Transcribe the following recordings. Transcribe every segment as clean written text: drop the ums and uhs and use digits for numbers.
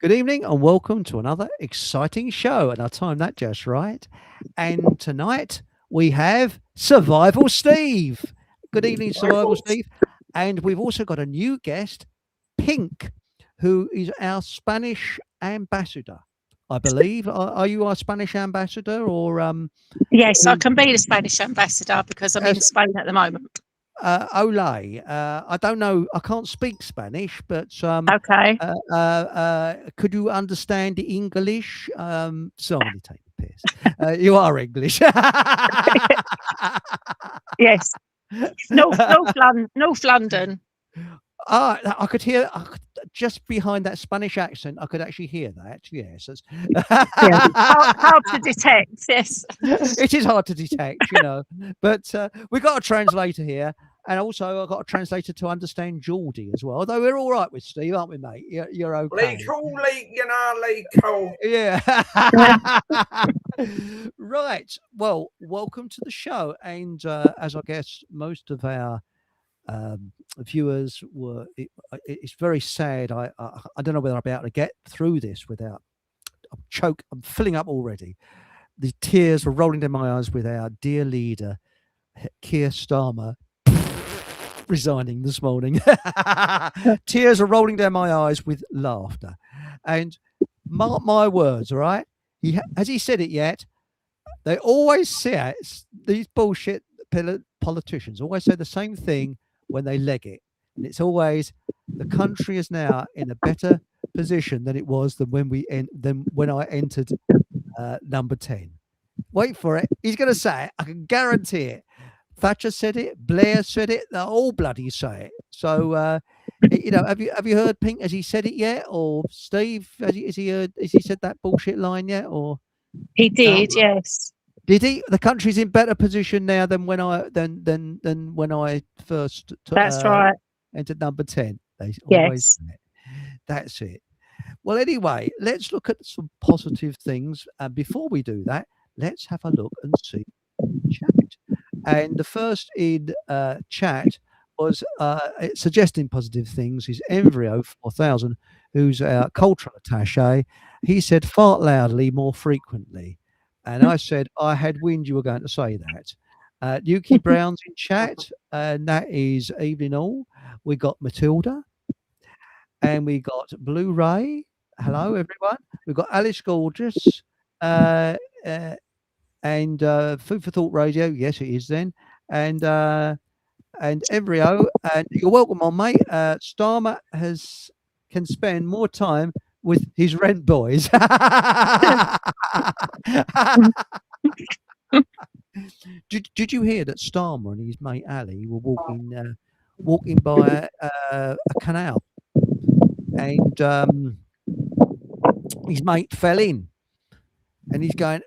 Good evening and welcome to another exciting show. And I timed that just right. And tonight we have Survival Steve. Good evening, Survival Steve. And we've also got a new guest, Pink, who is our Spanish ambassador. I believe. Are you our Spanish ambassador or Yes, I who? can be the Spanish ambassador because I'm in As, Spain at the moment. Ole. I don't know. I can't speak Spanish, but Okay. could you understand the English? Sorry, take the piss. You are English. Yes. North London. I could hear just behind that Spanish accent. I could actually hear that. Yes, Yeah. Hard to detect. Yes. it is hard to detect, But we got a translator here, and also I got a translator to understand Geordie as well. Although we're all right with Steve, aren't we, mate? You're okay. Legal. Yeah. Right. Well, welcome to the show, and as I guess most of our viewers were, it's very sad. I don't know whether I'll be able to get through this without I'm filling up already. The tears were rolling down my eyes with our dear leader, Keir Starmer, resigning this morning. Tears are rolling down my eyes with laughter. And mark my words, all right? Has he said it yet? They always say it, these bullshit politicians always say the same thing when they leg it. And it's always the country is now in a better position than it was than when I entered number 10. Wait for it. He's going to say it. I can guarantee it. Thatcher said it. Blair said it. They all bloody say it. So, have you heard Pink? Has he said it yet? Or Steve? Has he said that bullshit line yet? Or he did, yes. Did he? The country's in better position now than when I when I first. That's right. Entered number 10. They always Yes. say it. That's it. Well, anyway, let's look at some positive things. And before we do that, let's have a look and see chat. And the first in chat was suggesting positive things is Embryo 4000, who's our cultural attaché. He said, fart loudly more frequently. And I said, I had wind you were going to say that. Yuki Brown's in chat, and that is evening all. We got Matilda, and we got Blu-ray. Hello, everyone. We've got Alice Gorgeous, and Food for Thought Radio. Yes, it is then. And Embryo, and you're welcome on, mate. Starmer can spend more time with his rent boys. Did you hear that Starmer and his mate Ali were walking by a canal, and his mate fell in, and he's going,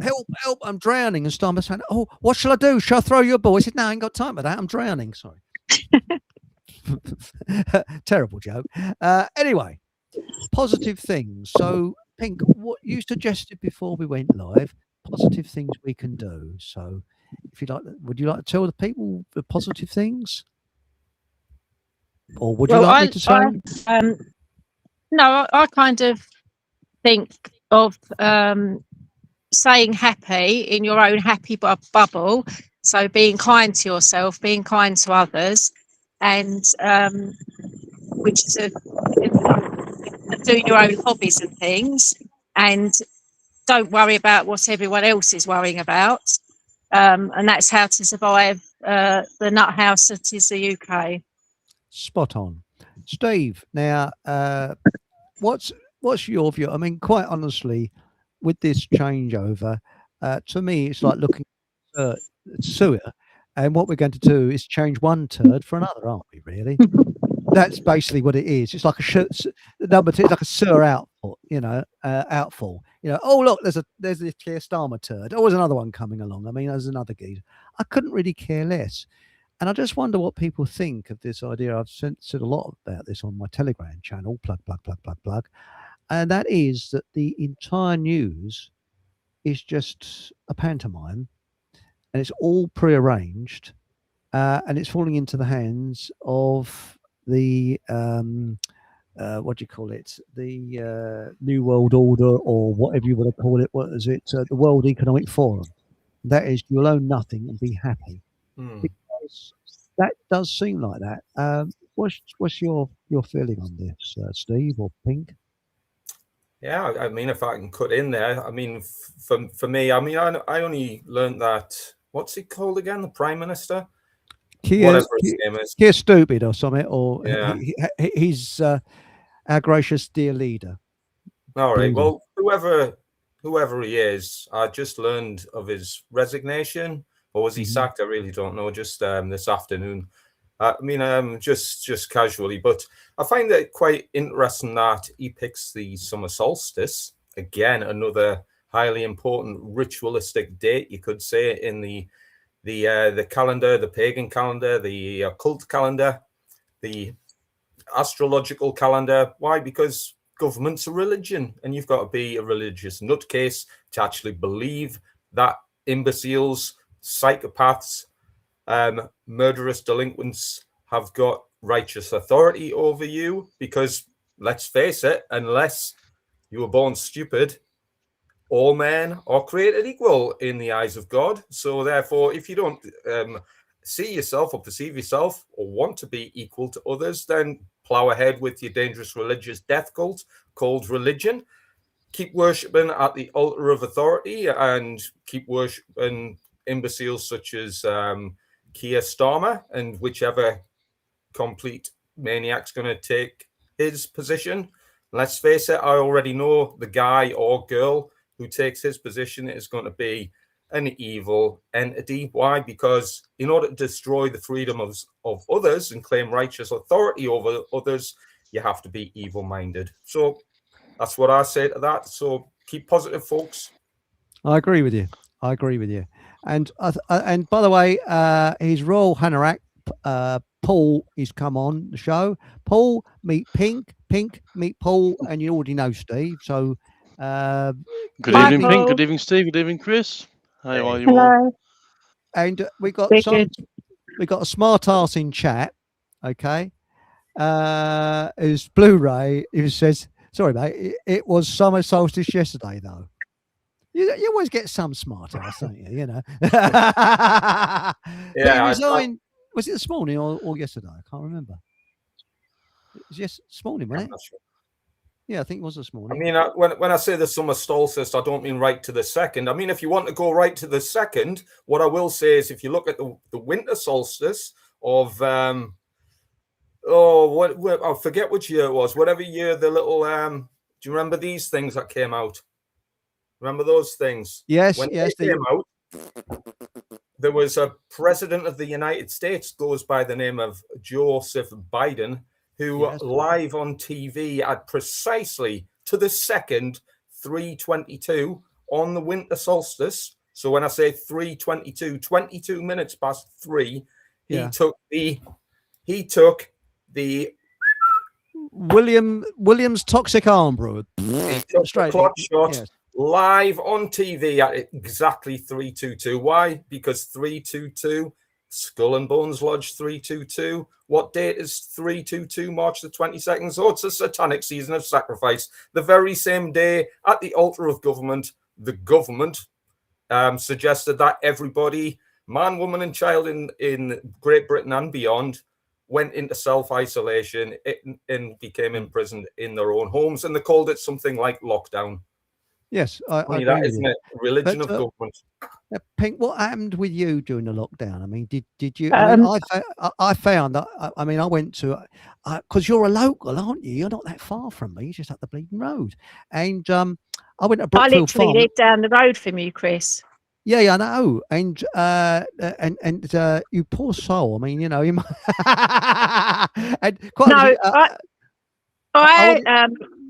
help, I'm drowning. And Starmer saying, oh, what shall I do? Shall I throw you a ball? He said, no, I ain't got time for that. I'm drowning. Sorry. Terrible joke. Anyway, positive things. So, Pink, what you suggested before we went live, positive things we can do. So, if you like, would you like to tell the people the positive things? Or would you like me to say? No, I kind of think of saying happy in your own happy bubble. So being kind to yourself, being kind to others, and which is doing your own hobbies and things, and don't worry about what everyone else is worrying about. And that's how to survive the nut house that is the UK. Spot on. Steve, now, what's your view? I mean, quite honestly, with this changeover, to me, it's like looking at sewer, and what we're going to do is change one turd for another, aren't we, really? That's basically what it is. It's like number 2, it's like a sewer outfall, outfall. Oh, look, there's the Keir Starmer turd. Oh, there's another one coming along. I mean, there's another geezer. I couldn't really care less. And I just wonder what people think of this idea. I've said a lot about this on my Telegram channel, plug. And that is that the entire news is just a pantomime, and it's all prearranged, and it's falling into the hands of the what do you call it? The New World Order, or whatever you want to call it. What is it? The World Economic Forum. That is, you'll own nothing and be happy. Because that does seem like that. What's your feeling on this, Steve or Pink? Yeah, I mean, if I can cut in there, I mean, for me, I mean, I only learned that, what's he called again? The Prime Minister? Whatever his name is. He's stupid or something, or Yeah. he's our gracious dear leader. All right. Well, whoever he is, I just learned of his resignation, or was he sacked? I really don't know. Just this afternoon. I mean, just casually, but I find it quite interesting that he picks the summer solstice again, another highly important ritualistic date, you could say, in the calendar, the pagan calendar, the occult calendar, the astrological calendar. Why? Because government's a religion, and you've got to be a religious nutcase to actually believe that imbeciles, psychopaths, murderous delinquents have got righteous authority over you. Because let's face it, unless you were born stupid, all men are created equal in the eyes of God. So therefore, if you don't see yourself or perceive yourself or want to be equal to others, then plow ahead with your dangerous religious death cult called religion. Keep worshipping at the altar of authority and keep worshipping imbeciles such as Keir Starmer and whichever complete maniac's going to take his position. Let's face it, I already know the guy or girl who takes his position is going to be an evil entity. Why? Because in order to destroy the freedom of others and claim righteous authority over others, you have to be evil-minded. So that's what I say to that. So keep positive, folks. I agree with you. And and by the way, his Royal Hanorach, Paul, is come on the show. Paul, meet Pink. Pink, meet Paul, and you already know Steve. So good Hi, evening, Paul. Pink. Good evening, Steve. Good evening, Chris. How are you all? Hello. And we got We're some. good. We got a smart ass in chat. Okay, who's Blu-ray? Who says, "Sorry, mate, it was summer solstice yesterday, though." You always get some smart ass, don't you? You know. Yeah, He resigned. Was it this morning or yesterday? I can't remember. It was this morning, wasn't it? Sure. Yeah, I think it was this morning. I mean, when I say the summer solstice, I don't mean right to the second. I mean, if you want to go right to the second, what I will say is if you look at the winter solstice of, I forget which year it was, whatever year the little, do you remember these things that came out? Remember those things? Yes, when yes. they came out, there was a president of the United States, goes by the name of Joseph Biden, who live on TV at precisely to the second 3:22 on the winter solstice. So when I say 3:22, 22 minutes past 3, he took the Williams toxic arm brew. He took the clock shot live on TV at exactly 3:22. Why? Because 3:22, Skull and Bones Lodge 3:22. What date is 3:22? March the 22nd. So it's a satanic season of sacrifice. The very same day at the altar of government, the government suggested that everybody, man, woman, and child in Great Britain and beyond, went into self-isolation and became imprisoned in their own homes, and they called it something like lockdown. Yes, I agree that with isn't you. it? Religion of government. Pink, what happened with you during the lockdown? I mean, did you? I mean, I found that. I mean, I went to because you're a local, aren't you? You're not that far from me. You're just up the bleeding road, and I went to Brookfield I literally Farm. live down the road from you, Chris. Yeah, I know, and you poor soul. I mean, you know, and quite.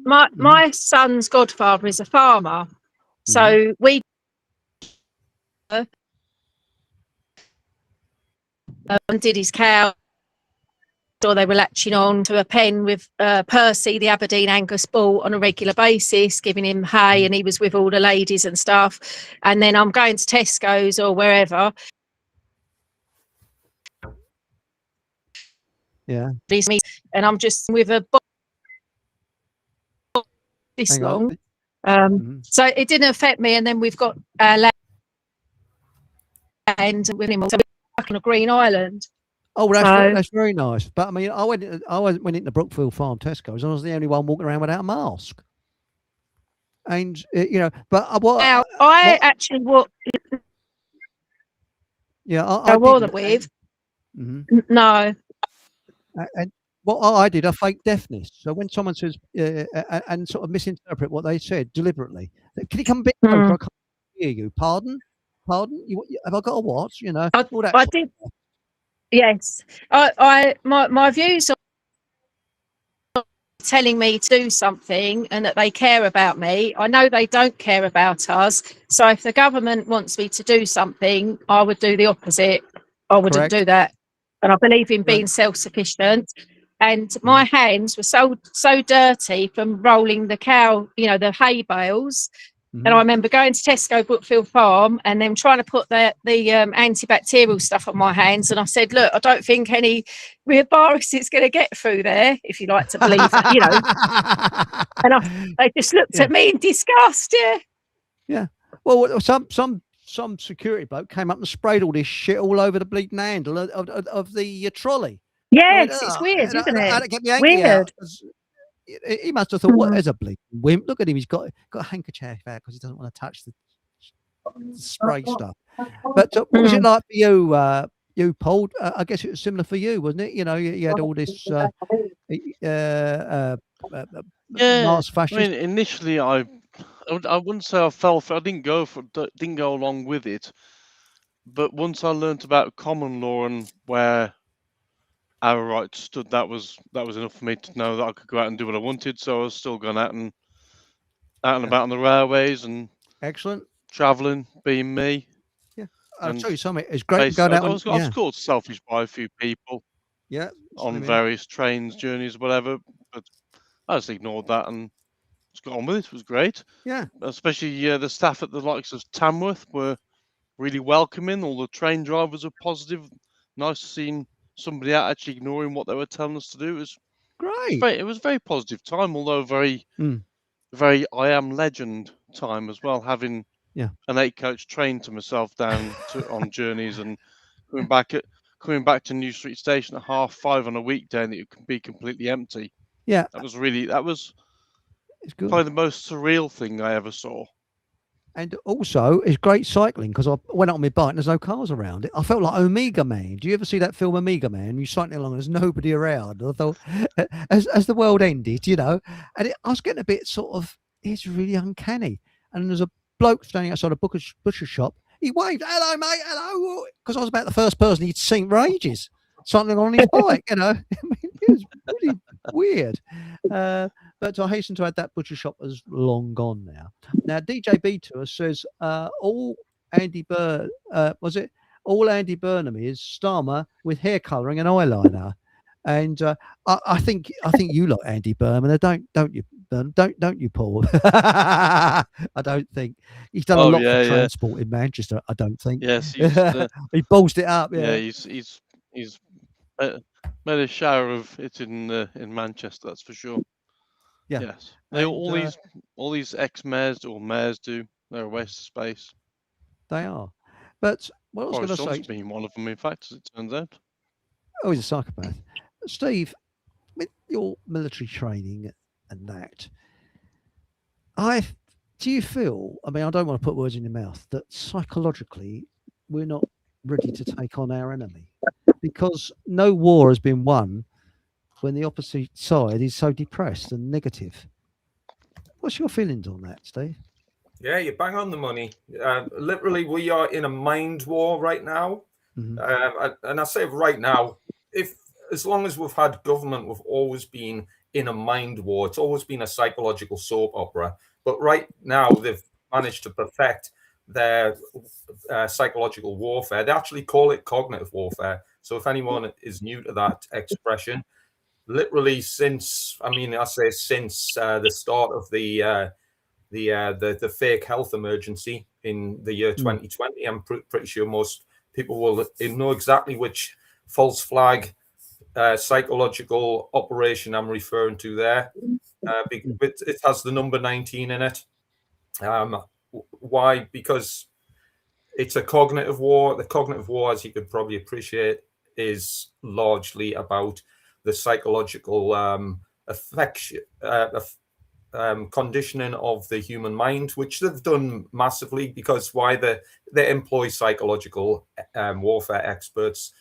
My son's godfather is a farmer, so we did his cow, or they were latching on to a pen with Percy, the Aberdeen Angus bull, on a regular basis, giving him hay, and he was with all the ladies and stuff. And then I'm going to Tesco's or wherever. Yeah. And I'm just with a this Hang on. long. Mhm. So it didn't affect me. And then we've got land with him. So we're back on a green island. Oh, So- that's very nice. But I mean, I went into Brookfield Farm Tesco's, and I was the only one walking around without a mask. And you know, but Now, I actually wore yeah, I wore them didn't. with. Mhm. No. And what I did, I faked deafness. So when someone says and sort of misinterpret what they said deliberately, can you come a bit closer? I can't hear you. Pardon? Have I got a what? You know, all that. I did. Yes. My views on telling me to do something and that they care about me. I know they don't care about us. So if the government wants me to do something, I would do the opposite. I wouldn't Correct. do that. And I believe in being Correct. self-sufficient. And my hands were so dirty from rolling the cow, the hay bales. And I remember going to Tesco Brookfield Farm and then trying to put the antibacterial stuff on my hands. And I said, look, I don't think any weird virus is going to get through there, if you like to believe that, And they just looked at me in disgust. Yeah. Yeah. Well, some security bloke came up and sprayed all this shit all over the bleeding handle of the trolley. Yes, it's weird, isn't I had it? to get my hanky out. Weird. He must have thought, what is a bleeding wimp? Look at him. He's got a handkerchief out because he doesn't want to touch the spray stuff. But what was it like for you, Paul? I guess it was similar for you, wasn't it? You know, you had all this Mars fascist. I mean, initially, I wouldn't say I fell for. I didn't go along with it. But once I learnt about common law and where our rights stood, that was enough for me to know that I could go out and do what I wanted. So I was still going out and about on the railways and excellent travelling, being me. Yeah, I'll tell you something. It's great going out. I was caught selfish by a few people. Yeah, on various trains, journeys, whatever. But I just ignored that and just got on with it. It was great. Yeah, especially the staff at the likes of Tamworth were really welcoming. All the train drivers were positive. Nice seeing somebody out actually ignoring what they were telling us to do. It was great. It was a very positive time, although very I Am Legend time as well, having an 8-coach train to myself down on journeys and coming back to New Street Station at 5:30 on a weekday and it could be completely empty. Yeah, that was it's good. Probably the most surreal thing I ever saw. And also, it's great cycling because I went out on my bike and there's no cars around it. I felt like Omega Man. Do you ever see that film Omega Man? You're cycling along, there's nobody around. I thought, as the world ended, and I was getting a bit sort of, it's really uncanny. And there's a bloke standing outside a butcher shop. He waved, hello, mate, hello. Because I was about the first person he'd seen for ages cycling on his bike, I mean, it was really weird. But I hasten to add that butcher shop is long gone now. Now, DJ B to us says, all Andy Burnham is Starmer with hair colouring and eyeliner. And I think you like Andy Burnham, don't you? Don't you, Paul? I don't think he's done a lot for transport in Manchester. I don't think. Yes, he ballsed it up. Yeah, he's made a shower of it in Manchester. That's for sure. Yeah. Yes. All these ex-mayors or mayors do. They're a waste of space. They are. But what I was going to say, being one of them, in fact, as it turns out. Oh, he's a psychopath. Steve, with your military training and that, do you feel, I mean, I don't want to put words in your mouth, that psychologically we're not ready to take on our enemy? Because no war has been won when the opposite side is so depressed and negative. What's your feelings on that, Steve? Yeah, you bang on the money. Literally, we are in a mind war right now. And I say right now, as long as we've had government, we've always been in a mind war. It's always been a psychological soap opera. But right now, they've managed to perfect their psychological warfare. They actually call it cognitive warfare. So if anyone is new to that expression, literally since the start of the fake health emergency in the year 2020, I'm pretty sure most people will know exactly which false flag psychological operation I'm referring to there. It has the number 19 in it. Why? Because it's a cognitive war. The cognitive war, as you could probably appreciate, is largely about the psychological conditioning of the human mind, which they've done massively, because they employ psychological warfare experts,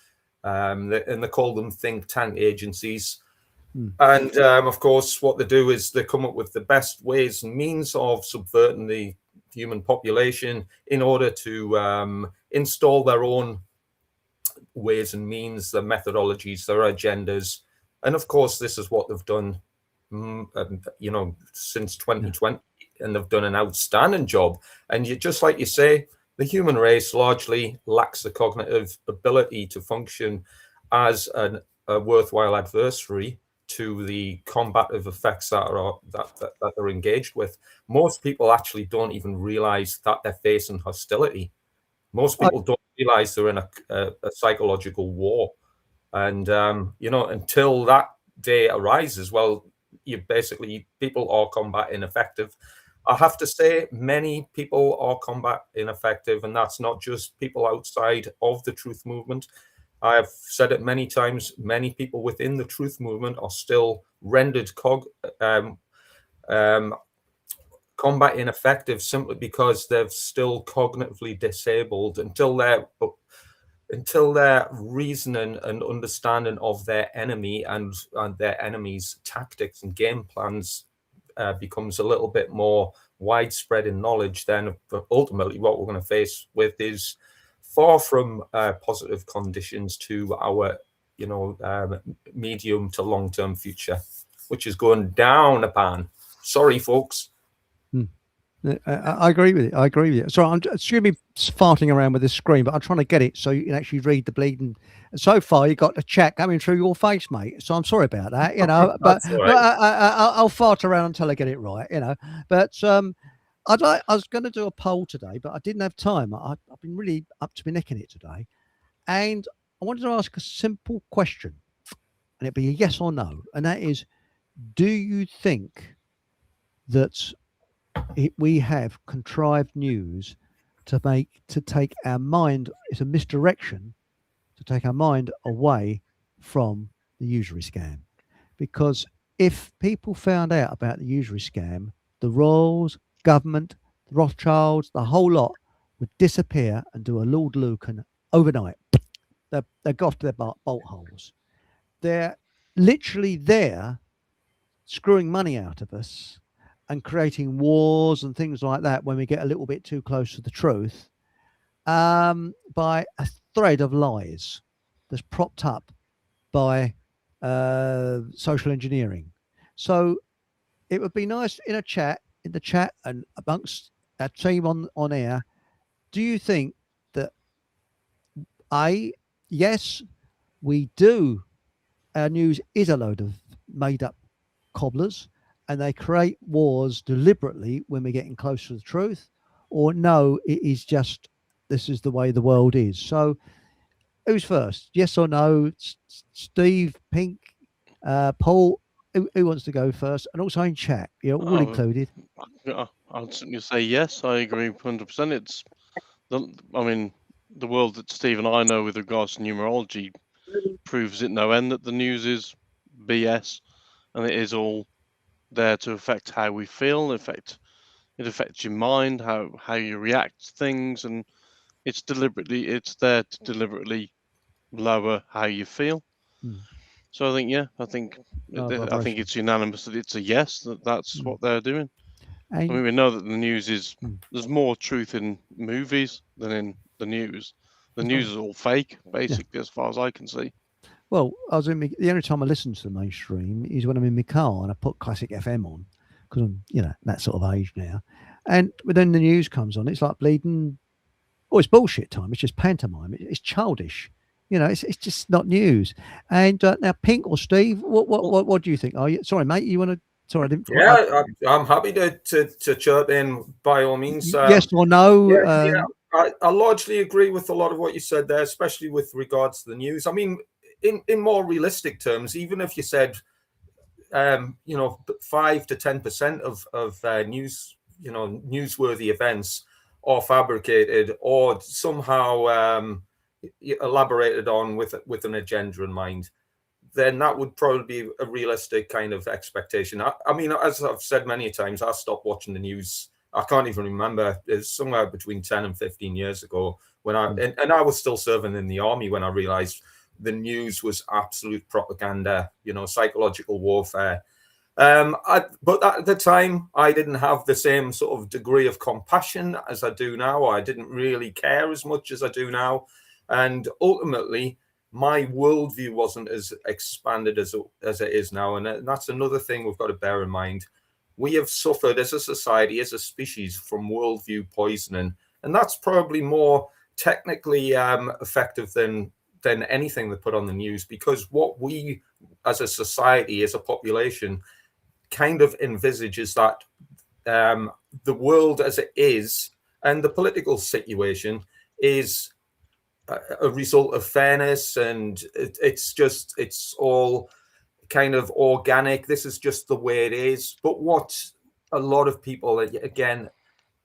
and they call them think tank agencies. And of course, what they do is they come up with the best ways and means of subverting the human population in order to install their own ways and means, their methodologies, their agendas. And of course, this is what they've done, since 2020, and they've done an outstanding job. And just like you say, the human race largely lacks the cognitive ability to function as a worthwhile adversary to the combative effects that they're engaged with. Most people actually don't even realize that they're facing hostility. Most people don't realize they're in a psychological war. And, until that day arises, well, people are combat ineffective. I have to say, many people are combat ineffective, and that's not just people outside of the truth movement. I have said it many times, many people within the truth movement are still rendered combat ineffective simply because they're still cognitively disabled until their reasoning and understanding of their enemy and their enemy's tactics and game plans becomes a little bit more widespread in knowledge. Then ultimately what we're going to face with is far from positive conditions to our medium to long-term future, which is going down a pan. Sorry, folks. I agree with you. Sorry, I'm assuming farting around with this screen, but I'm trying to get it so you can actually read the bleeding. So far, you got the chat coming through your face, mate. So I'm sorry about that, but I'll fart around until I get it right, But I was going to do a poll today, but I didn't have time. I've been really up to my neck in it today, and I wanted to ask a simple question, and it'd be a yes or no, and that is, do you think that we have contrived news to take our mind, it's a misdirection, to take our mind away from the usury scam? Because if people found out about the usury scam, the royals, government, the Rothschilds, the whole lot would disappear and do a Lord Lucan overnight. They're off to their bolt holes. They're literally there screwing money out of us and creating wars and things like that when we get a little bit too close to the truth, by a thread of lies that's propped up by social engineering. So it would be nice in the chat and amongst our team on air, do you think that yes, we do, our news is a load of made up cobblers and they create wars deliberately when we're getting close to the truth, or no, it is just, this is the way the world is? So who's first? Yes or no? Steve, Pink, Paul, who wants to go first? And also in chat, all included. I'll certainly say yes. I agree 100%. It's the world that Steve and I know with regards to numerology proves it no end that the news is BS, and it is all there to affect how we feel. It affects your mind, how you react to things, and it's there to deliberately lower how you feel. So I think it's unanimous that it's a yes, that's what they're doing. We know that the news is, there's more truth in movies than in the news. The news is all fake, basically, as far as I can see. Well, the only time I listen to the mainstream is when I'm in my car and I put classic FM on, because I'm, that sort of age now. And then the news comes on, it's like bleeding, it's bullshit time. It's just pantomime. It's childish. It's just not news. And now, Pink or Steve, what do you think? Sorry, mate, you want to? Sorry, I didn't. Yeah, I'm happy to chirp in by all means. Yes or no? I largely agree with a lot of what you said there, especially with regards to the news. I mean, in more realistic terms, even if you said, 5 to 10% of news, newsworthy events are fabricated or somehow elaborated on with an agenda in mind, then that would probably be a realistic kind of expectation. I mean, as I've said many times, I stopped watching the news. I can't even remember. It's somewhere between 10 and 15 years ago when and I was still serving in the army when I realized the news was absolute propaganda, psychological warfare. But at the time, I didn't have the same sort of degree of compassion as I do now. I didn't really care as much as I do now. And ultimately, my worldview wasn't as expanded as it is now. And that's another thing we've got to bear in mind. We have suffered as a society, as a species, from worldview poisoning. And that's probably more technically effective than anything they put on the news, because what we as a society, as a population, kind of envisages that the world as it is and the political situation is a result of fairness, and it's all kind of organic. This is just the way it is. But what a lot of people, again,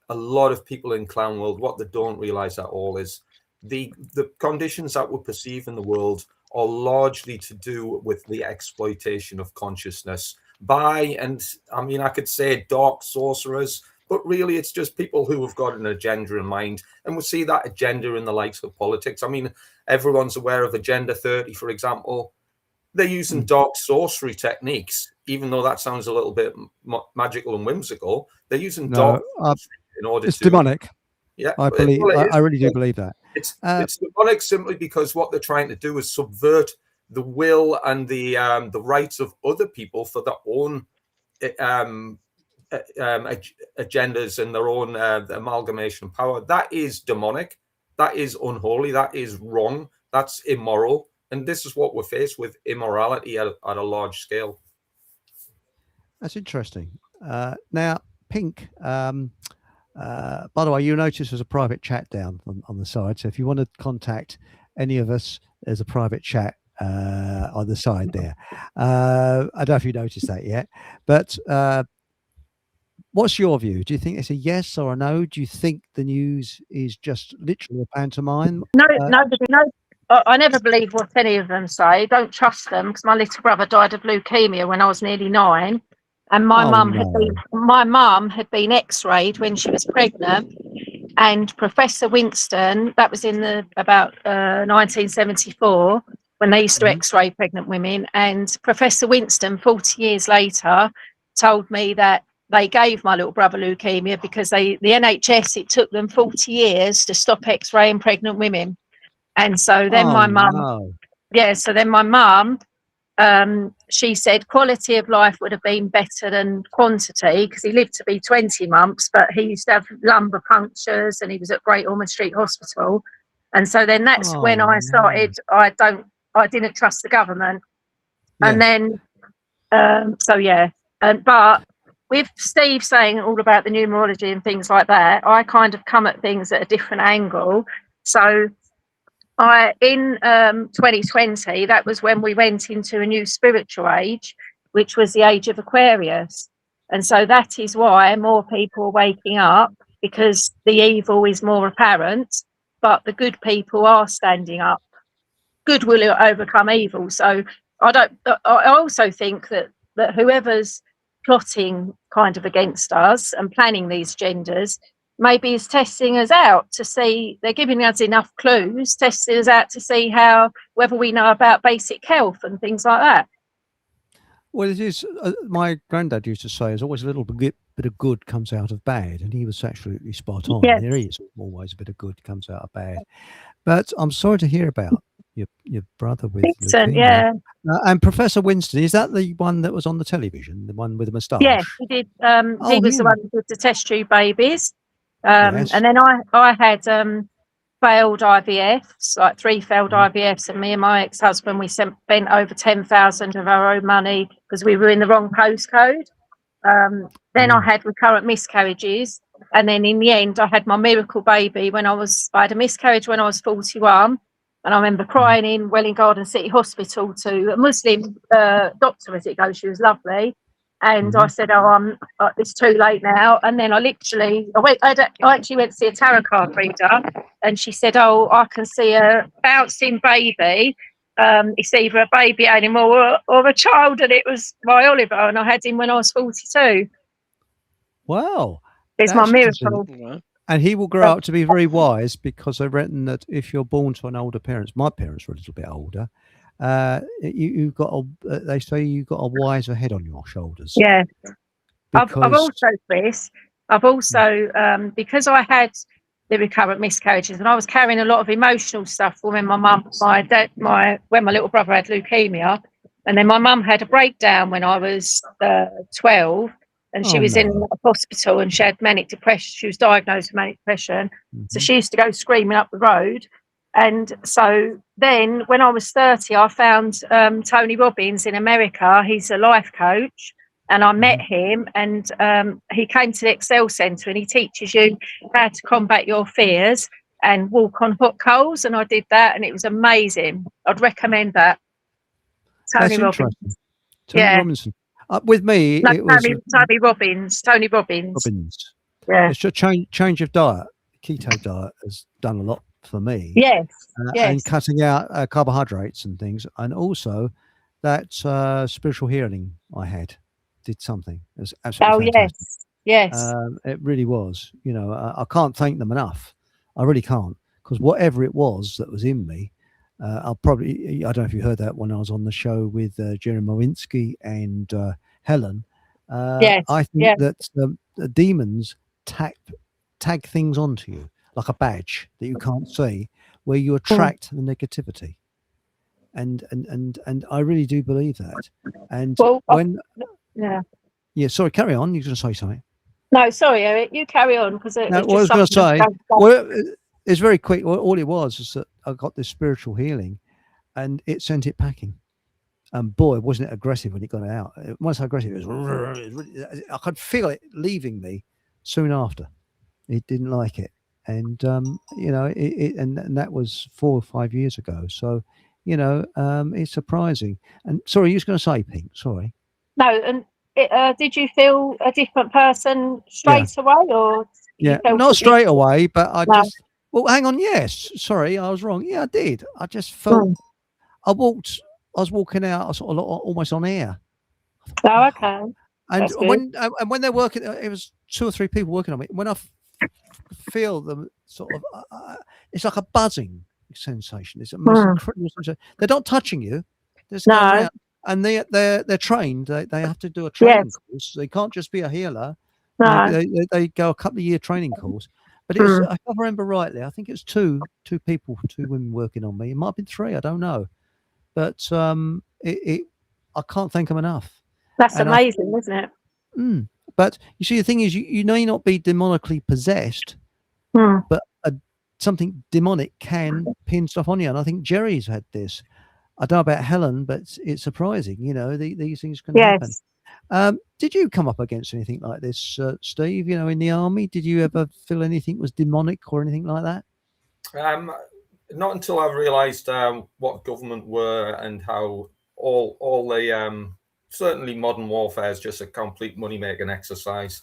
a lot of people in clown world, what they don't realize at all is the conditions that we perceive in the world are largely to do with the exploitation of consciousness by, and I mean, I could say dark sorcerers, but really it's just people who have got an agenda in mind. And we see that agenda in the likes of politics. I mean, everyone's aware of Agenda 30, for example. They're using dark sorcery techniques, even though that sounds a little bit magical and whimsical. They're using dark sorcery in order it's to... demonic. Yeah, I believe. I really do believe that. It's demonic simply because what they're trying to do is subvert the will and the rights of other people for their own agendas and their own amalgamation of power. That is demonic. That is unholy. That is wrong. That's immoral. And this is what we're faced with: immorality at a large scale. That's interesting. Now, Pink. By the way, you'll notice there's a private chat down on the side. So if you want to contact any of us, there's a private chat on the side there. I don't know if you noticed that yet, but what's your view? Do you think it's a yes or a no? Do you think the news is just literally a pantomime? No, nobody knows. I never believe what any of them say. Don't trust them, because my little brother died of leukemia when I was nearly 9. And my mum had been X-rayed when she was pregnant, and Professor Winston, that was in about 1974, when they used to X-ray pregnant women. And Professor Winston, 40 years later, told me that they gave my little brother leukemia because the NHS, it took them 40 years to stop X-raying pregnant women. And so then my mum, she said quality of life would have been better than quantity, because he lived to be 20 months, but he used to have lumbar punctures and he was at Great Ormond Street Hospital. And so then that's when I started, I didn't trust the government. Yeah. And then, but with Steve saying all about the numerology and things like that, I kind of come at things at a different angle. So in 2020, that was when we went into a new spiritual age, which was the age of Aquarius. And so that is why more people are waking up, because the evil is more apparent, but the good people are standing up. Good will overcome evil. So I also think that whoever's plotting kind of against us and planning these genders maybe is testing us out to see, they're giving us enough clues, testing us out to see whether we know about basic health and things like that. Well, it is. My granddad used to say, "There's always a little bit of good comes out of bad," and he was absolutely spot on. Yes. There is always a bit of good comes out of bad. But I'm sorry to hear about your brother with leukemia. Yeah. And Professor Winston, is that the one that was on the television, the one with the moustache? Yeah, he did. He was the one who did the test tube babies. Yes. And then I had failed IVFs, like 3 failed IVFs, and me and my ex-husband, we spent over 10,000 of our own money because we were in the wrong postcode. Then I had recurrent miscarriages, and then in the end I had my miracle baby I had a miscarriage when I was 41, And I remember crying in Welling Garden City Hospital to a Muslim doctor as it goes. She was lovely. And I said, oh, it's too late now. And then I actually went to see a tarot card reader, and she said, oh, I can see a bouncing baby. It's either a baby animal or a child. And it was my Oliver, and I had him when I was 42. Wow. It's my That's interesting. miracle. And he will grow up to be very wise, because I reckon that if you're born to an older parents, my parents were a little bit older, you've got they say you've got a wiser head on your shoulders. Yeah. Because I've also, Chris, because I had the recurrent miscarriages, and I was carrying a lot of emotional stuff from when when my little brother had leukemia, and then my mum had a breakdown when I was 12, and she was in a hospital, and she had manic depression. She was diagnosed with manic depression, so she used to go screaming up the road. And so then when I was 30, I found Tony Robbins in America. He's a life coach. And I met him, and he came to the Excel Centre, and he teaches you how to combat your fears and walk on hot coals. And I did that, and it was amazing. I'd recommend that. Tony Robbins. Tony Robinson. With me, it was Tony Robbins. Tony Robbins. Yeah. It's a change of diet. Keto diet has done a lot for me. Yes. And cutting out carbohydrates and things, and also that spiritual healing I had did something. It was absolutely fantastic. Yes. It really was. You know, I can't thank them enough. I really can't, because whatever it was that was in me, I don't know if you heard that when I was on the show with Jerry Mowinski and Helen. I think that the demons tag things onto you like a badge that you can't see, where you attract the negativity. And I really do believe that. And sorry, carry on. You're going to say something. No, sorry, Eric. You carry on, because what I was going to say. Well, it's very quick. All it was is that I got this spiritual healing, and it sent it packing. And boy, wasn't it aggressive when it got out. Once aggressive, it was. I could feel it leaving me soon after. It didn't like it, and you know, and that was 4 or 5 years ago. So, you know, it's surprising. And sorry, you was going to say, Pink. Sorry. No, and did you feel a different person straight away, or? Not straight away, but I just. Well, hang on. Yes, sorry, I was wrong. Yeah, I did. I just felt. I was walking out, sort of almost on air. Oh, okay. And when they're working, it was 2 or 3 people working on me. When I feel them, sort of, it's like a buzzing sensation. It's a most incredible sensation. They're not touching you. They're just going around. And they're trained. They have to do a training course. They can't just be a healer. No. They go a couple of year training course. But it was, if I remember rightly, I think it was two women working on me. It might have been 3. I don't know. But I can't thank them enough. That's amazing, isn't it? But you see, the thing is, you may not be demonically possessed, but something demonic can pin stuff on you. And I think Jerry's had this. I don't know about Helen, but it's surprising. You know, these things can happen. Did you come up against anything like this, Steve? You know, in the army, did you ever feel anything was demonic or anything like that? Not until I realised what government were and how all the certainly modern warfare is just a complete money-making exercise.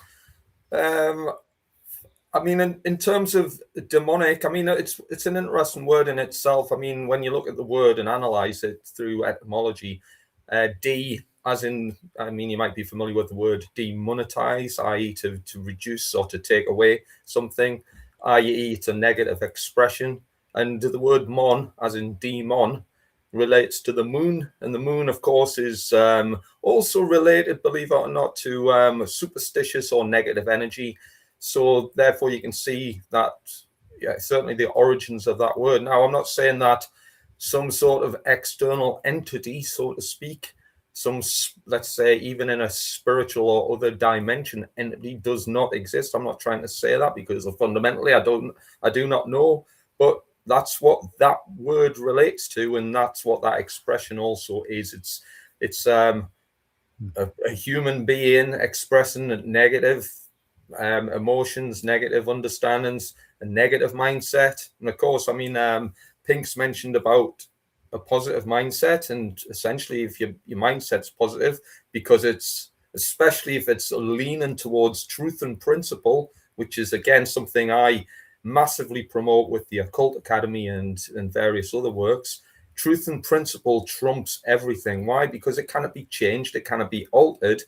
I mean, in terms of demonic, I mean, it's an interesting word in itself. I mean, when you look at the word and analyse it through etymology, as in, I mean, you might be familiar with the word demonetize, i.e. to reduce or to take away something, i.e. it's a negative expression. And the word mon, as in demon, relates to the moon. And the moon, of course, is also related, believe it or not, to superstitious or negative energy. So therefore, you can see that, certainly the origins of that word. Now, I'm not saying that some sort of external entity, so to speak, let's say, even in a spiritual or other dimension, entity does not exist. I'm not trying to say that, because fundamentally, I do not know. But that's what that word relates to, and that's what that expression also is. It's a human being expressing negative emotions, negative understandings, a negative mindset. And of course, I mean, Pink's mentioned about a positive mindset, and essentially if your mindset's positive, because it's, especially if it's leaning towards truth and principle, which is again something I massively promote with the Occult Academy and various other works. Truth and principle trumps everything. Why? Because it cannot be changed, it cannot be altered.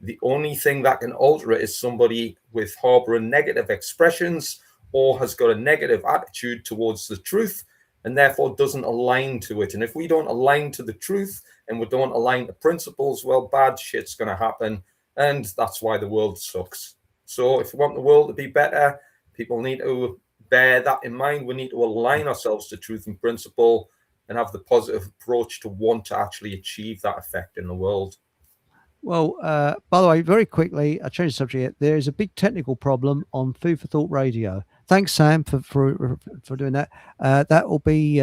The only thing that can alter it is somebody with harboring negative expressions or has got a negative attitude towards the truth and therefore doesn't align to it. And if we don't align to the truth and we don't align to principles, well, bad shit's going to happen. And that's why the world sucks. So if we want the world to be better, people need to bear that in mind. We need to align ourselves to truth and principle and have the positive approach to want to actually achieve that effect in the world. Well, by the way, very quickly, I changed the subject. There is a big technical problem on Food for Thought Radio. Thanks, Sam, for doing that. That will be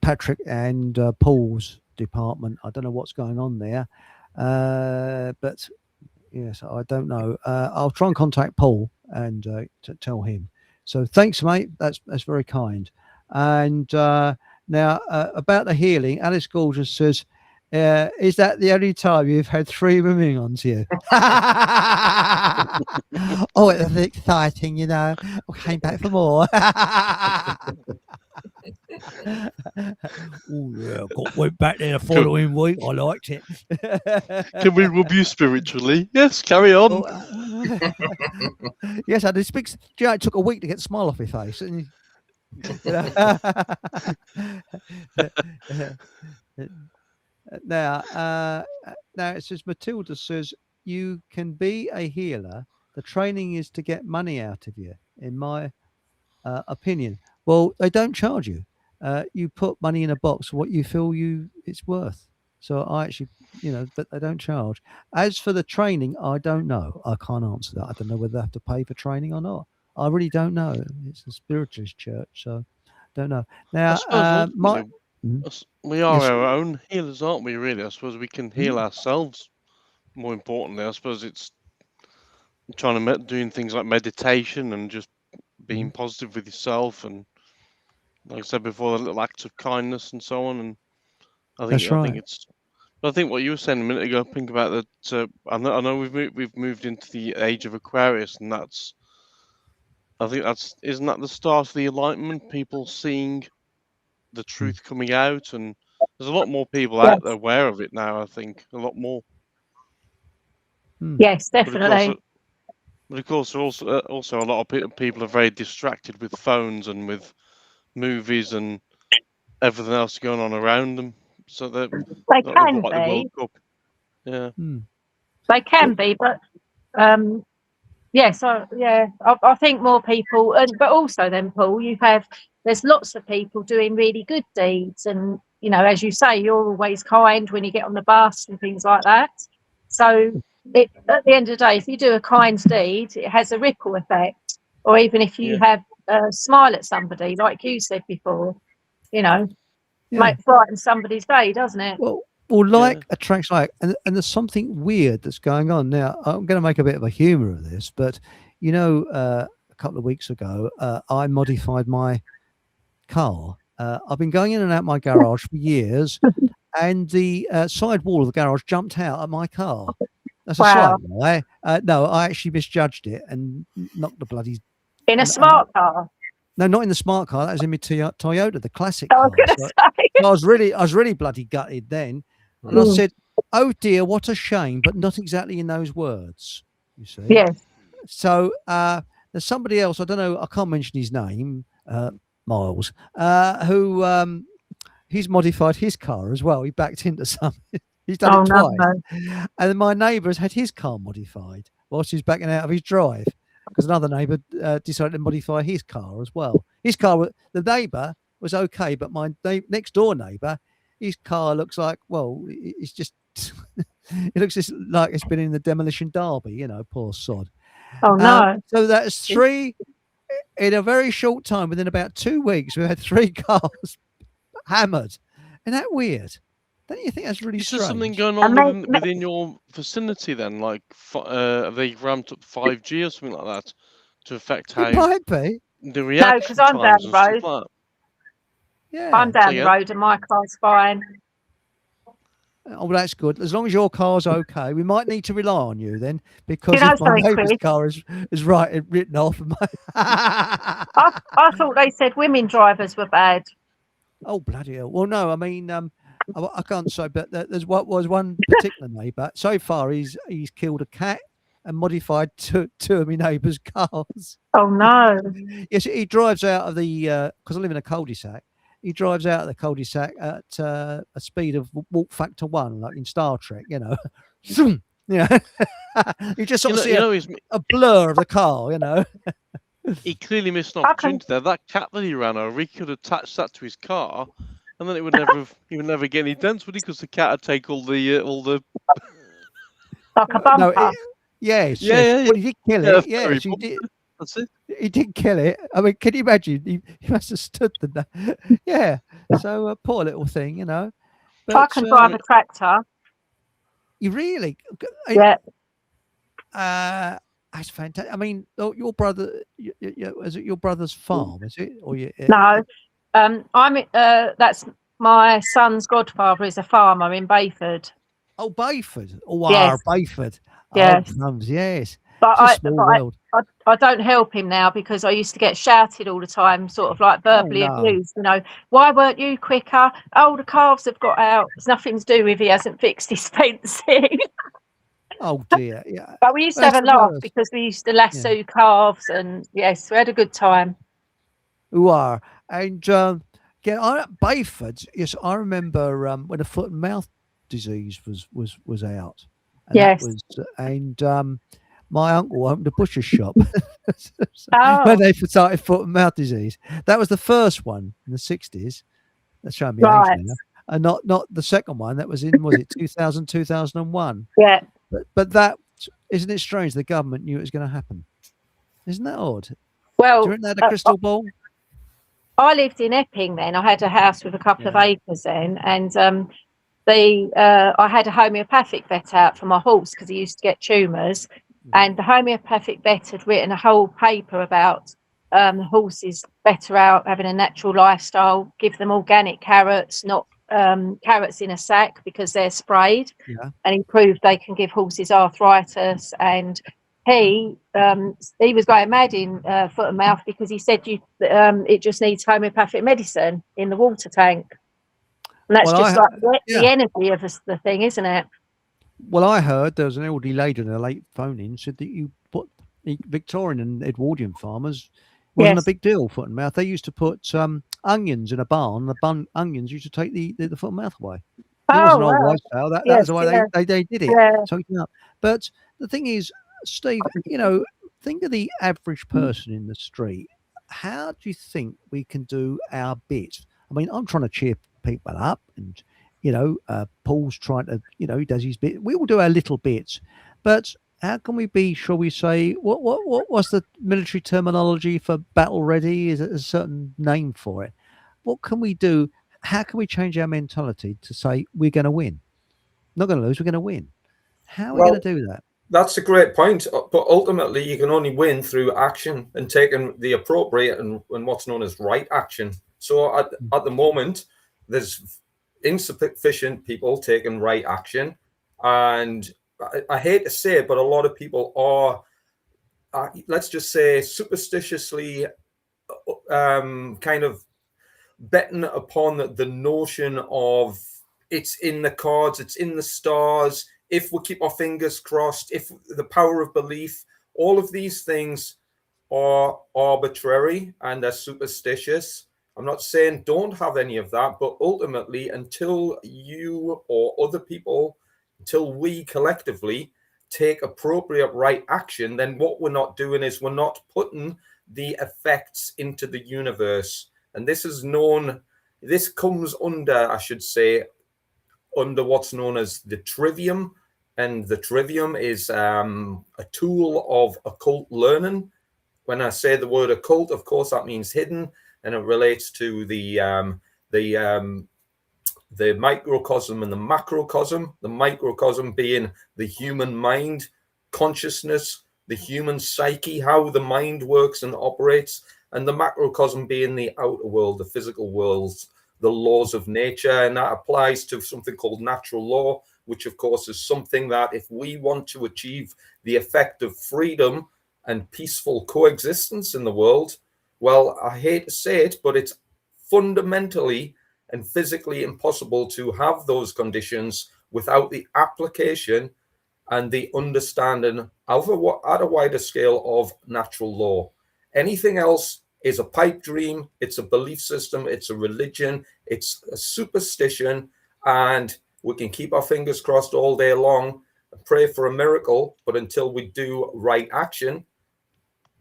Patrick and Paul's department. I don't know what's going on there, but yes, I don't know. I'll try and contact Paul and to tell him. So thanks, mate. That's very kind. And now about the healing, Alice Gorgeous says, is that the only time you've had 3 women on to you? Oh, it was exciting, you know. I came back for more. Oh yeah, went back there the following week. I liked it. Can we rub you spiritually? Yes, carry on. Yes, I did speak. You know, it took a week to get the smile off my face. And, now it says, Matilda says, you can be a healer. The training is to get money out of you, in my opinion. Well, they don't charge you. You put money in a box for what you feel it's worth. So I actually, but they don't charge. As for the training, I don't know. I can't answer that. I don't know whether they have to pay for training or not. I really don't know. It's a spiritualist church, so don't know. Now, we are our own healers, aren't we, really? I suppose we can heal ourselves. More importantly, I suppose it's trying to doing things like meditation and just being positive with yourself, and like I said before, the little acts of kindness and so on. And I think what you were saying a minute ago, think about that. I know we've moved into the age of Aquarius, and isn't that the start of the enlightenment? People seeing the truth coming out, and there's a lot more people out there aware of it now. I think a lot more. Yes, definitely. But of course, also a lot of people are very distracted with phones and with movies and everything else going on around them. So they can be. The World Cup. Yeah. They can be, but I think more people, but also then, Paul, there's lots of people doing really good deeds, and as you say, you're always kind when you get on the bus and things like that. So at the end of the day, if you do a kind deed, it has a ripple effect. Or even if you have a smile at somebody, like you said before, might brighten somebody's day, doesn't it? Well, attracts like, and there's something weird that's going on. Now, I'm going to make a bit of a humour of this, but a couple of weeks ago, I modified my car. I've been going in and out my garage for years, and the side wall of the garage jumped out at my car. That's a slight lie. No, I actually misjudged it and knocked the bloody... In a smart car? No, not in the smart car. That was in my Toyota, the classic car. I was going to say. I was really bloody gutted then. And I said, oh dear, what a shame, but not exactly in those words, you see. Yes. So there's somebody else, I don't know, I can't mention his name, Miles, who he's modified his car as well. He backed into something. He's done it twice. No. And my neighbour has had his car modified whilst he's backing out of his drive, because another neighbour decided to modify his car as well. His car, the neighbour was okay, but my next door neighbour, his car looks like, well, it's just, it looks just like it's been in the demolition derby, poor sod. Oh, no. So that's 3, in a very short time, within about 2 weeks, we had 3 cars hammered. Isn't that weird? Don't you think that's really strange? Is there something going on within your vicinity then? Like, have they ramped up 5G or something like that to affect how... It might be. The reaction no, because I'm down the road. Like Yeah. I'm down So, the yeah. road and my car's fine. Oh, well, that's good. As long as your car's okay, we might need to rely on you then, because know if my something, neighbour's Chris? car is written off, and I thought they said women drivers were bad. oh bloody hell! Well, no, I mean, I can't say, but there's what was one particular neighbour. So far, he's killed a cat and modified two of my neighbours' cars. Oh no. Yes, he drives out of the because I live in a cul-de-sac. He drives out of the cul-de-sac at a speed of walk factor 1, like in Star Trek. Zoom, yeah. You just sort of see a blur of the car. He clearly missed an I can- opportunity there. That cat that he ran over, he could attach that to his car, and then he would never get any dents, would he? Because the cat would take all the. Like a bumper. No, yes. Yeah. Well, he did kill Yeah, it. Yes, he did. That's it. He did kill it. I mean, can you imagine? He must have stood the. Yeah. So poor little thing, But, I can drive a tractor. You really? Yeah. That's fantastic. I mean, your brother, is it your brother's farm? Is it? Or No. That's my son's godfather is a farmer in Bayford. Oh, Bayford. Oh, Yes. Bayford. Yes. Oh, yes. But It's a small world. I don't help him now because I used to get shouted all the time, sort of like verbally no. abused. Why weren't you quicker? Oh, the calves have got out. It's nothing to do with he hasn't fixed his fencing. Oh dear, yeah. But we used to have a laugh because we used to lasso calves, and yes, we had a good time. Who are and Bayford? Yes, I remember when the foot and mouth disease was out. And yes. That was, and my uncle opened a butcher's shop Oh. when they started foot and mouth disease. That was the first one in the 60s. That's showing me Right. age now. And not the second one. That was in 2000, 2001. Yeah. But that isn't it strange? The government knew it was going to happen. Isn't that odd? Well, do you think they had a crystal ball? I lived in Epping then. I had a house with a couple of acres then, and I had a homeopathic vet out for my horse because he used to get tumours, and the homeopathic vet had written a whole paper about the horses better out having a natural lifestyle, give them organic carrots, not carrots in a sack because they're sprayed. Yeah. And he proved they can give horses arthritis, and he was going mad in foot and mouth because he said it just needs homeopathic medicine in the water tank, and that's the energy of the thing, isn't it? Well, I heard there was an elderly lady in a late phone-in said that you put the Victorian and Edwardian farmers wasn't a big deal, foot and mouth. They used to put onions in a barn. The onions used to take the foot and mouth away. It wasn't old lifestyle. That was the way they did it. Yeah. So, but the thing is, Steve, think of the average person in the street. How do you think we can do our bit? I mean, I'm trying to cheer people up, and Paul's trying to, he does his bit. We all do our little bits, but how can we be? Shall we say what's the military terminology for battle ready? Is it a certain name for it? What can we do? How can we change our mentality to say we're going to win? Not going to lose. We're going to win. How are we going to do that? That's a great point, but ultimately you can only win through action and taking the appropriate and what's known as right action. So at the moment, there's insufficient people taking right action, and I hate to say it, but a lot of people are let's just say superstitiously kind of betting upon the notion of it's in the cards, it's in the stars. If we keep our fingers crossed, if the power of belief, all of these things are arbitrary and they're superstitious. I'm not saying don't have any of that, but ultimately, until you or other people, until we collectively take appropriate right action, then what we're not doing is we're not putting the effects into the universe. And this comes under, I should say, under what's known as the trivium. And the trivium is a tool of occult learning. When I say the word occult, of course, that means hidden, and it relates to the microcosm and the macrocosm. The microcosm being the human mind, consciousness, the human psyche, how the mind works and operates, and the macrocosm being the outer world, the physical worlds. the laws of nature, and that applies to something called natural law, which of course is something that if we want to achieve the effect of freedom and peaceful coexistence in the world, well, I hate to say it, but it's fundamentally and physically impossible to have those conditions without the application and the understanding of at a wider scale of natural law. Anything else is a pipe dream, it's a belief system, it's a religion, it's a superstition, and we can keep our fingers crossed all day long and pray for a miracle, but until we do right action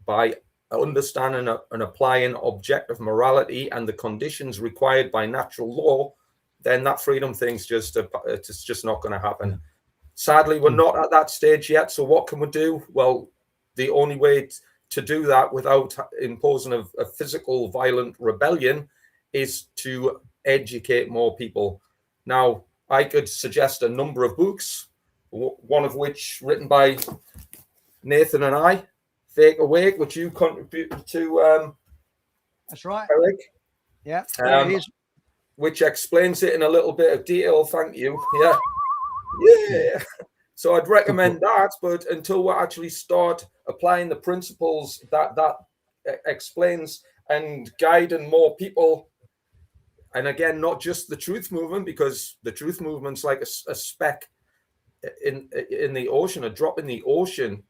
by understanding and applying objective morality and the conditions required by natural law, then that freedom thing's it's just not going to happen. Sadly, we're not at that stage yet. So what can we do? Well, the only way to do that without imposing a physical violent rebellion is to educate more people. Now, I could suggest a number of books, one of which written by Nathan and I, Fake Awake, which you contributed to. That's right, Eric. Yeah, it is. Which explains it in a little bit of detail. Thank you. Yeah. So I'd recommend that, but until we actually start applying the principles that explains and guiding more people, and again, not just the truth movement, because the truth movement's like a speck in the ocean, a drop in the ocean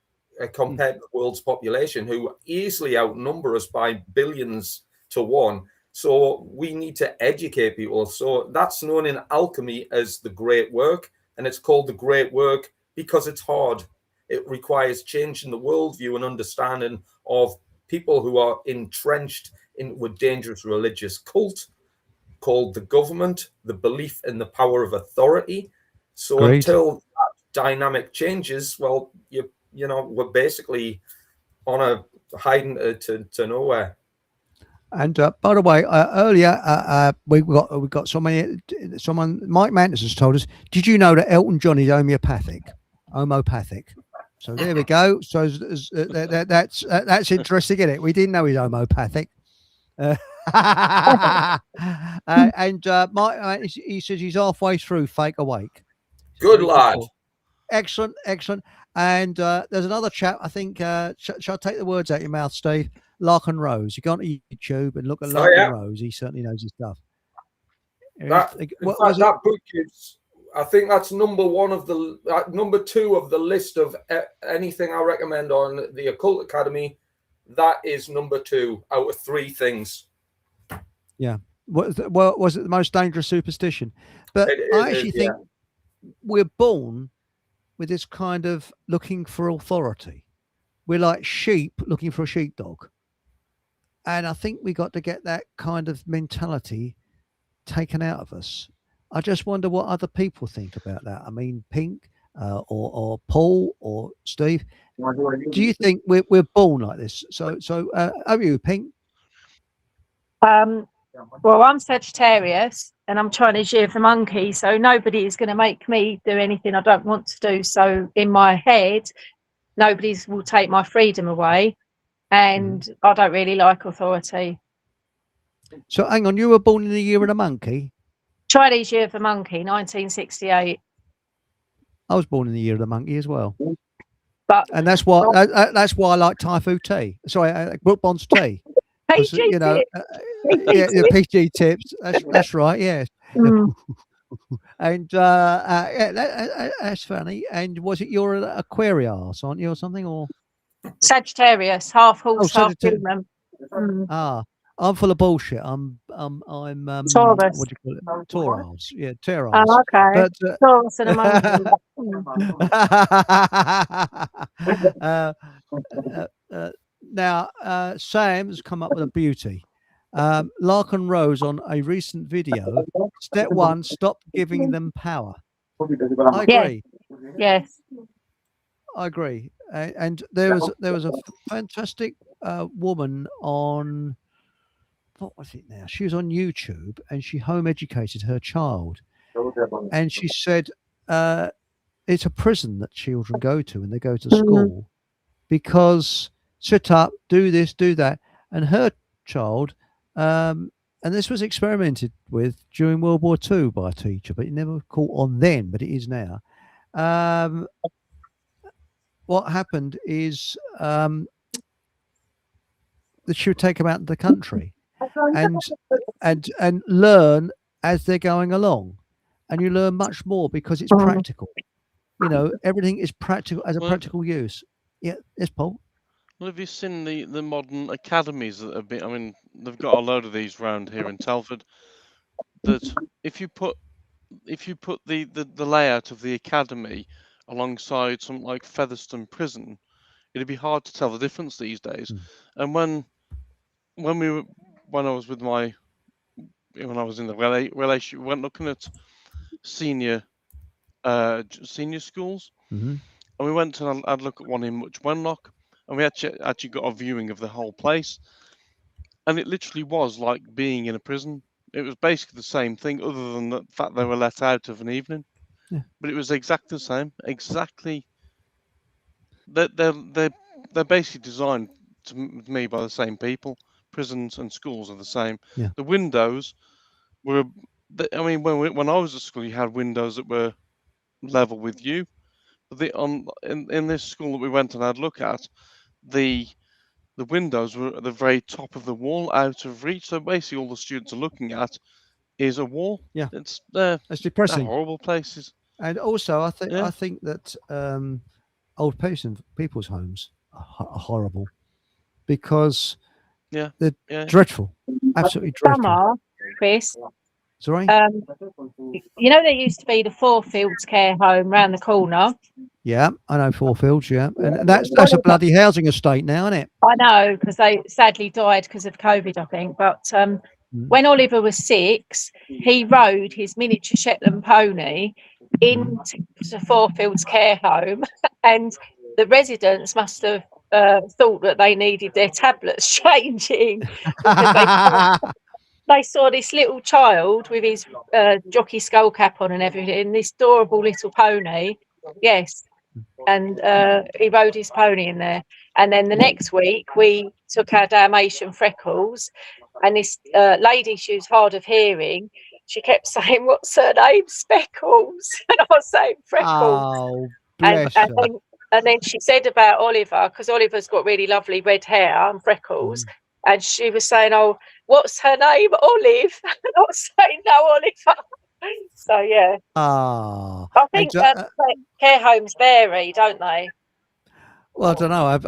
compared to the world's population, who easily outnumber us by billions to one. So we need to educate people. So that's known in alchemy as the great work. And it's called the great work because it's hard. It requires changing the worldview and understanding of people who are entrenched with dangerous religious cult called the government, the belief in the power of authority. So until that dynamic changes, well, you know, we're basically on a hiding to nowhere. And by the way, earlier we got someone. Mike Mantis has told us. Did you know that Elton John is homeopathic? So there we go. So that's interesting, isn't it? We didn't know he's homeopathic. And Mike, he says he's halfway through Fake Awake. Good lad. Excellent. And there's another chap. I think. Shall I take the words out of your mouth, Steve? Larkin Rose. You go on YouTube and look at Larkin Rose. He certainly knows his stuff. That book is, I think that's number two of the list of anything I recommend on the Occult Academy. That is number 2 out of 3 things. Yeah. Was it the most dangerous superstition? But I actually think we're born with this kind of looking for authority. We're like sheep looking for a sheepdog. And I think we got to get that kind of mentality taken out of us. I just wonder what other people think about that. I mean, Pink or Paul or Steve, do you think we're born like this? So are you, Pink? Well, I'm Sagittarius and I'm Chinese year of the monkey, so nobody is going to make me do anything I don't want to do. So in my head, nobody will take my freedom away. And I don't really like authority. So hang on, you were born in the year of the monkey? Chinese year of the monkey, 1968. I was born in the year of the monkey as well. And that's why I like Thai food tea. Sorry, Brook Bond's tea. PG you know, PG tips. That's right. Yes. And that's funny. And was it your Aquarius, aren't you, or something, or? Sagittarius, half horse, half human. I'm full of bullshit. I'm Taurus. What do you call it? Taurus. Yeah, Taurus. Oh, okay. But, Taurus and a monkey. Now, Sam's come up with a beauty. Larkin Rose on a recent video. Step 1: stop giving them power. I agree. Yes. I agree. And there was a fantastic woman on, what was it now? She was on YouTube and she home educated her child. And she said it's a prison that children go to when they go to school, because sit up, do this, do that. And her child and this was experimented with during World War II by a teacher, but it never caught on then, but it is now. What happened is that she would take them out of the country and learn as they're going along, and you learn much more because it's practical. You know, everything is practical as a practical use. Yeah, yes, Paul. Well, have you seen the modern academies that have been? I mean, they've got a load of these round here in Telford. That if you put the layout of the academy alongside something like Featherstone Prison, it'd be hard to tell the difference these days. And when I was with my when I was in the relationship, we went looking at senior schools, and we went and I'd look at one in Much Wenlock, and we actually got a viewing of the whole place, and it literally was like being in a prison. It was basically the same thing, other than the fact they were let out of an evening. Yeah. But it was exactly the same. Exactly. They're basically designed to me by the same people. Prisons and schools are the same. Yeah. The windows were. I mean, when I was at school, you had windows that were level with you. But in this school that we went and had a look at, the windows were at the very top of the wall, out of reach. So basically, all the students are looking at is a wall. Yeah, it's that's depressing. Horrible places. And also, I think that old people's homes are horrible because they're dreadful, absolutely dreadful. Summer, Chris. Sorry. You know, there used to be the Four Fields care home round the corner. Yeah, I know Four Fields. Yeah, and that's a bloody housing estate now, isn't it? I know, because they sadly died because of COVID, I think. But when Oliver was 6, he rode his miniature Shetland pony into the Four Fields care home, and the residents must have thought that they needed their tablets changing. They saw this little child with his jockey skull cap on and everything, this adorable little pony. Yes. And he rode his pony in there. And then the next week, we took our Dalmatian Freckles, and this lady, she was hard of hearing. She kept saying, "What's her name? Speckles." And I was saying, "Freckles." Oh, bless her. And then she said about Oliver, because Oliver's got really lovely red hair and freckles. And she was saying, "Oh, what's her name? Olive." Not saying no, Oliver. So yeah. I think care homes vary, don't they? Well, I don't know. I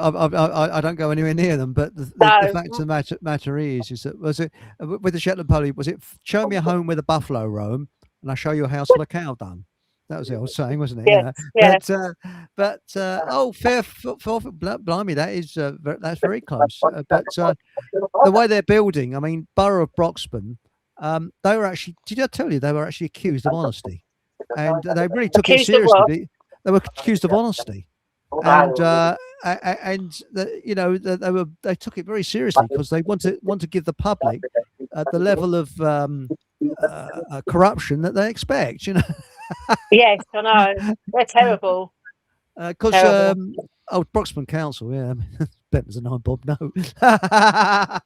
don't go anywhere near them. But the fact of the matter is that was it with the Shetland pony? Was it show me a home where the buffalo roam, and I show you a house full of cow dung? That was the old saying, wasn't it? Yes, yeah. But blimey, that's very close. But the way they're building, I mean, Borough of Broxton, they were actually. Did I tell you they were actually accused of honesty, and they really took it seriously. They were accused of honesty, and they took it very seriously because they want to give the public the level of corruption that they expect. You know. Yes, I know. They're terrible. Because Broxton Council, yeah, better than I, Bob. No. I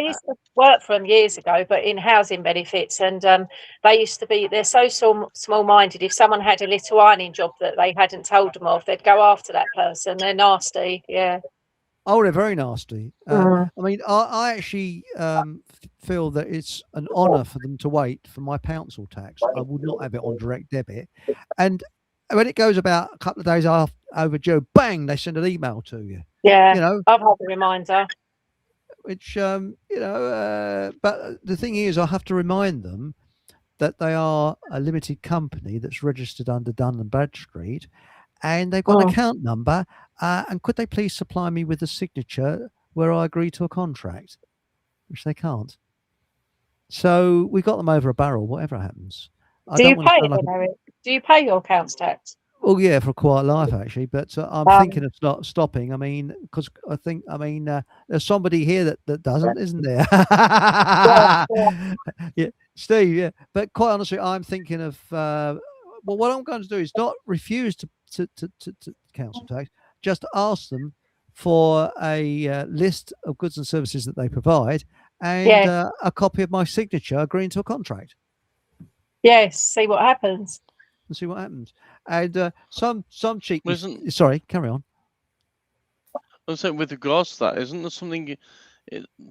used to work for them years ago, but in housing benefits, and they used to be. They're so small-minded. If someone had a little ironing job that they hadn't told them of, they'd go after that person. They're nasty. Yeah. Oh, they're very nasty. I mean, I actually feel that it's an honour for them to wait for my council tax. I would not have it on direct debit. And when it goes about a couple of days overdue, bang, they send an email to you. Yeah, you know, I've had a reminder. Which, but the thing is, I have to remind them that they are a limited company that's registered under Dun and Bradstreet, and they've got an account number. And could they please supply me with a signature where I agree to a contract, which they can't. So we got them over a barrel, whatever happens. Do you pay your council tax? Oh yeah, for quite life actually, but I'm thinking of stopping. I mean, because there's somebody here that doesn't, isn't there? Yeah, Steve. Yeah, but quite honestly, I'm thinking of what I'm going to do is not refuse to council tax, just ask them for a list of goods and services that they provide, and a copy of my signature agreeing to a contract. Yes, see what happens. And see what happens. And some cheap. Isn't- Sorry, carry on. I'm saying with regards to that, isn't there something,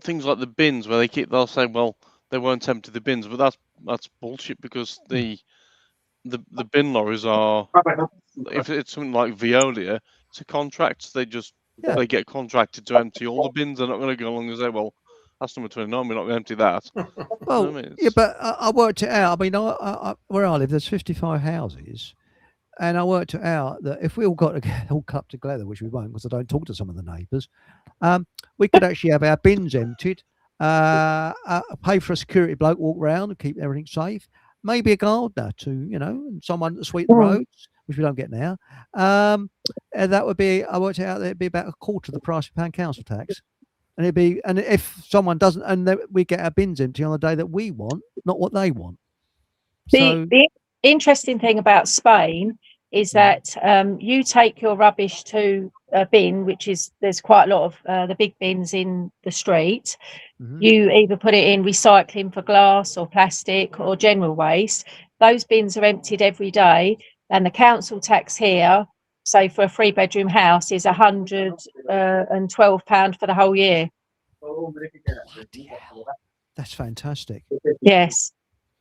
things like the bins where they'll say, well, they won't empty the bins, but that's bullshit because the bin lorries are, if it's something like Veolia, it's a contract. They they get contracted to empty all the bins. They're not going to go along and say, well, that's number 29. We're not going to empty that. Well, I mean, yeah, but I worked it out. I mean, I where I live, there's 55 houses, and I worked it out that if we all got all cut together, which we won't because I don't talk to some of the neighbours, we could actually have our bins emptied, pay for a security bloke walk round and keep everything safe, maybe a gardener to, and someone to sweep the roads, which we don't get now. And that would be, I worked it out that it'd be about a quarter of the price of paying council tax. And if someone doesn't, and we get our bins empty on the day that we want, not what they want. The interesting thing about Spain is that you take your rubbish to a bin, which is, there's quite a lot of the big bins in the street. You either put it in recycling for glass or plastic or general waste. Those bins are emptied every day, and the council tax here, say for a 3-bedroom house, is £112 for the whole year. That's fantastic. Yes.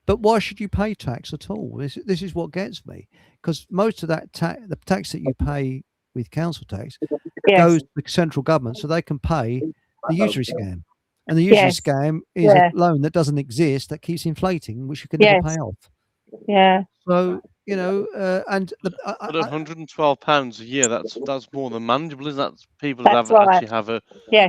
But why should you pay tax at all? This is what gets me, because most of that the tax that you pay with council tax goes to the central government, so they can pay the usury scam. And the usury scam is a loan that doesn't exist that keeps inflating, which you can never pay off. Yeah. So and but £112 a year, that's more than manageable, isn't that? People that actually have a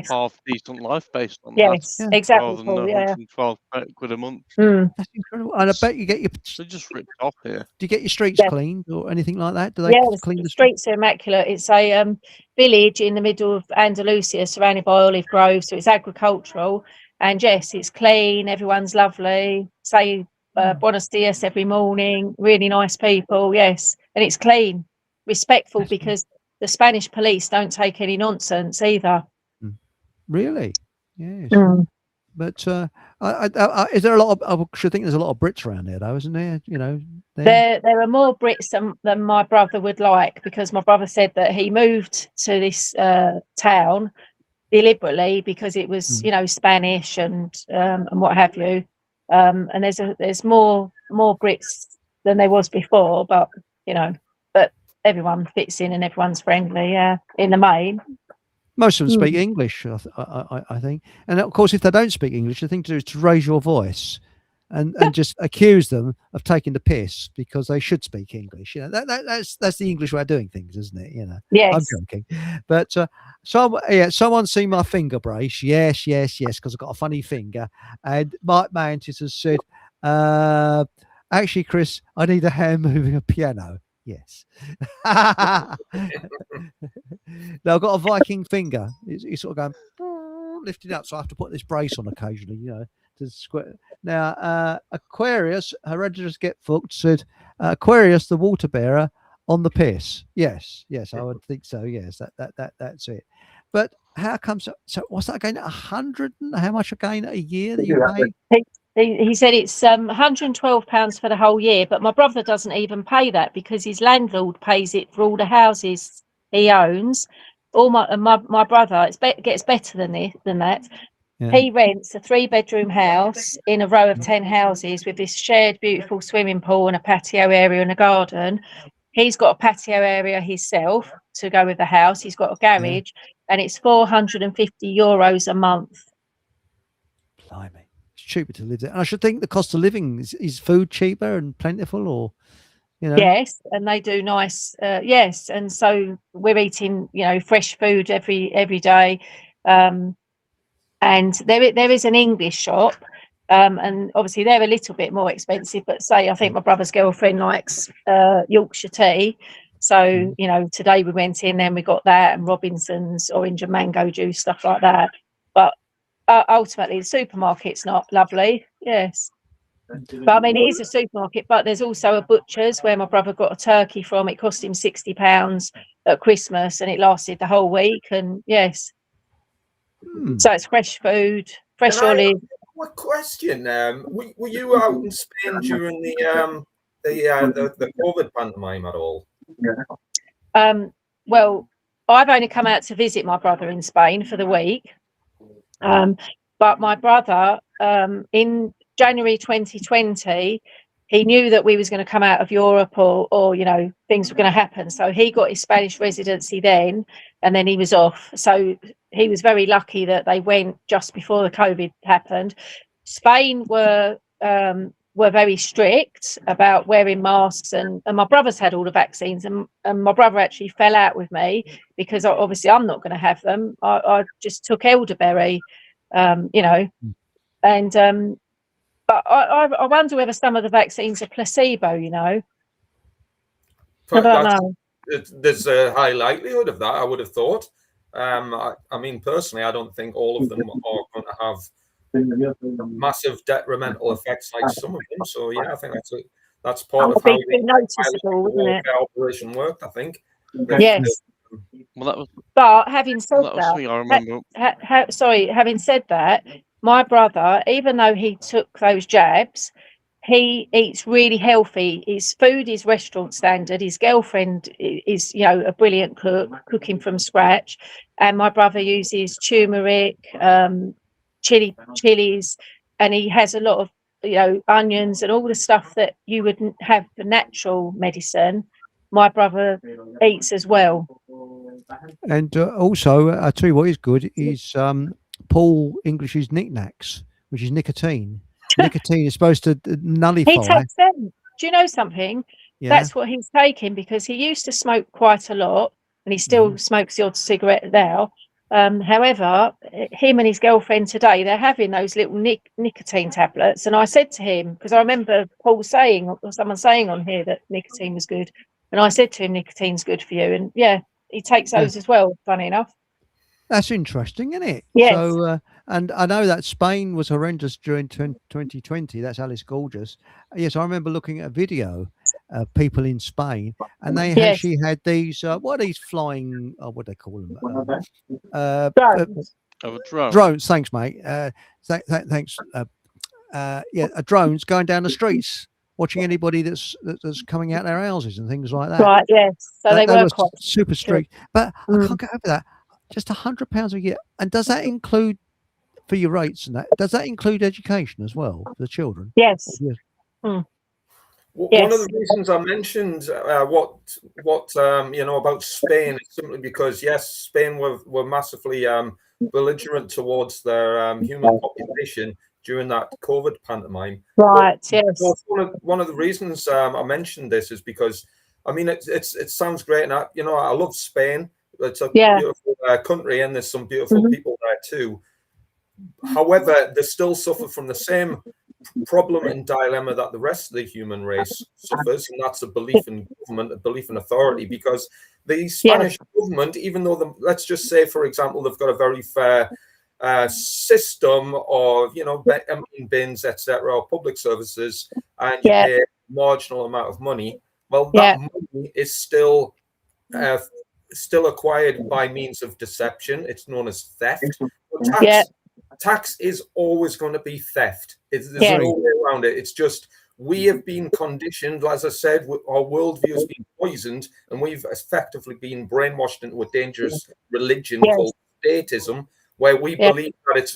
half decent life based on that. Yes, exactly. Rather than 112 quid a month. That's incredible. And I bet you get your. They're just ripped off here. Do you get your streets cleaned or anything like that? Do they clean the streets are immaculate. It's a village in the middle of Andalusia, surrounded by olive groves, so it's agricultural. And yes, it's clean. Everyone's lovely. Say buenos dias every morning. Really nice people. Yes, and it's clean, respectful, because the Spanish police don't take any nonsense either. Really? Yes. But is there a lot of? I should think there's a lot of Brits around there, though, isn't there? There are more Brits than my brother would like, because my brother said that he moved to this town deliberately because it was, Spanish and what have you. And there's more Brits than there was before, but everyone fits in and everyone's friendly. Yeah, in the main. Most of them speak English, I think. And of course, if they don't speak English, the thing to do is to raise your voice and just accuse them of taking the piss because they should speak English. That's the English way of doing things, isn't it? Yes. I'm joking. But someone seen my finger brace. Yes, because I've got a funny finger. And Mike Mantis has said, actually, Chris, I need a hand moving a piano. Yes. Now I've got a Viking finger. It's sort of going lifted up, so I have to put this brace on occasionally, to square. Now, Aquarius, Hereditous Get Fucked said, Aquarius, the water bearer on the piss. Yes, I would think so. Yes, that's it. But how comes? So what's that again? 100? How much again a year that you pay? He said it's £112 for the whole year, but my brother doesn't even pay that because his landlord pays it for all the houses he owns. My brother, gets better than that. Yeah. He rents a 3-bedroom house in a row of 10 houses with this shared beautiful swimming pool and a patio area and a garden. He's got a patio area himself to go with the house. He's got a garage, and it's €450 a month. Blimey. Cheaper to live there. And I should think the cost of living is food cheaper and plentiful, or yes, and they do nice yes, and so we're eating fresh food every day, and there is an English shop, and obviously they're a little bit more expensive, but I think my brother's girlfriend likes Yorkshire tea, so today we went in and we got that, and Robinson's orange and mango juice, stuff like that. But ultimately, the supermarket's not lovely. Yes, but I mean, it is a supermarket, but there's also a butcher's where my brother got a turkey from. It cost him £60 at Christmas, and it lasted the whole week. And yes, so it's fresh food, fresh Can I olive. ask a question? Were you out in Spain during the COVID pantomime at all? Well, I've only come out to visit my brother in Spain for the week. But my brother, in January 2020, he knew that we was going to come out of Europe or you know, things were going to happen. So he got his Spanish residency then, and then he was off. So he was very lucky that they went just before the COVID happened. Spain were very strict about wearing masks, and my brother's had all the vaccines, and my brother actually fell out with me because obviously I'm not going to have them. I just took elderberry, you know, and but I wonder whether some of the vaccines are placebo, you know. I don't know. There's a high likelihood of that, I would have thought. I mean, personally, I don't think all of them are going to have massive detrimental effects like some of them. So yeah, I think that's part of how the operation worked, I think. Yes. Well, that was. But having said Well, that was something I remember. having said that, my brother, even though he took those jabs, he eats really healthy. His food is restaurant standard. His girlfriend is, you know, a brilliant cook, cooking from scratch. And my brother uses turmeric, chilies, and he has a lot of, you know, onions and all the stuff that you wouldn't have for natural medicine. My brother eats as well. And also, I tell you what is good is Paul English's knickknacks, which is nicotine. Nicotine is supposed to nullify. He takes them. Do you know something? Yeah. That's what he's taking, because he used to smoke quite a lot, and he still smokes the odd cigarette now. However, him and his girlfriend today, they're having those little nicotine tablets. And I said to him, because I remember Paul saying, or someone saying on here, that nicotine was good. And I said to him, nicotine's good for you. And yeah, he takes those as well, funny enough. That's interesting, isn't it? Yes. So, and I know that Spain was horrendous during 2020. That's Alice Gorgeous. Yes, I remember looking at a video of people in Spain, and they actually had these, what are these flying, what do they call them? Drones. Thanks, mate. Thanks. Drones going down the streets, watching anybody that's coming out their houses and things like that. Right, yes. So they were quite super strict. But I can't get over that. Just £100 a year. And does that include, for your rates and that, does that include education as well for the children? Yes. One of the reasons I mentioned what you know about Spain is simply because, yes, Spain were massively belligerent towards their human population during that COVID pantomime. Right, yes. One of the reasons I mentioned this is because, I mean, it sounds great, and I love Spain. It's a beautiful country, and there's some beautiful people there too. However, they still suffer from the same problem and dilemma that the rest of the human race suffers, and that's a belief in government, a belief in authority. Because the Spanish government, even though let's just say, for example, they've got a very fair system of, you know, emptying bins, etc., or public services, and you pay a marginal amount of money. Well, that money is still acquired by means of deception. It's known as theft. Tax is always going to be theft. There's no way around it. It's just we have been conditioned, as I said, our worldview has been poisoned, and we've effectively been brainwashed into a dangerous religion called statism, where we believe that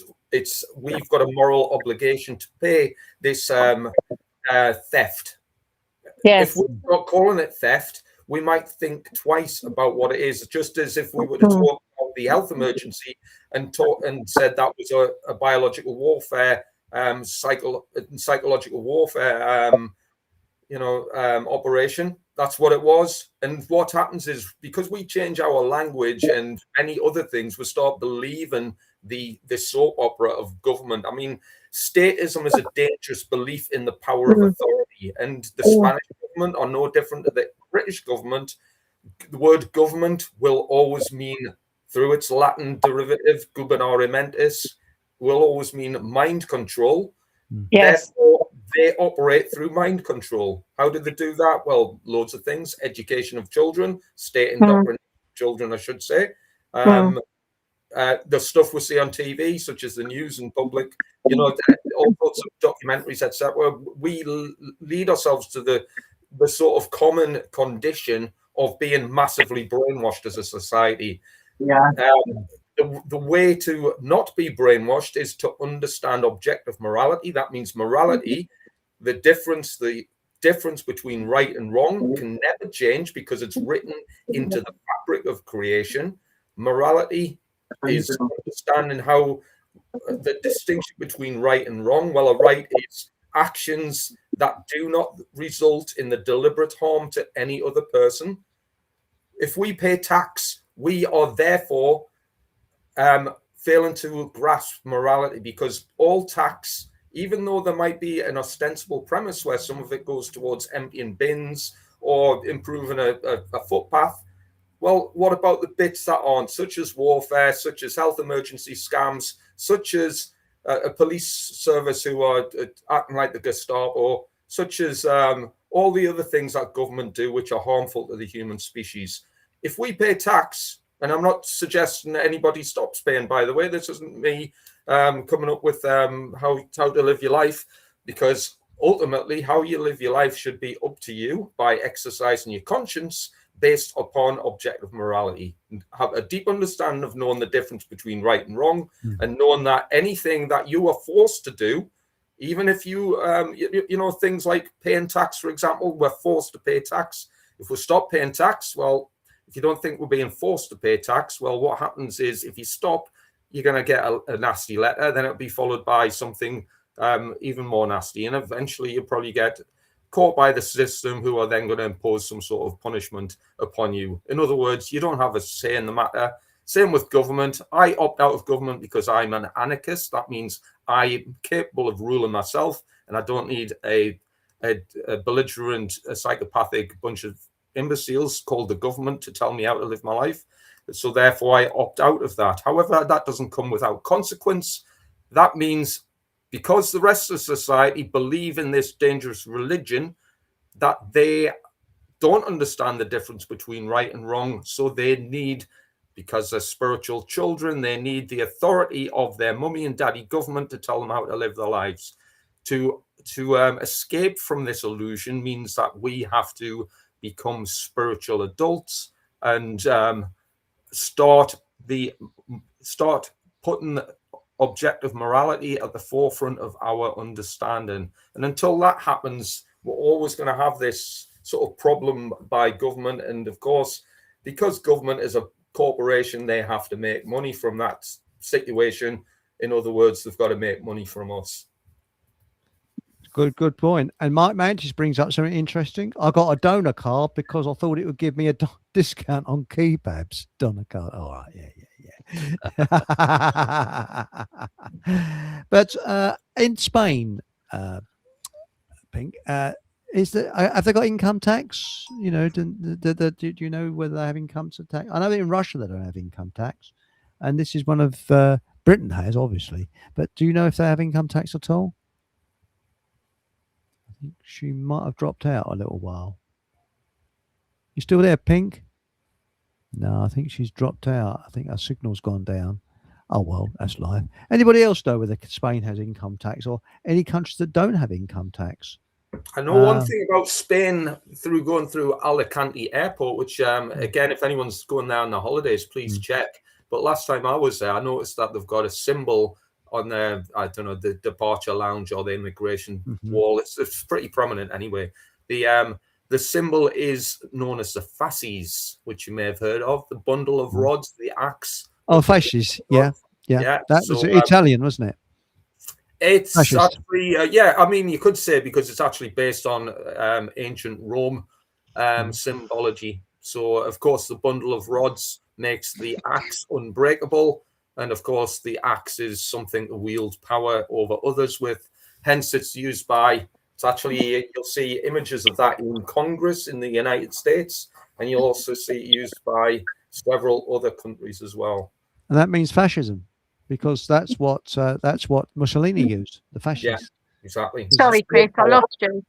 we've got a moral obligation to pay this theft. If we're not calling it theft, we might think twice about what it is, just as if we were to talk about the health emergency and said that was a biological warfare, psychological warfare, operation. That's what it was. And what happens is, because we change our language and many other things, we start believing the soap opera of government. I mean, statism is a dangerous belief in the power of authority, and the Spanish government are no different to the British government. The word government will always mean, through its Latin derivative, gubernare mentis, will always mean mind control. Yes. Therefore, they operate through mind control. How do they do that? Well, loads of things. Education of children, state indoctrination of children, I should say. the stuff we see on TV, such as the news and public, you know, all sorts of documentaries, etc. We lead ourselves to the sort of common condition of being massively brainwashed as a society. Yeah. The way to not be brainwashed is to understand objective morality. That means morality, the difference between right and wrong can never change because it's written into the fabric of creation. Morality is understanding how the distinction between right and wrong. Well, a right is actions that do not result in the deliberate harm to any other person. If we pay tax, we are therefore failing to grasp morality, because all tax, even though there might be an ostensible premise where some of it goes towards emptying bins or improving a footpath, well, what about the bits that aren't, such as warfare, such as health emergency scams, such as a police service who are acting like the Gestapo, such as all the other things that government do which are harmful to the human species? If we pay tax, and I'm not suggesting that anybody stops paying, by the way, this isn't me coming up with how to live your life, because ultimately how you live your life should be up to you by exercising your conscience based upon objective morality, and have a deep understanding of knowing the difference between right and wrong, and knowing that anything that you are forced to do, even if you know, things like paying tax, for example, we're forced to pay tax. If we stop paying tax, well, if you don't think we're being forced to pay tax, well, what happens is if you stop, you're going to get a nasty letter, then it'll be followed by something even more nasty, and eventually you'll probably get caught by the system, who are then going to impose some sort of punishment upon you. In other words, you don't have a say in the matter. Same with government. I opt out of government because I'm an anarchist. That means I'm capable of ruling myself, and I don't need a belligerent, psychopathic bunch of imbeciles called the government to tell me how to live my life. So therefore I opt out of that. However, that doesn't come without consequence. That means because the rest of society believe in this dangerous religion, that they don't understand the difference between right and wrong. So they need, because they're spiritual children, they need the authority of their mummy and daddy government to tell them how to live their lives. To escape from this illusion means that we have to become spiritual adults and start putting objective morality at the forefront of our understanding. And until that happens, we're always going to have this sort of problem by government. And of course, because government is a corporation, they have to make money from that situation. In other words, they've got to make money from us. Good point. And Mike Mantis brings up something interesting. I got a donor card because I thought it would give me a discount on kebabs. Donor card. All right. Yeah. But in Spain, Pink, is there, have they got income tax? You know, do you know whether they have income tax? I know that in Russia they don't have income tax, and this is one of Britain has, obviously. But do you know if they have income tax at all? I think she might have dropped out a little while. You still there, Pink? No, I think she's dropped out. I think our signal's gone down. Oh, well, that's life. Anybody else know whether Spain has income tax, or any countries that don't have income tax? I know one thing about Spain going through Alicante Airport, which, again, if anyone's going there on the holidays, please check. But last time I was there, I noticed that they've got a symbol on their, I don't know, the departure lounge or the immigration wall. It's pretty prominent anyway. The symbol is known as the fasces, which you may have heard of, the bundle of rods, the axe. Oh, fasces, yeah. That was Italian, wasn't it? It's fascist. Actually, I mean, you could say, because it's actually based on ancient Rome symbology. So, of course, the bundle of rods makes the axe unbreakable. And, of course, the axe is something to wield power over others with. Hence, it's used by... It's actually, you'll see images of that in Congress in the United States, and you'll also see it used by several other countries as well. And that means fascism, because that's what Mussolini used, the fascists. Yeah, exactly. Sorry, Chris, I lost you.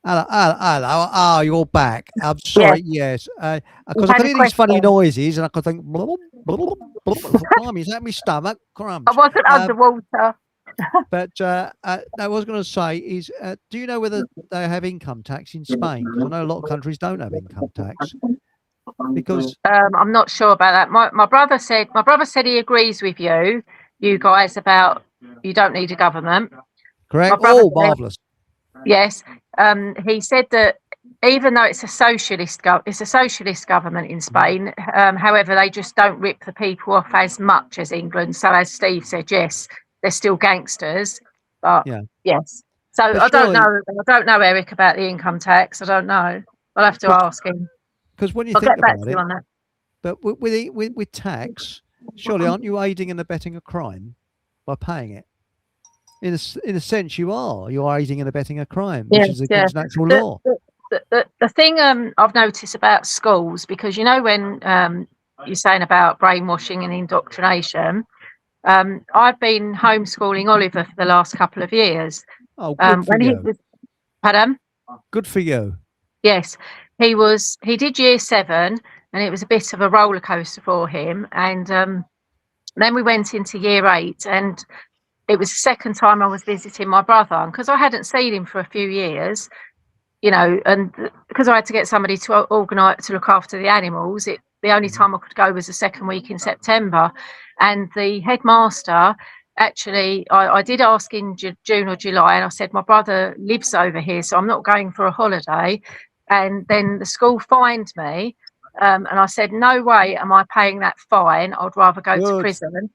Hello. Oh, you're back. I'm sorry. Yes. Because I had could a hear these funny question. noises, and I could think, blimey, is that me stomach? I Crumbs. wasn't underwater. But I was going to say is, do you know whether they have income tax in Spain? Because I know a lot of countries don't have income tax. Because I'm not sure about that. My brother said he agrees with you guys about you don't need a government. correct. My brother Oh, said, marvelous. yes. He said that even though it's a socialist government in Spain, however, they just don't rip the people off as much as England. So as Steve said, yes, they're still gangsters, but Yeah. yes. So But I don't surely, know. I don't know, Eric, about the income tax. I don't know. I'll have to ask him. because when you I'll think get back about to you it, on that. but with tax, surely aren't you aiding and abetting a crime by paying it? In a sense, you are. You are aiding and abetting a crime, which is Yes, yeah. against natural The, law. the thing I've noticed about schools, because you know when you're saying about brainwashing and indoctrination, I've been homeschooling Oliver for the last couple of years. Oh, good for When he you. was, pardon? Good for you. Yes, he did year 7, and it was a bit of a roller coaster for him. And then we went into year 8, and it was the second time I was visiting my brother, and because I hadn't seen him for a few years, you know, and because I had to get somebody to organise to look after the animals, the only time I could go was the second week in September. And the headmaster, actually, I did ask in June or July, and I said, my brother lives over here, so I'm not going for a holiday. And then the school fined me, and I said, no way am I paying that fine. I'd rather go to Good. prison.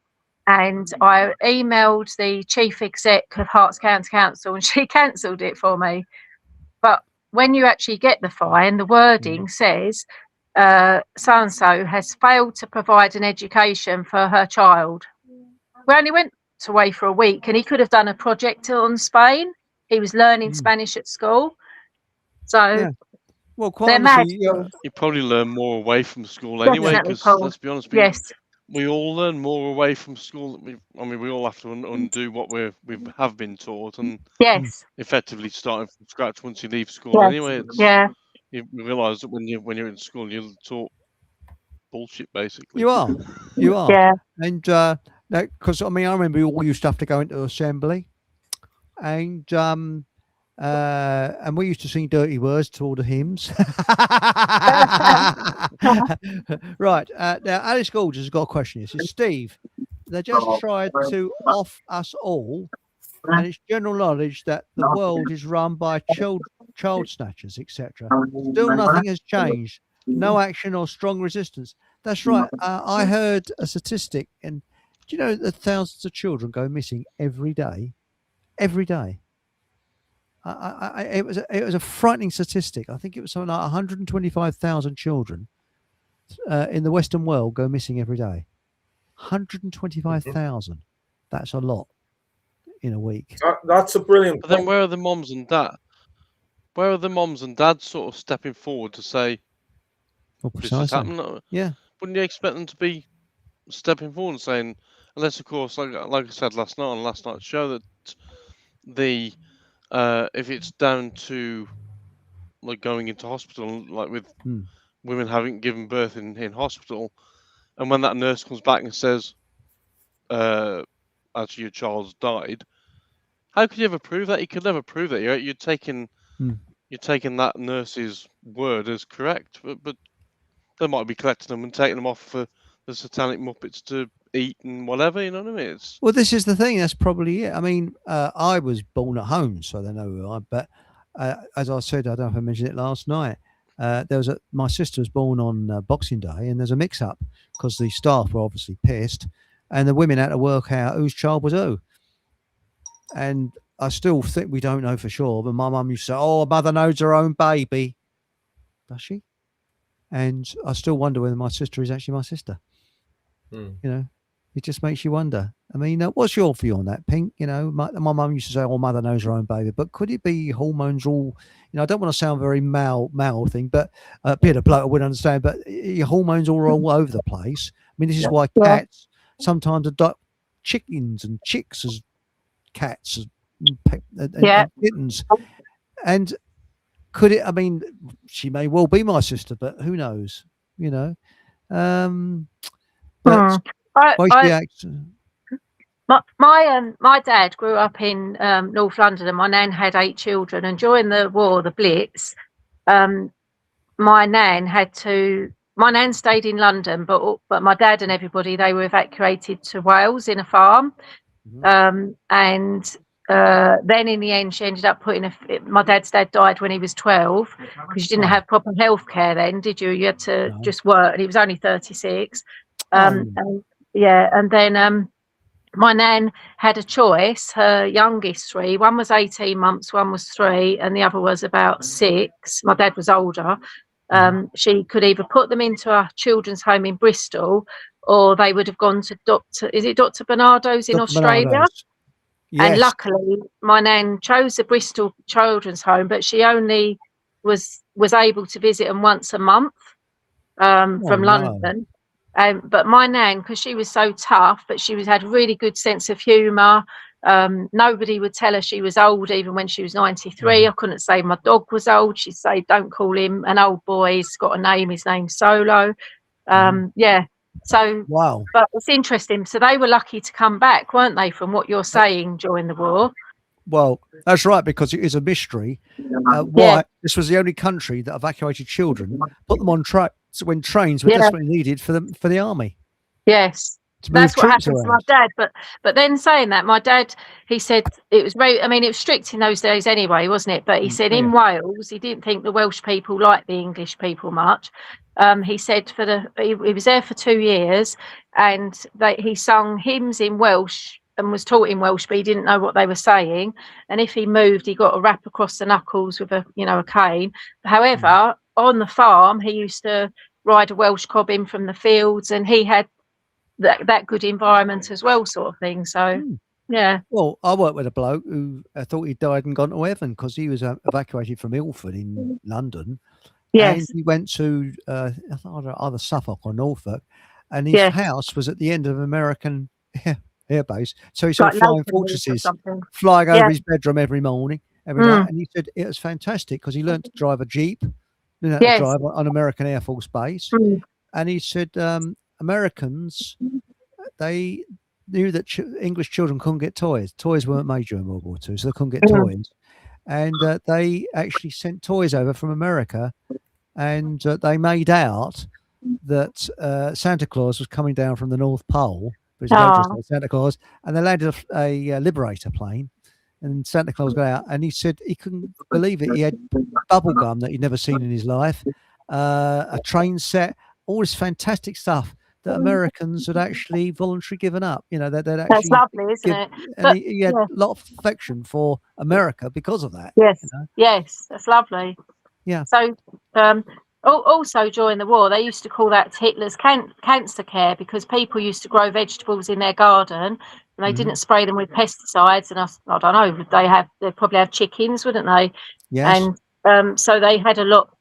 And I emailed the chief exec of Herts County Council, and she cancelled it for me. But when you actually get the fine, the wording says so and so has failed to provide an education for her child. We only went away for a week, and he could have done a project on Spain. He was learning Spanish at school. So Yeah. Well, quite they're mad honestly, schools. You probably learn more away from school anyway, Definitely, because Paul. let's be honest, Yes, we all learn more away from school. We all have to undo what we have been taught, and yes, effectively starting from scratch once you leave school. yes, Anyway, yeah, you realise that when you're in school, you're taught bullshit basically. you are. You are. yeah. And because I mean, I remember we all used to have to go into assembly, and we used to sing dirty words to all the hymns. Right. Now, Alice Gorge has got a question here. Says, Steve, they just tried to off us all, and it's general knowledge that the world is run by child snatchers, etc. Still nothing has changed. No action or strong resistance. That's right. I heard a statistic, and do you know that thousands of children go missing every day? Every day. It was a frightening statistic. I think it was something like 125,000 children in the Western world go missing every day. 125,000. That's a lot in a week. That's a brilliant But then point. where are the moms and dad? Where are the moms and dads sort of stepping forward to say Well, this has precisely. happened? Yeah. Wouldn't you expect them to be stepping forward and saying, unless of course, like I said last night on last night's show, that the if it's down to like going into hospital, like with women having given birth in hospital, and when that nurse comes back and says, actually your child's died, how could you ever prove that? You could never prove that. You're taking that nurse's word as correct, but they might be collecting them and taking them off for the satanic muppets to eat and whatever. You know what I mean? Well, this is the thing. That's probably it. I mean, I was born at home, so they know who I am. But as I said, I don't know if I mentioned it last night. My sister was born on Boxing Day, and there's a mix-up because the staff were obviously pissed, and the women had to work out whose child was who. And I still think we don't know for sure. But my mum used to say, "Oh, a mother knows her own baby." Does she? And I still wonder whether my sister is actually my sister. You know, it just makes you wonder. I mean, what's your view on that, Pink? You know, my mum used to say, "Oh, mother knows her own baby," but could it be hormones all? You know, I don't want to sound very male thing, but being a bloke, I wouldn't understand. But your hormones all over the place. I mean, this is why cats sometimes adopt chickens and chicks as cats and kittens. And could it? I mean, she may well be my sister, but who knows? You know. But most of the actors. My dad grew up in North London, and my nan had 8 children. And during the war, the Blitz, my nan stayed in London, but my dad and everybody, they were evacuated to Wales in a farm. And then in the end, she ended up my dad's dad died when he was 12, because you didn't have proper health care then, did you? You had to just work, and he was only 36. And then my nan had a choice. Her youngest 3, one was 18 months, one was 3, and the other was about 6. My dad was older. She could either put them into a children's home in Bristol, or they would have gone to Dr. Bernardo's in Australia. Bernardo's. Yes. And luckily, my nan chose the Bristol Children's Home, but she only was able to visit them once a month from London. But my nan, because she was so tough, but she had a really good sense of humour. Nobody would tell her she was old, even when she was 93. I couldn't say my dog was old. She'd say, don't call him an old boy. He's got a name. His name's Solo. So, wow. But it's interesting. So they were lucky to come back, weren't they, from what you're saying during the war? Well, that's right, because it is a mystery why this was the only country that evacuated children, put them on when trains were desperately needed for the army. Yes. That's what happened to my dad. But then saying that, my dad, he said it was it was strict in those days anyway, wasn't it? But he said in Wales, he didn't think the Welsh people liked the English people much. He said he was there for 2 years, and he sung hymns in Welsh and was taught in Welsh, but he didn't know what they were saying. And if he moved, he got a rap across the knuckles with a cane. However, on the farm, he used to ride a Welsh cob in from the fields, and he had that good environment as well, sort of thing. So well, I worked with a bloke who thought he died and gone to heaven, because he was evacuated from Ilford in London. And he went to either Suffolk or Norfolk, and his house was at the end of an American air base. So he saw flying fortresses flying over his bedroom every morning, every night. And he said it was fantastic, because he learned to drive a Jeep, to drive on American Air Force Base. And he said Americans, they knew that English children couldn't get toys. Toys weren't made during World War II, so they couldn't get toys. And they actually sent toys over from America, and they made out that Santa Claus was coming down from the North Pole, because like Santa Claus, and they landed a Liberator plane, and Santa Claus got out, and he said he couldn't believe it. He had bubble gum that he'd never seen in his life, a train set, all this fantastic stuff that Americans had actually voluntarily given up. They'd actually. That's lovely, isn't it? And he had a lot of affection for America because of that. Yes, yes, that's lovely. Yeah. So, also during the war, they used to call that Hitler's cancer care, because people used to grow vegetables in their garden, and they didn't spray them with pesticides. And I don't know, they'd probably have chickens, wouldn't they? Yes. And so they had a lot.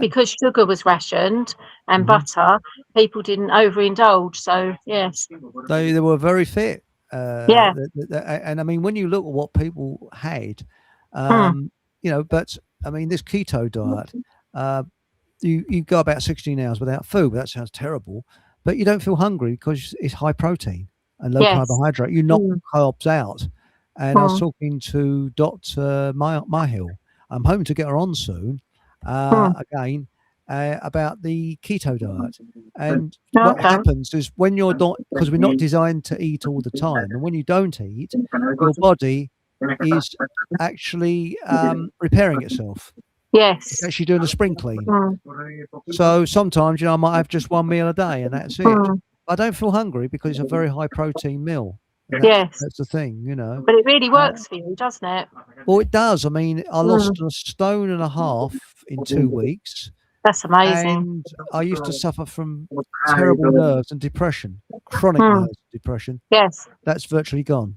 Because sugar was rationed and butter, people didn't overindulge. So yes, they were very fit. And I mean, when you look at what people had, but I mean, this keto diet, you go about 16 hours without food. That sounds terrible, but you don't feel hungry because it's high protein and low carbohydrate. You knock carbs out. And I was talking to Dr. Myhill. I'm hoping to get her on soon. Again, about the keto diet, and what happens is when you're not, because we're not designed to eat all the time, and when you don't eat, your body is actually repairing itself. Yes, It's actually doing a spring clean. So sometimes I might have just one meal a day, and that's it. I don't feel hungry because it's a very high protein meal. That's the thing, But it really works for you, doesn't it? Well, it does. I mean, I lost 1.5 stone in 2 weeks. That's amazing. And I used to suffer from terrible nerves and depression, chronic nerves and depression. Yes. That's virtually gone.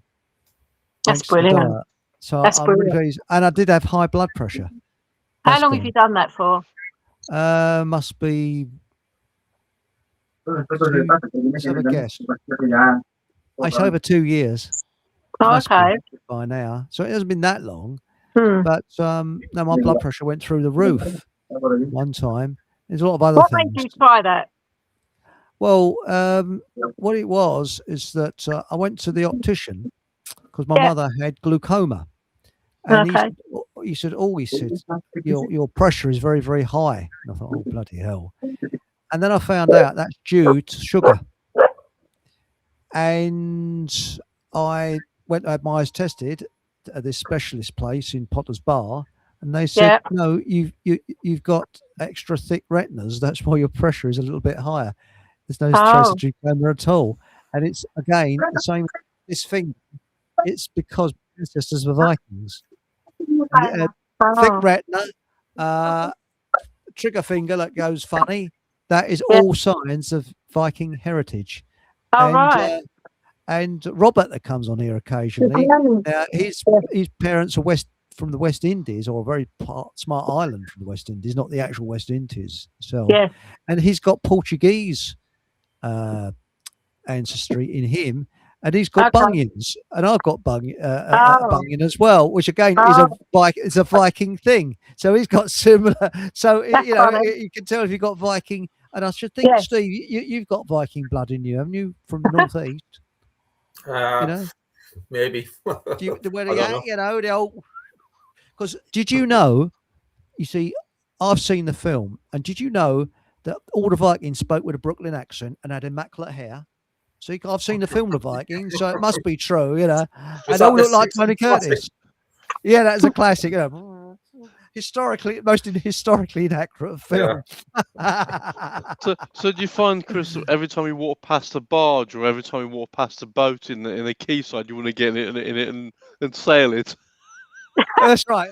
That's brilliant. So I'm really pleased. And I did have high blood pressure. How long have you done that for? Must be, let's have a guess. It's over 2 years. Oh, okay. By now. So it hasn't been that long. But no, my blood pressure went through the roof one time. There's a lot of other What things. made you try that? Well, what it was is that I went to the optician because my mother had glaucoma, and he said, your pressure is very, very high. And I thought, oh bloody hell! And then I found out that's due to sugar. And I went to have my eyes tested at this specialist place in Potter's Bar, and they said, no, you've got extra thick retinas. That's why your pressure is a little bit higher. There's no trace of glaucoma at all. And it's, again, the same, this thing, it's because ancestors were Vikings. Thick retina, trigger finger that goes funny, that is all signs of Viking heritage. And Robert that comes on here occasionally, his parents are from the West Indies, or a very smart island from the West Indies, not the actual West Indies. So, and he's got Portuguese ancestry in him, and he's got bunions, and I've got bunion as well, which again is a Viking thing. So he's got similar. So you can tell if you've got Viking. And I should think, Steve, you've got Viking blood in you, haven't you, from the northeast? Maybe. Because did you know? You see, I've seen the film, and did you know that all the Vikings spoke with a Brooklyn accent and had immaculate hair? See, I've seen the film The Vikings, so it must be true, And they all look like Tony Curtis. Yeah, that's a classic. Most historically inaccurate film. So do you find, Chris, every time you walk past a barge or every time you walk past a boat in the quayside, you want to get in it and sail it? That's right.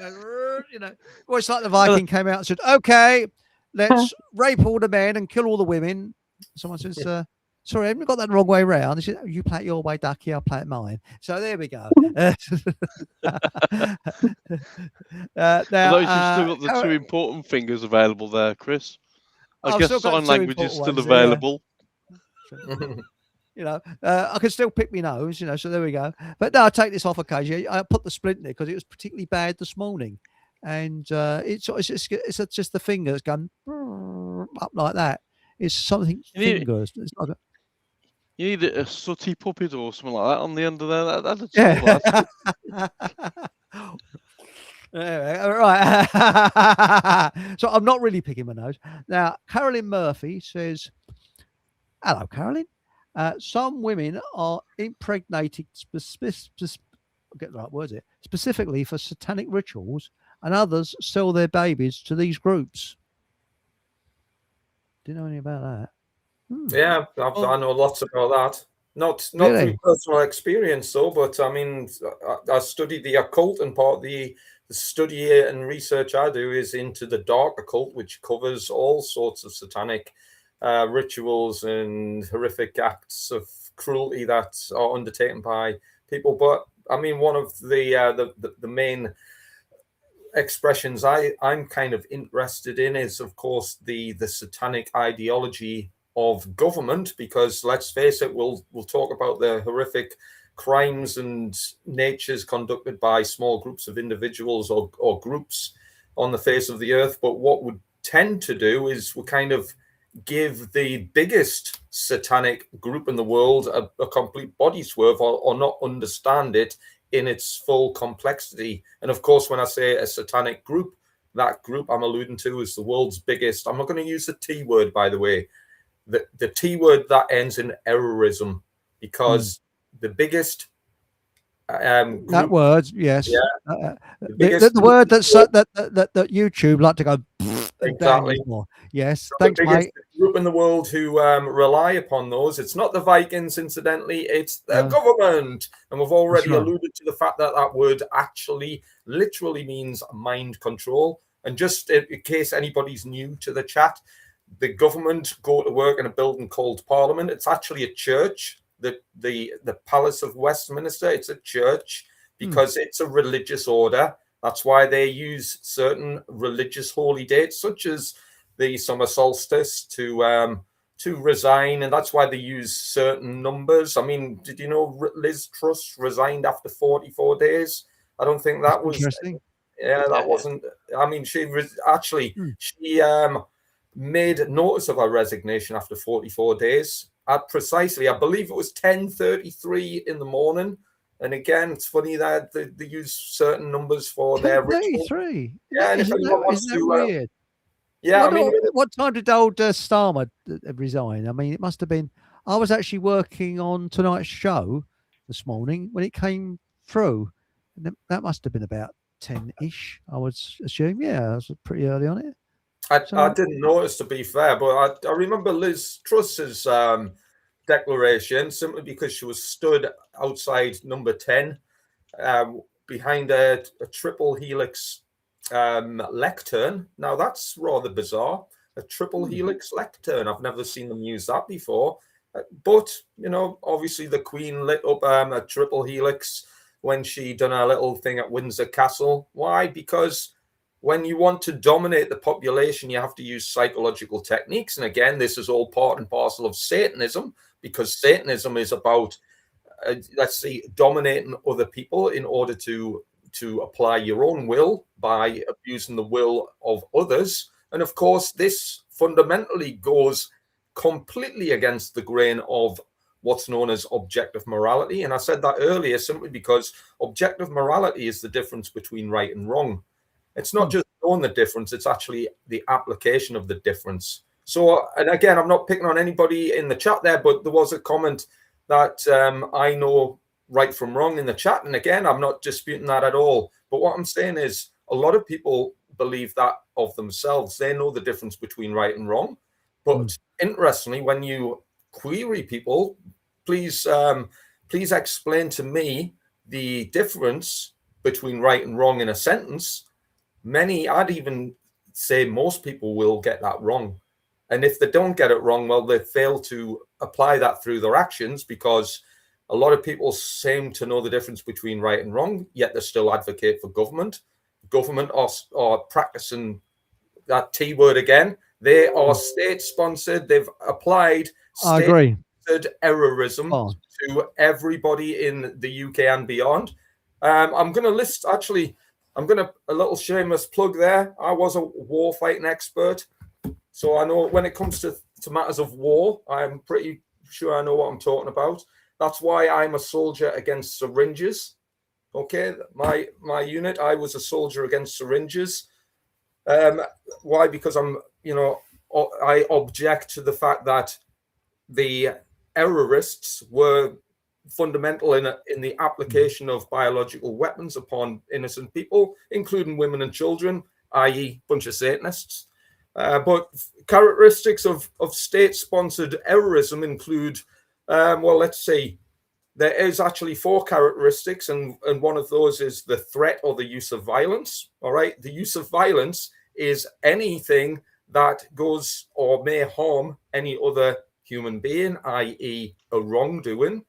Well, it's like the Viking came out and said, "Okay, let's rape all the men and kill all the women." Someone says, "Sorry, I haven't got that the wrong way around." They said, "You play it your way, Ducky. I'll play it mine." So there we go. Now, you've still got the two important fingers available there, Chris. I guess sign language is still available. I can still pick my nose, so there we go. But no, I take this off occasionally. I put the splint there because it was particularly bad this morning. And it's just the fingers going up like that. It's something fingers. It's like you need a sooty puppet or something like that on the end of there. Right. So I'm not really picking my nose. Now, Carolyn Murphy says, hello, Carolyn. Some women are impregnated get the right words here, specifically for satanic rituals, and others sell their babies to these groups. Do you know anything about that? Yeah, I know lots about that. Not really? Through personal experience, though, but I mean, I studied the occult, and part of the study and research I do is into the dark occult, which covers all sorts of satanic rituals and horrific acts of cruelty that are undertaken by people. But I mean, one of the main expressions I'm kind of interested in is, of course, the satanic ideology of government, because let's face it, we'll talk about the horrific crimes and natures conducted by small groups of individuals or groups on the face of the earth. But what we tend to do is we kind of give the biggest satanic group in the world a complete body swerve, or not understand it in its full complexity. And of course, when I say a satanic group, that group I'm alluding to is the world's biggest. I'm not going to use the T word, by the way. The T word that ends in errorism, because the biggest group, that word, yes, the word that YouTube like to go exactly. Yes, so thanks, the biggest mate. Group in the world who rely upon those. It's not the Vikings, incidentally. It's the government, and we've already alluded to the fact that that word actually literally means mind control. And just in case anybody's new to the chat, the government go to work in a building called Parliament. It's actually a church. The Palace of Westminster, it's a church because it's a religious order. That's why they use certain religious holy dates, such as the summer solstice, to resign, and that's why they use certain numbers. I mean, did you know Liz Truss resigned after 44 days? I don't think that was interesting. Yeah, that wasn't. I mean, she was actually she made notice of her resignation after 44 days. At precisely, I believe it was 10:33 in the morning. And again, it's funny that they use certain numbers for their ritual. 33. Yeah, and if anyone wants Isn't that to, weird? yeah, I mean, What time did old Starmer resign? I mean, it must have been. I was actually working on tonight's show this morning when it came through. And that must have been about 10-ish, I would assume. Yeah, I was pretty early on it. I didn't notice, to be fair, but I remember Liz Truss's declaration simply because she was stood outside number 10 behind a triple helix lectern. Now, that's rather bizarre. A triple helix lectern. I've never seen them use that before. But, you know, obviously the Queen lit up a triple helix when she done her little thing at Windsor Castle. Why? Because when you want to dominate the population, you have to use psychological techniques. And again, this is all part and parcel of Satanism, because Satanism is about, let's say, dominating other people in order to apply your own will by abusing the will of others. And of course, this fundamentally goes completely against the grain of what's known as objective morality. And I said that earlier simply because objective morality is the difference between right and wrong. It's not just knowing the difference, it's actually the application of the difference. So, and again, I'm not picking on anybody in the chat there, but there was a comment that I know right from wrong in the chat. And again, I'm not disputing that at all. But what I'm saying is a lot of people believe that of themselves. They know the difference between right and wrong. But interestingly, when you query people, please explain to me the difference between right and wrong in a sentence. Many, I'd even say most people will get that wrong. And if they don't get it wrong, well, they fail to apply that through their actions, because a lot of people seem to know the difference between right and wrong, yet they still advocate for government. Government are practicing that T word again. They are state-sponsored. They've applied state-sponsored terrorism to everybody in the UK and beyond. I'm going to list, actually, a little shameless plug there. I was a war fighting expert. So I know when it comes to matters of war, I'm pretty sure I know what I'm talking about. That's why I'm a soldier against syringes. Okay, my unit, I was a soldier against syringes. Why? Because I object to the fact that the terrorists were fundamental in the application of biological weapons upon innocent people, including women and children, i.e. bunch of Satanists. But characteristics of state-sponsored terrorism include, let's see, there is actually 4 characteristics, and one of those is the threat or the use of violence. All right, the use of violence is anything that goes or may harm any other human being, i.e. a wrongdoing.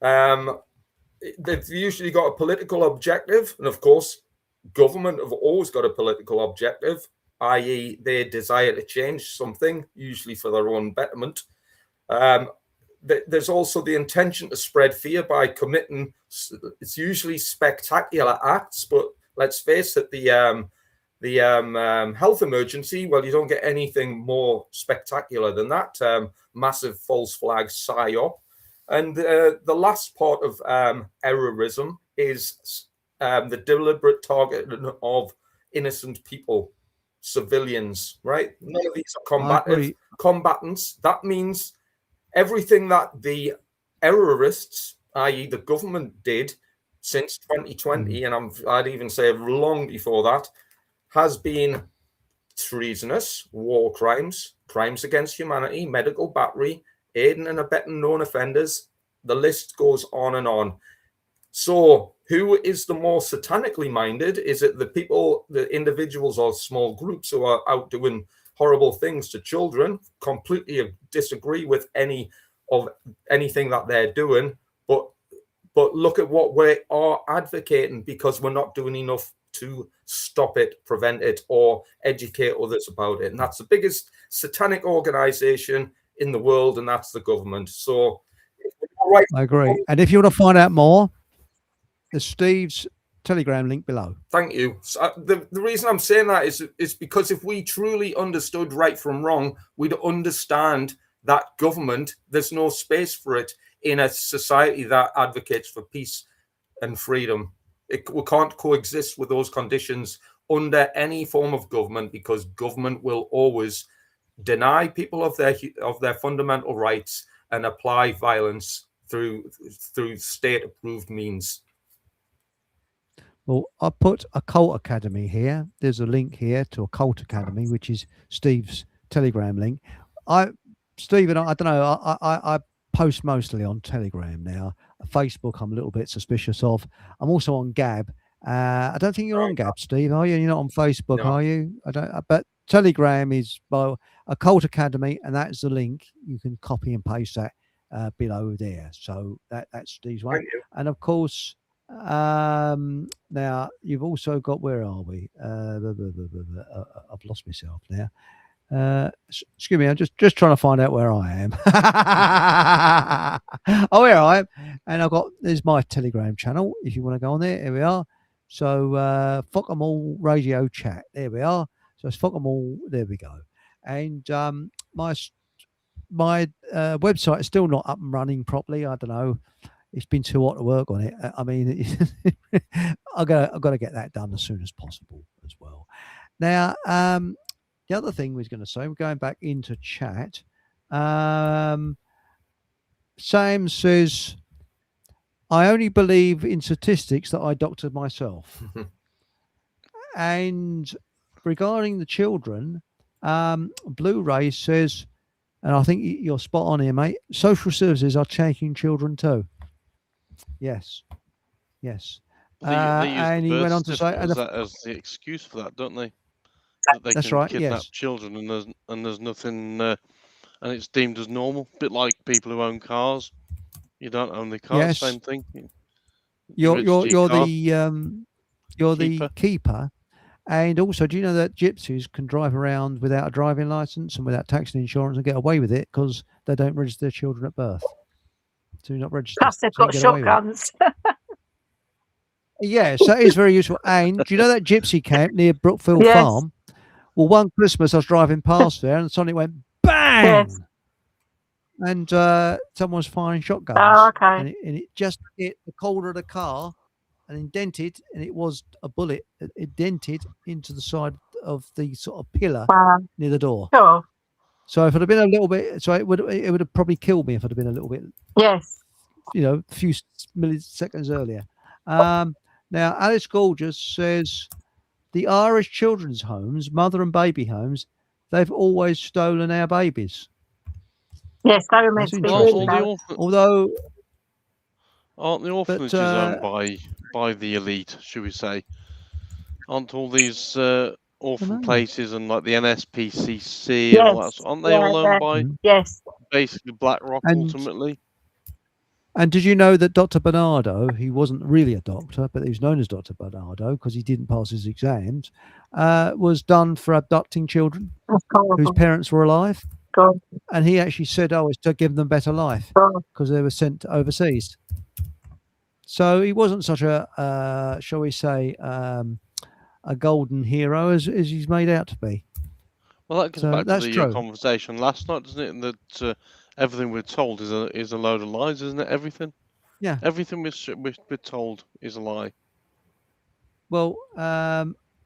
They've usually got a political objective, and of course, government have always got a political objective, i.e. they desire to change something, usually for their own betterment. There's also the intention to spread fear by committing, it's usually spectacular acts, but let's face it, the health emergency, well, you don't get anything more spectacular than that. Massive false flag psyop. And the last part of terrorism is the deliberate targeting of innocent people, civilians, right? None of these are combatants. That means everything that the terrorists, i.e. the government, did since 2020, and I'd even say long before that, has been treasonous, war crimes, crimes against humanity, medical battery, aiding and abetting known offenders. The list goes on and on. So who is the more satanically minded? Is it the people, the individuals or small groups who are out doing horrible things to children? Completely disagree with anything that they're doing. But look at what we are advocating, because we're not doing enough to stop it, prevent it, or educate others about it. And that's the biggest satanic organization in the world, and that's the government. So I agree. And if you want to find out more, Steve's Telegram link below. Thank you. So, the reason I'm saying that is because if we truly understood right from wrong, we'd understand that government, there's no space for it in a society that advocates for peace and freedom. We can't coexist with those conditions under any form of government, because government will always deny people of their fundamental rights and apply violence through state-approved means. Well, I put a cult academy here. There's a link here to a cult academy, which is Steve's Telegram link. Stephen, I don't know. I post mostly on Telegram now. Facebook, I'm a little bit suspicious of. I'm also on Gab. I don't think you're on Gab, Steve, are you? You're not on Facebook, No. are you? I don't. But Telegram is by a cult academy, and that's the link. You can copy and paste that below there. So that's Steve's one. Thank you. And of course, now you've also got, where are we? I've lost myself now. Excuse me, I'm just trying to find out where I am. Oh, here I am. And there's my Telegram channel. If you want to go on there, here we are. So Fuck 'em All Radio Chat. There we are. So it's Fuck 'em All. There we go. And my website is still not up and running properly. I don't know. It's been too hot to work on it. I mean, I've got to get that done as soon as possible as well. Now, the other thing we was going to say, we're going back into chat. Sam says, I only believe in statistics that I doctored myself. And regarding the children, Blu-ray says, and I think you're spot on here, mate, social services are taking children too. Yes. And he went on to say, as the excuse for that, don't they? That they that's can right, kidnap yes. children, and there's nothing, and it's deemed as normal. A bit like people who own cars. You don't own the car. Yes. Same thing. You're car, the keeper. And also, do you know that gypsies can drive around without a driving license and without tax and insurance and get away with it because they don't register their children at birth? So you're not registered. Plus, they've got shotguns. Yes, that is very useful. And do you know that gypsy camp near Brookfield Yes. Farm? Well, one Christmas I was driving past there and suddenly it went bang! Yes. And someone was firing shotguns. Oh, okay. And it just hit the corner of the car and indented, and it was a bullet. It dented into the side of the sort of pillar near the door. Sure. So if it had been a little bit, so it would have probably killed me if it had been a little bit, Yes. a few milliseconds earlier. Now, Alice Gorgeous says, the Irish children's homes, mother and baby homes, they've always stolen our babies. Yes, they were meant to be really bad. Although, aren't the orphanages owned by the elite, should we say? Aren't all these orphan places and like the NSPCC and all that, aren't they all owned by basically BlackRock ultimately? And did you know that Dr. Bernardo, he wasn't really a doctor, but he was known as Dr. Bernardo because he didn't pass his exams, was done for abducting children whose parents were alive? God. And he actually said, it's to give them a better life because they were sent overseas. So he wasn't such a, shall we say, a golden hero as he's made out to be. Well, that goes back to the conversation last night, doesn't it? And that everything we're told is a load of lies, isn't it? Everything. Yeah. Everything we're told is a lie. Well,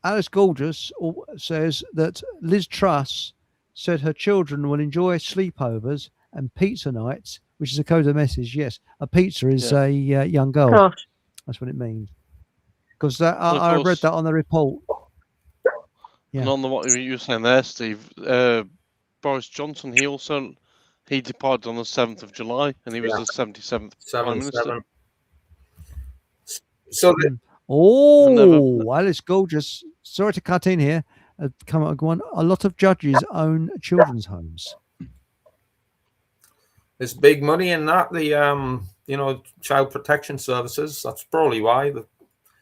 Alice Gorgeous says that Liz Truss said her children will enjoy sleepovers and pizza nights, which is a code of message. Yes, a pizza is a young girl. Gosh. That's what it means. Because I read that on the report. Yeah. And on what you were saying there, Steve, Boris Johnson, he departed on the 7th of July, and he was the 77th Prime Minister. So, Alice Gorgeous. Sorry to cut in here. Come on. A lot of judges own children's homes. There's big money in that. The child protection services. That's probably why.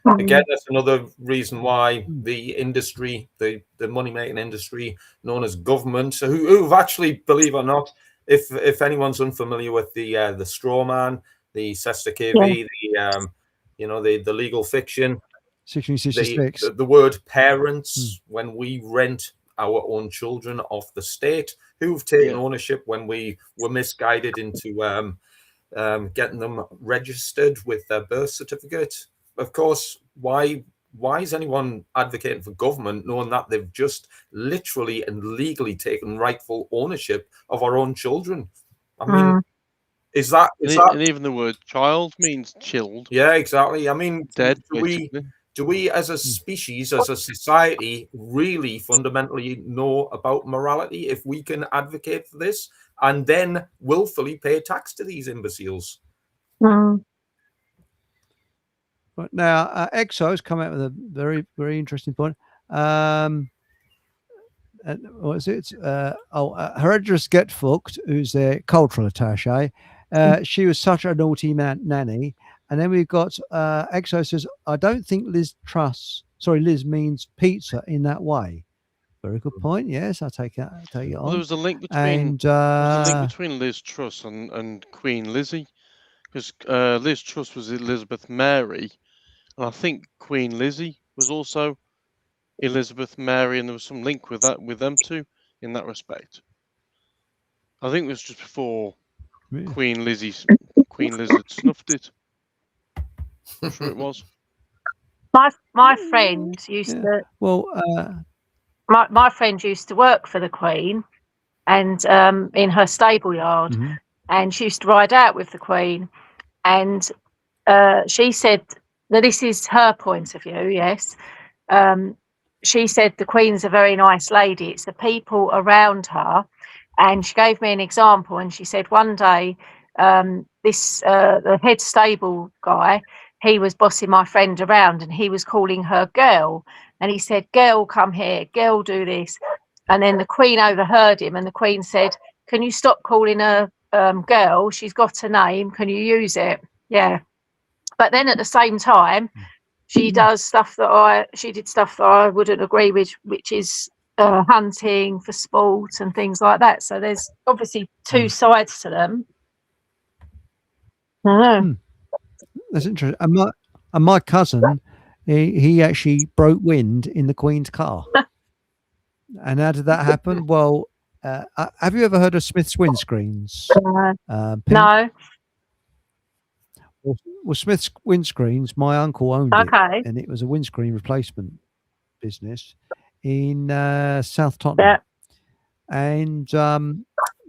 Again, that's another reason why the industry, the money-making industry known as government, who've actually, believe it or not, if anyone's unfamiliar with the straw man, the Sesta KV, the legal fiction, 1666. The word parents when we rent our own children off the state who've taken ownership when we were misguided into getting them registered with their birth certificate. Of course, why is anyone advocating for government knowing that they've just literally and legally taken rightful ownership of our own children? I mean, is that and even the word child means chilled? Yeah, exactly. I mean, dead. Do we as a species, as a society, really fundamentally know about morality if we can advocate for this and then willfully pay tax to these imbeciles? But now, Exo's come out with a very, very interesting point. What is it? Hereditous Get Fucked, who's their cultural attaché. She was such a naughty nanny. And then we've got Exo says, I don't think Liz means pizza in that way. Very good point. Yes, I take it on. Well, there was a link between Liz Truss and Queen Lizzie, because Liz Truss was Elizabeth Mary, and I think Queen Lizzie was also Elizabeth Mary, and there was some link with them two in that respect. I think it was just before Queen Lizard snuffed it. I'm sure it was. My friend used to. Well, my friend used to work for the Queen, and in her stable yard, and she used to ride out with the Queen, and she said that this is her point of view. Yes, she said the Queen's a very nice lady. It's the people around her, and she gave me an example. And she said one day, the head stable guy, he was bossing my friend around, and he was calling her girl. And he said, girl, come here, girl, do this. And then the Queen overheard him, and the Queen said, can you stop calling her girl? She's got a name. Can you use it? Yeah. But then at the same time, she did stuff that I wouldn't agree with, which is hunting for sport and things like that. So there's obviously two sides to them. I don't know. That's interesting. And my cousin, he actually broke wind in the Queen's car. And how did that happen? Well, have you ever heard of Smith's windscreens? No. Well, Smith's windscreens, my uncle owned it, and it was a windscreen replacement business in South Tottenham. And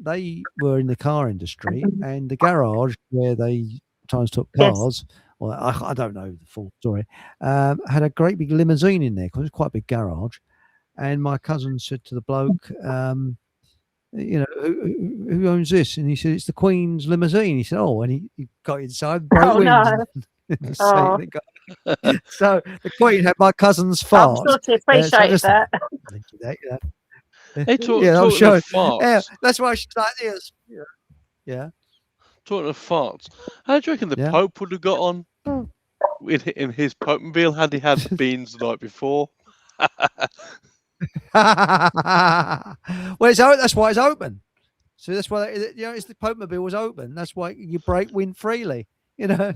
they were in the car industry, and the garage where they sometimes took cars, well, I don't know the full story, had a great big limousine in there because it was quite a big garage. And my cousin said to the bloke, who owns this? And he said, it's the Queen's limousine. He said, oh, and he got inside, broke wind. No. So the Queen had my cousin's fart. I'm sure she appreciated that. Hey, I'm sure. Yeah, that's why she's like this. Yeah. Talking of farts, how do you reckon the Pope would have got on in his Pope-mobile had he had the beans the night before? Well, that's why it's open. So that's why it's the Pope-mobile was open. That's why you break wind freely. I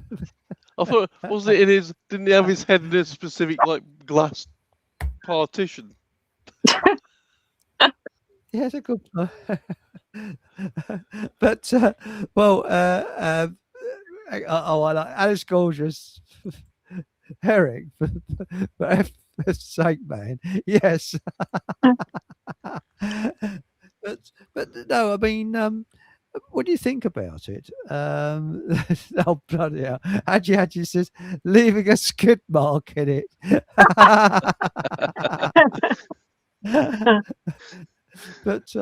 thought, was it in his? Didn't he have his head in a specific glass partition? Yeah, it's a good point. But I like Alice Gorgeous, Eric, for F's sake, man. Yes. but no, I mean, what do you think about it? Oh, bloody hell. Hadji says, leaving a skid mark in it. But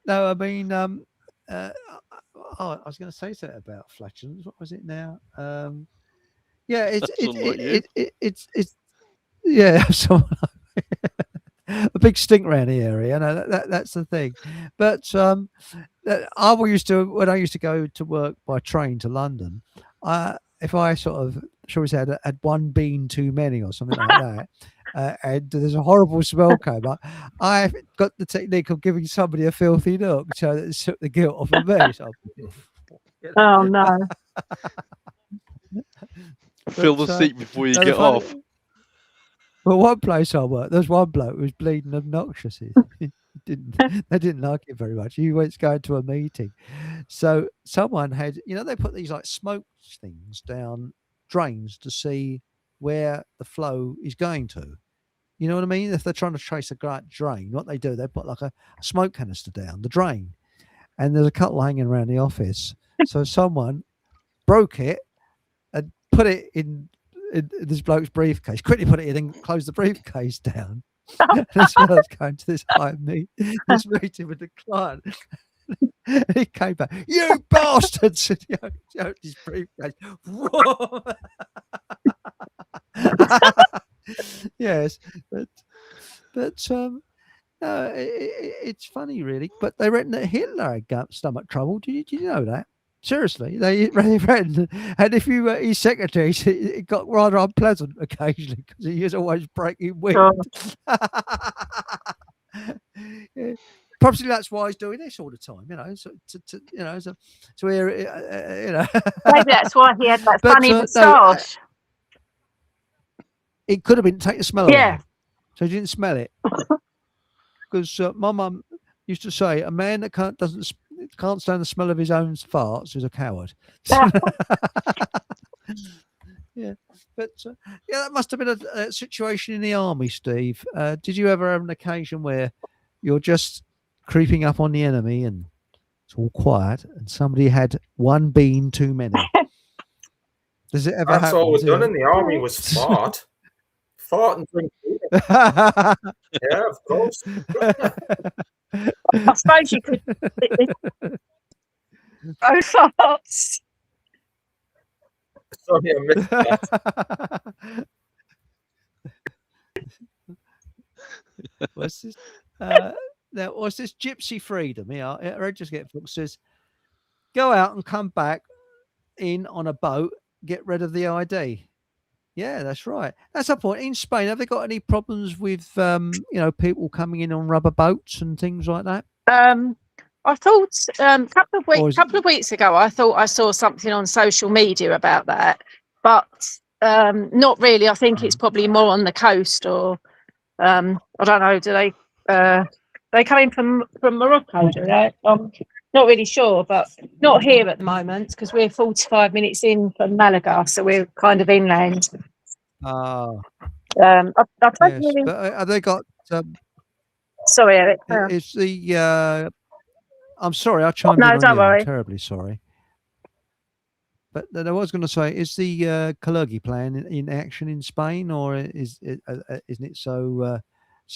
no, I mean, I was going to say something about flatulence. What was it now? Yeah, it's yeah, a big stink around the area. No, that's the thing. But when I used to go to work by train to London, if I sort of, shall we say, had one bean too many or something like that, and there's a horrible smell came up, I've got the technique of giving somebody a filthy look so that it took the guilt off of me. So, oh no. Fill the seat before you get off. Well, one place I worked, there's one bloke who was bleeding obnoxious. They didn't like it very much. He went to go to a meeting. So someone had, they put these like smoke things down drains to see where the flow is going to. You know what I mean? If they're trying to trace a great drain, what they do, they put like a smoke canister down the drain. And there's a couple hanging around the office. So someone broke it and put it in this bloke's briefcase, quickly put it in and closed the briefcase down. As well as going to this this meeting with the client. And he came back, you bastards! And he opened his briefcase. Yes, but no, it's funny, really. But they reckon that Hitler had got stomach trouble. Did you know that? Seriously, they reckon. And if you were his secretary, it got rather unpleasant occasionally because he was always breaking wind. Yeah. Probably that's why he's doing this all the time, so here, Maybe that's why he had that But, funny no, moustache. it could have been to take the smell Yeah. away, so he didn't smell it. Because my mum used to say, a man that can't stand the smell of his own farts is a coward. Yeah, but that must have been a situation in the army, Steve. Did you ever have an occasion where you're just creeping up on the enemy and it's all quiet and somebody had one bean too many? Does it ever happen? That's all we've done in the army was fart. Fart and drink beer. Yeah, of course. I suppose you could. Oh, farts. Sorry, I missed that. What's this? Now, what's this? Gypsy Freedom. Yeah, I just get books says, go out and come back in on a boat. Get rid of the ID. Yeah, that's right. That's the point. In Spain, have they got any problems with people coming in on rubber boats and things like that? I thought couple of weeks ago, I thought I saw something on social media about that, but not really. I think it's probably more on the coast, or I don't know. Do they come in from Morocco? Do they? Not really sure, but not here at the moment because we're 45 minutes in from Malaga, so we're kind of inland. Oh, I don't yes. really. But have they got? Sorry, Eric. It's the. I'm sorry, I chimed in No, on don't you. worry. I'm terribly sorry. But then I was going to say, is the Kalergi plan in action in Spain, or isn't it so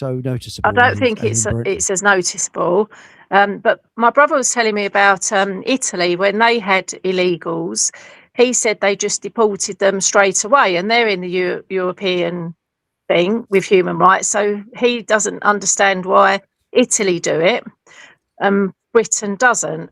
noticeable? I don't think it's as noticeable. But my brother was telling me about Italy when they had illegals. He said they just deported them straight away, and they're in the European thing with human rights. So he doesn't understand why Italy do it, Britain doesn't.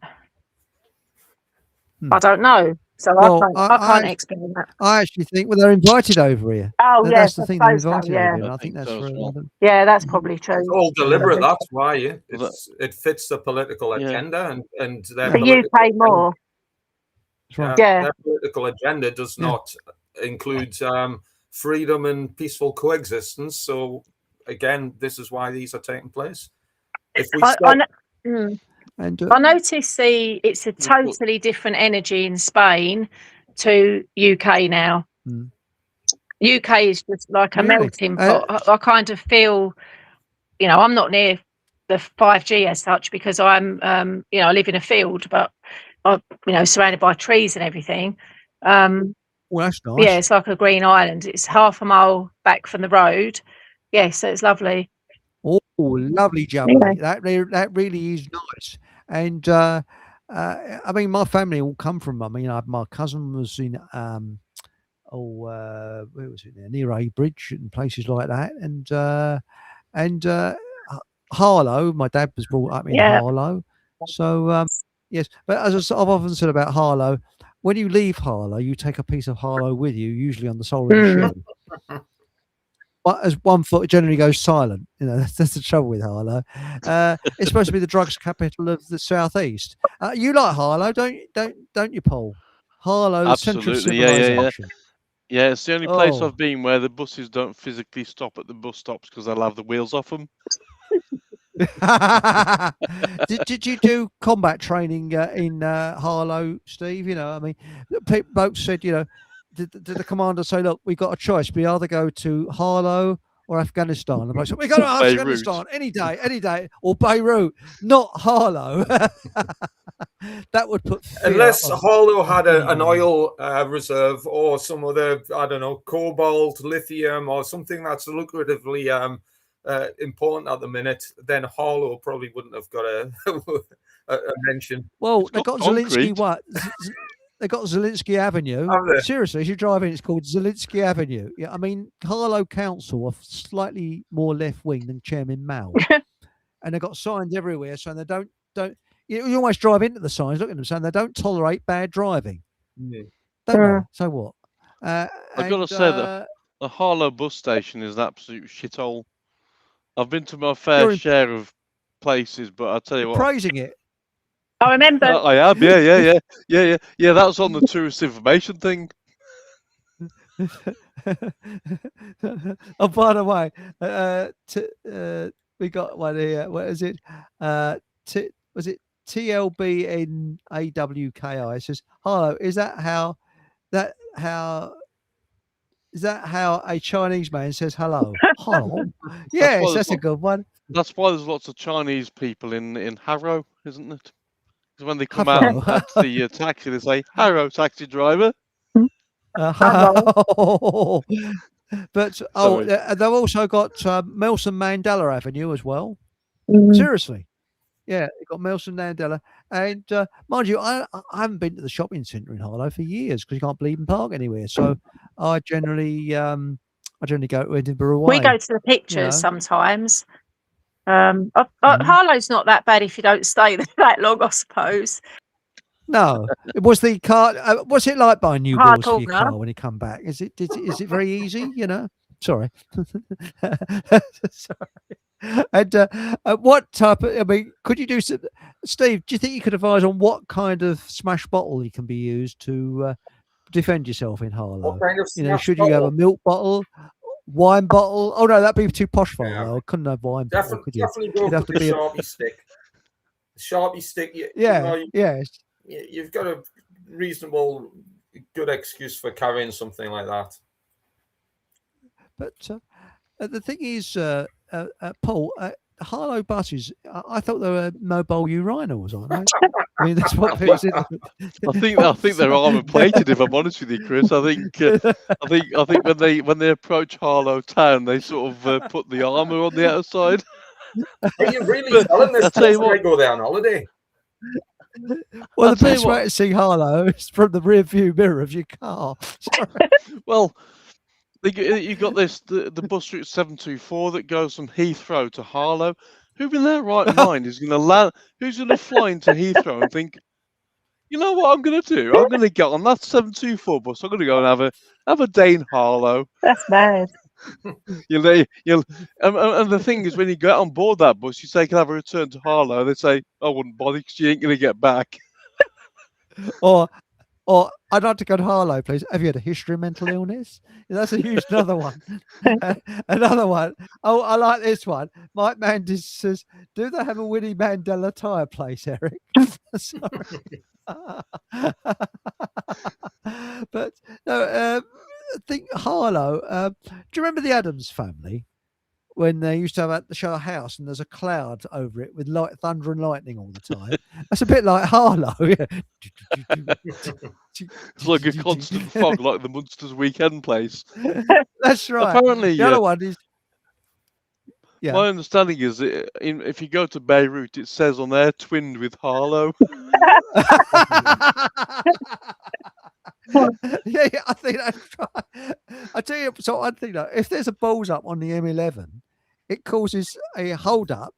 I don't know. So I can't explain that. I actually think, well, they're invited over here. Oh, that's yes, the thing. They're invited yeah. over here. And I think that's so as well. Yeah, that's probably true. It's all deliberate. That's why it fits the political agenda and their the UK more. Right. Their political agenda does not include freedom and peaceful coexistence. So again, this is why these are taking place. If we I notice it's a totally different energy in Spain to UK now. UK is just like a melting pot. I kind of feel, I'm not near the 5G as such because I'm, I live in a field, but I'm, surrounded by trees and everything. Well, that's nice. Yeah, it's like a green island. It's half a mile back from the road. Yeah, so it's lovely. Oh, lovely, Jumpy. Yeah. That really is nice. And I mean, my family all come from. I mean, my cousin was in where was it? Near A Bridge and places like that. And Harlow. My dad was brought up in Harlow. So yes, but as I've often said about Harlow, when you leave Harlow, you take a piece of Harlow with you, usually on the sole of your shoe. But as one foot generally goes silent, that's the trouble with Harlow. It's supposed to be the drugs capital of the southeast. You like Harlow, don't you, Paul? Harlow, the centre of civilization. Yeah, it's the only place Oh. I've been where the buses don't physically stop at the bus stops because they'll have the wheels off them. Did you do combat training in Harlow, Steve? You know, I mean, folks said, you know, did the commander say, look, we got a choice. We either go to Harlow or Afghanistan. The bloke said, we go to Afghanistan any day, or Beirut, not Harlow. That would put fear unless on Harlow had an anybody. oil reserve or some other, I don't know, cobalt, lithium, or something that's lucratively important at the minute, then Harlow probably wouldn't have got a mention. Well, It's they got got Zelensky. concrete. What? They got Zelensky Avenue. Have they? Seriously, as you drive in, it's called Zelensky Avenue. Yeah, I mean, Harlow Council are slightly more left wing than Chairman Mao, and they've got signs everywhere, so they don't. You almost drive into the signs, look at them, saying they don't tolerate bad driving. Yeah. Don't they? So what? I've got to say that the Harlow bus station is an absolute shithole. I've been to my fair share of places, but I'll tell you what. Praising it. I remember. I am, yeah. That was on the tourist information thing. Oh, by the way, we got one here. What is it? Was it TLBNAWKI? It says, "Hello, is that how a Chinese man says hello?" Hello. Yes, that's a good one. That's why there's lots of Chinese people in Harrow, isn't it? Because when they come out at the taxi, they say, "Harrow, taxi driver." But they've also got Nelson Mandela Avenue as well. Seriously. Yeah, you've got Nelson Mandela. And mind you, I haven't been to the shopping centre in Harlow for years because you can't believe in park anywhere. So I generally go to Edinburgh Way. We go to the pictures sometimes. Harlow's not that bad if you don't stay there that long, I suppose. No, was the car? What's it like buying new wheels for your car when you come back? Is it very easy? You know, sorry. Sorry. And what type of? I mean, could you do some? Steve, do you think you could advise on what kind of smash bottle can be used to defend yourself in Harlow? What kind of should you have a milk bottle? Wine bottle? Oh no, that'd be too posh for Harlow. I couldn't have wine bottle. Could you? Definitely go for the Sharpie stick. Sharpie stick. Yes. You've got a reasonable, good excuse for carrying something like that. But the thing is, Paul, Harlow buses, I thought they were mobile urinals, aren't they? I mean, that's what people said. I think they're armour plated. If I'm honest with you, Chris, I think when they approach Harlow town, they sort of put the armour on the outside. Are you really telling this? They go there on holiday. Well, the best way to see Harlow is from the rear view mirror of your car. Well, you got the bus route 724 that goes from Heathrow to Harlow. Who in their right mind is going to land? Who's going to fly into Heathrow and think, you know what I'm going to do? I'm going to get on that 724 bus. I'm going to go and have a day in Harlow. That's bad. And the thing is, when you get on board that bus, you say, "Can I have a return to Harlow?" They say, "I wouldn't bother because you ain't going to get back." Or I'd like to go to Harlow, please. Have you had a history of mental illness? That's a huge another one. Another one. Oh, I like this one. Mike Mandis says, "Do they have a Winnie Mandela tyre place, Eric?" Sorry. But no, I think Harlow. Do you remember the Addams Family when they used to have to show a house and there's a cloud over it with thunder and lightning all the time? That's a bit like Harlow. Yeah. It's like a constant fog, like the Munsters Weekend place. That's right. Apparently, the other one is. Yeah. My understanding is if you go to Beirut, it says on there twinned with Harlow. Yeah, I think that's right. I tell you, so I think that if there's a balls up on the M11, it causes a hold up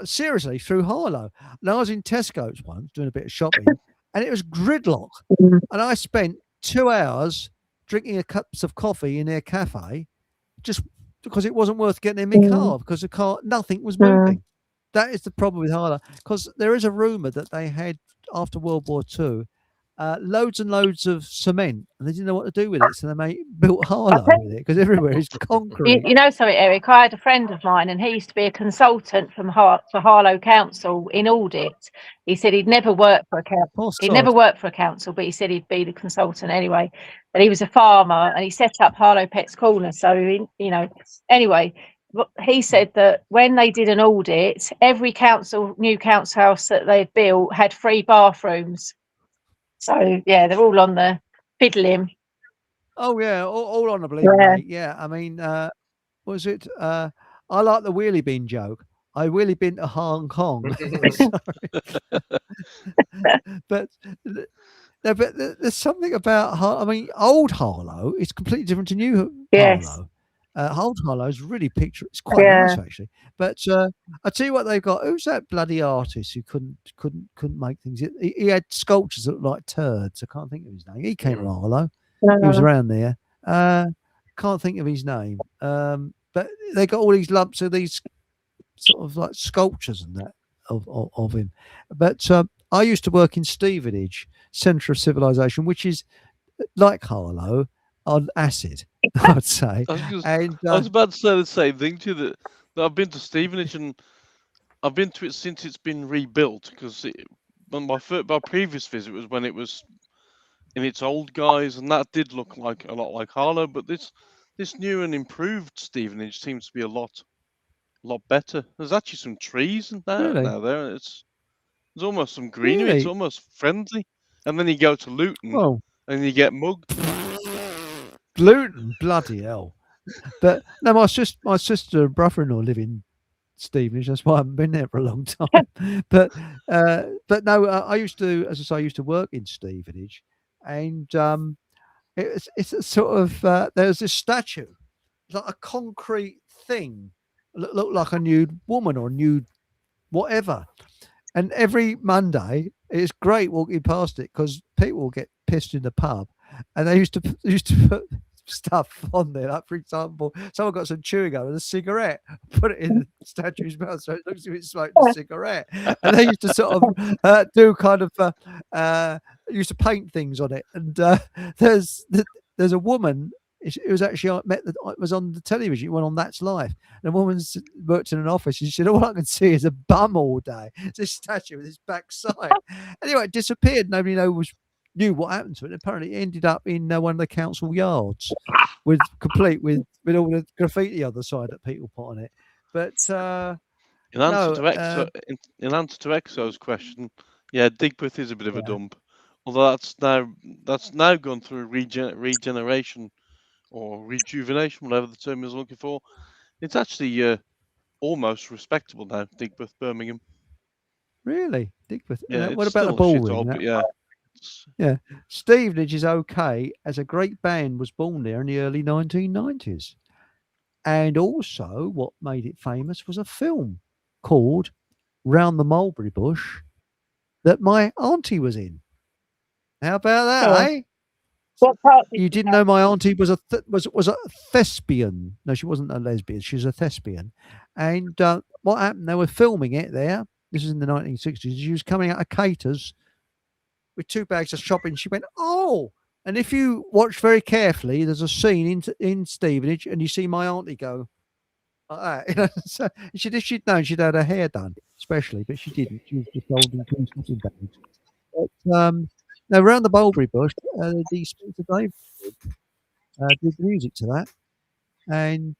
seriously through Harlow. And I was in Tesco's once doing a bit of shopping, and it was gridlock. And I spent 2 hours drinking cups of coffee in their cafe, just because it wasn't worth getting in my car because nothing was moving. That is the problem with Harlow, because there is a rumor that they had after World War II loads and loads of cement, and they didn't know what to do with it, so they built Harlow with it because everywhere is concrete. You know something, Eric? I had a friend of mine, and he used to be a consultant for Harlow Council in audit. He said he'd never worked for a council. Poor He'd sod. never worked for a council, but he said he'd be the consultant anyway. But he was a farmer, and he set up Harlow Pets Corner. So anyway, he said that when they did an audit, every new council house that they'd built had 3 bathrooms. So yeah, they're all on the fiddling. Oh yeah, all on the bleeding, mate. Yeah, I mean, was it? I like the wheelie bin joke. I wheelie been to Hong Kong. but there's something about I mean, old Harlow is completely different to new Harlow. Old Harlow is really it's quite nice actually. But I tell you what, they've got. Who's that bloody artist who couldn't make things? He had sculptures that looked like turds. I can't think of his name. He came from Harlow. He was around there. Can't think of his name. But they got all these lumps of these sort of like sculptures and that of him. But I used to work in Stevenage, Centre of Civilization, which is like Harlow on acid, I'd say. I was about to say the same thing to you, that I've been to Stevenage, and I've been to it since it's been rebuilt, because my previous visit was when it was in its old guise, and that did look like a lot like Harlow. But this new and improved Stevenage seems to be a lot better. There's actually some trees and there. There's almost some greenery. Really? It's almost friendly. And then you go to Luton, and you get mugged. Luton, bloody hell! But no, my sister and brother-in-law live in Stevenage. That's why I haven't been there for a long time. but no, I used to, as I say, I used to work in Stevenage, and it's a sort of there's this statue, like a concrete thing, looked like a nude woman or nude whatever. And every Monday, it's great walking past it because people will get pissed in the pub, and they used to put stuff on there. Like, for example, someone got some chewing gum and a cigarette, put it in the statue's mouth so it looks like it's smoking a cigarette. And they used to sort of do kind of used to paint things on it. And there's a woman. It was actually it was on the television. It went on That's Life. And a woman worked in an office. And she said, "All I can see is a bum all day. It's this statue with his backside." Anyway, it disappeared. Nobody knew what happened to it. Apparently, it ended up in one of the council yards, with all the graffiti on the side that people put on it. But in answer to Exo's question, yeah, Digbeth is a bit of a dump. Although that's now gone through regeneration or rejuvenation, whatever the term is looking for. It's actually almost respectable now, Digbeth, Birmingham. Really? Digbeth? Yeah. What about the ballroom? Yeah. Stevenage is okay, as a great band was born there in the early 1990s. And also, what made it famous was a film called Round the Mulberry Bush that my auntie was in. How about that, eh? What part? You didn't know my auntie was a thespian? No, she wasn't a lesbian. She was a thespian. And what happened? They were filming it there. This is in the 1960s. She was coming out of Cater's with 2 bags of shopping. She went, "Oh!" And if you watch very carefully, there's a scene in Stevenage, and you see my auntie go like that. So if she'd known, she'd had her hair done, especially, but she didn't. She was just holding 2 shopping bags. But now, Round the Mulberry Bush, the Spencer Davis did music to that, and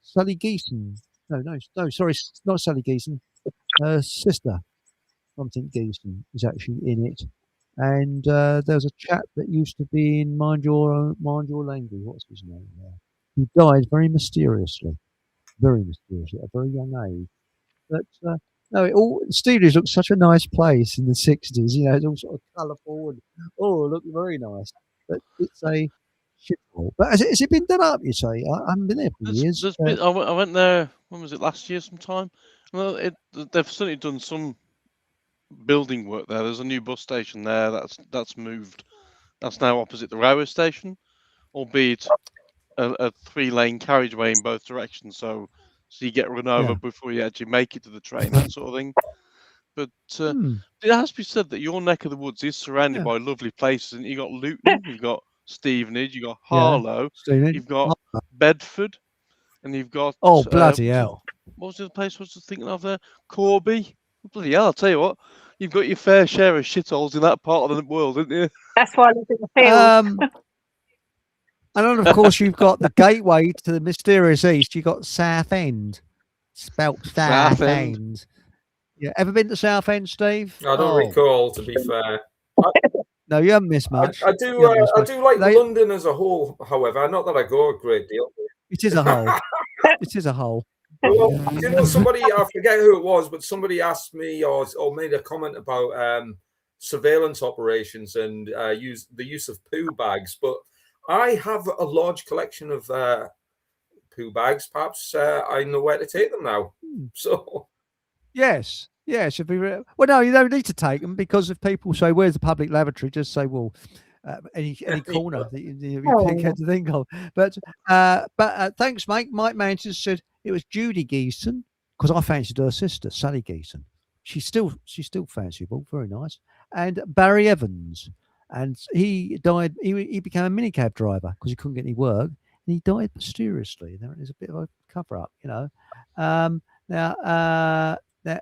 Sally Geeson. No, sorry, not Sally Geeson. Her sister, something Geeson, is actually in it. And there was a chap that used to be in Mind Your Language. What's his name now? He died very mysteriously, at a very young age. But no, Stevenage looked such a nice place in the 60s. You know, it's all sort of colourful and it looked very nice. But it's a shithole. But has it been done up? You say? I haven't been there for years. I went there. When was it? Last year, sometime. Well, they've certainly done some building work there. There's a new bus station there. That's moved. That's now opposite the railway station, albeit a 3-lane carriageway in both directions. So you get run over before you actually make it to the train, that sort of thing. But Hmm. it has to be said that your neck of the woods is surrounded Yeah. by lovely places. And you got Luton, you got Stevenage, you got Yeah. Harlow, Stevenage. you've got Bedford, and you've got Oh, bloody hell. what was the other place I was thinking of there? Corby. Bloody hell! I'll tell you what, you've got your fair share of shitholes in that part of the world, haven't you? That's why I live in the field. And then, of course, you've got the gateway to the mysterious east. You've got Southend, spelt Southend. Southend. Yeah, ever been to Southend, Steve? I don't recall, to be fair. No, you haven't missed much. I do like London as a whole, however. Not that I go a great deal. It is a whole. It is a whole. Well, you know, somebody, I forget who it was, but somebody asked me or made a comment about surveillance operations and the use of poo bags. But I have a large collection of poo bags. Perhaps I know where to take them now. So yes, should be. Well, no, you don't need to take them, because if people say, "Where's the public lavatory?" just say, "Well, any corner that you can think of." But thanks, mate. Mike Manchester said it was Judy Geeson, because I fancied her sister, Sally Geeson. She's still fanciable, very nice. And Barry Evans, and he died. He became a minicab driver because he couldn't get any work, and he died mysteriously. There's a bit of a cover up, you know. Now,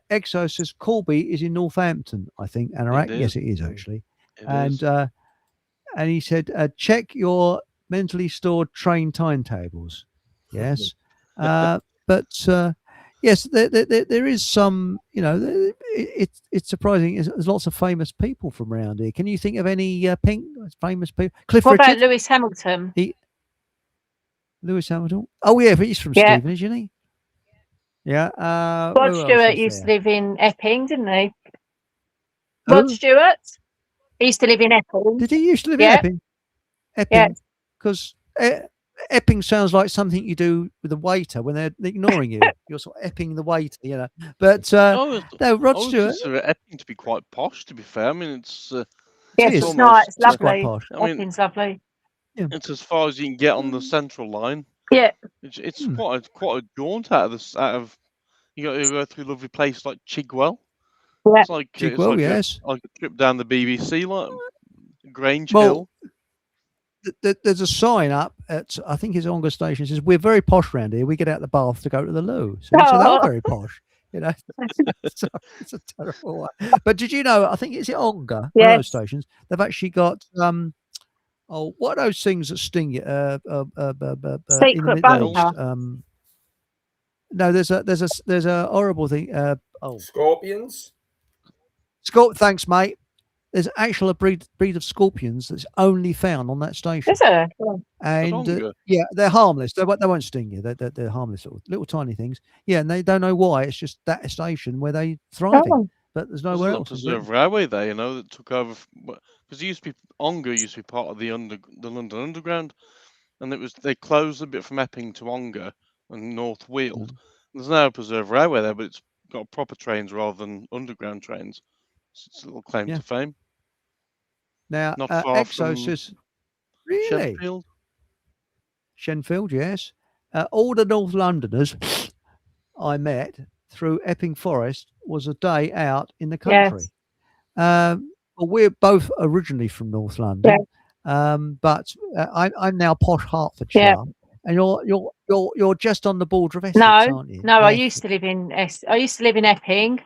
Exo says Corby is in Northampton, I think. Anorak, yes, it is actually. And he said, check your mentally stored train timetables. Yes. But yes, there is some, you know, it's surprising. There's lots of famous people from around here. Can you think of any famous people? Cliff What Richard? about Lewis Hamilton? Lewis Hamilton? Oh, yeah, but he's from Stevenage, isn't he? Yeah. Rod Stewart used to live in Epping, didn't he? Rod Who? Stewart? He used to live in Epping. Did he used to live in Epping? Epping? Because Epping sounds like something you do with a waiter when they're ignoring you. You're sort of epping the waiter, you know. But no, Rod Stewart. Consider Epping to be quite posh, to be fair. I mean, it's it's nice, it's lovely. Quite posh. I mean, Epping's lovely. Yeah. It's as far as you can get on the central line. Yeah, it's quite a jaunt out of. You got to go through lovely places like Chigwell. Yeah, it's like Chigwell, yes. like a trip down the BBC, like Grange Hill. There's a sign up at, I think it's Ongar Station, says, "We're very posh round here. We get out the bath to go to the loo." So they're very posh, you know. So it's a terrible one. But did you know? I think it's at Ongar. One of those stations. They've actually got what are those things that sting you? Secret bunker. No, there's a horrible thing. Scorpions. Thanks, mate. There's actually a breed of scorpions that's only found on that station. Is there? And they're harmless. They won't sting you. They're harmless little tiny things. Yeah, and they don't know why. It's just that station where they thriving. But there's nowhere else. There's a Preserve Railway there, you know, that took over because Ongar used to be part of the London Underground, and they closed a bit from Epping to Ongar and North Weald. There's now a Preserve Railway there, but it's got proper trains rather than underground trains. So it's a little claim to fame. Now, not far from says, really? Shenfield, yes. All the North Londoners I met through Epping Forest was a day out in the country. Yes. Well, we're both originally from North London, but I'm now posh Hertfordshire. Yeah. And you're just on the border of Essex, aren't you? No, I used to live in Epping,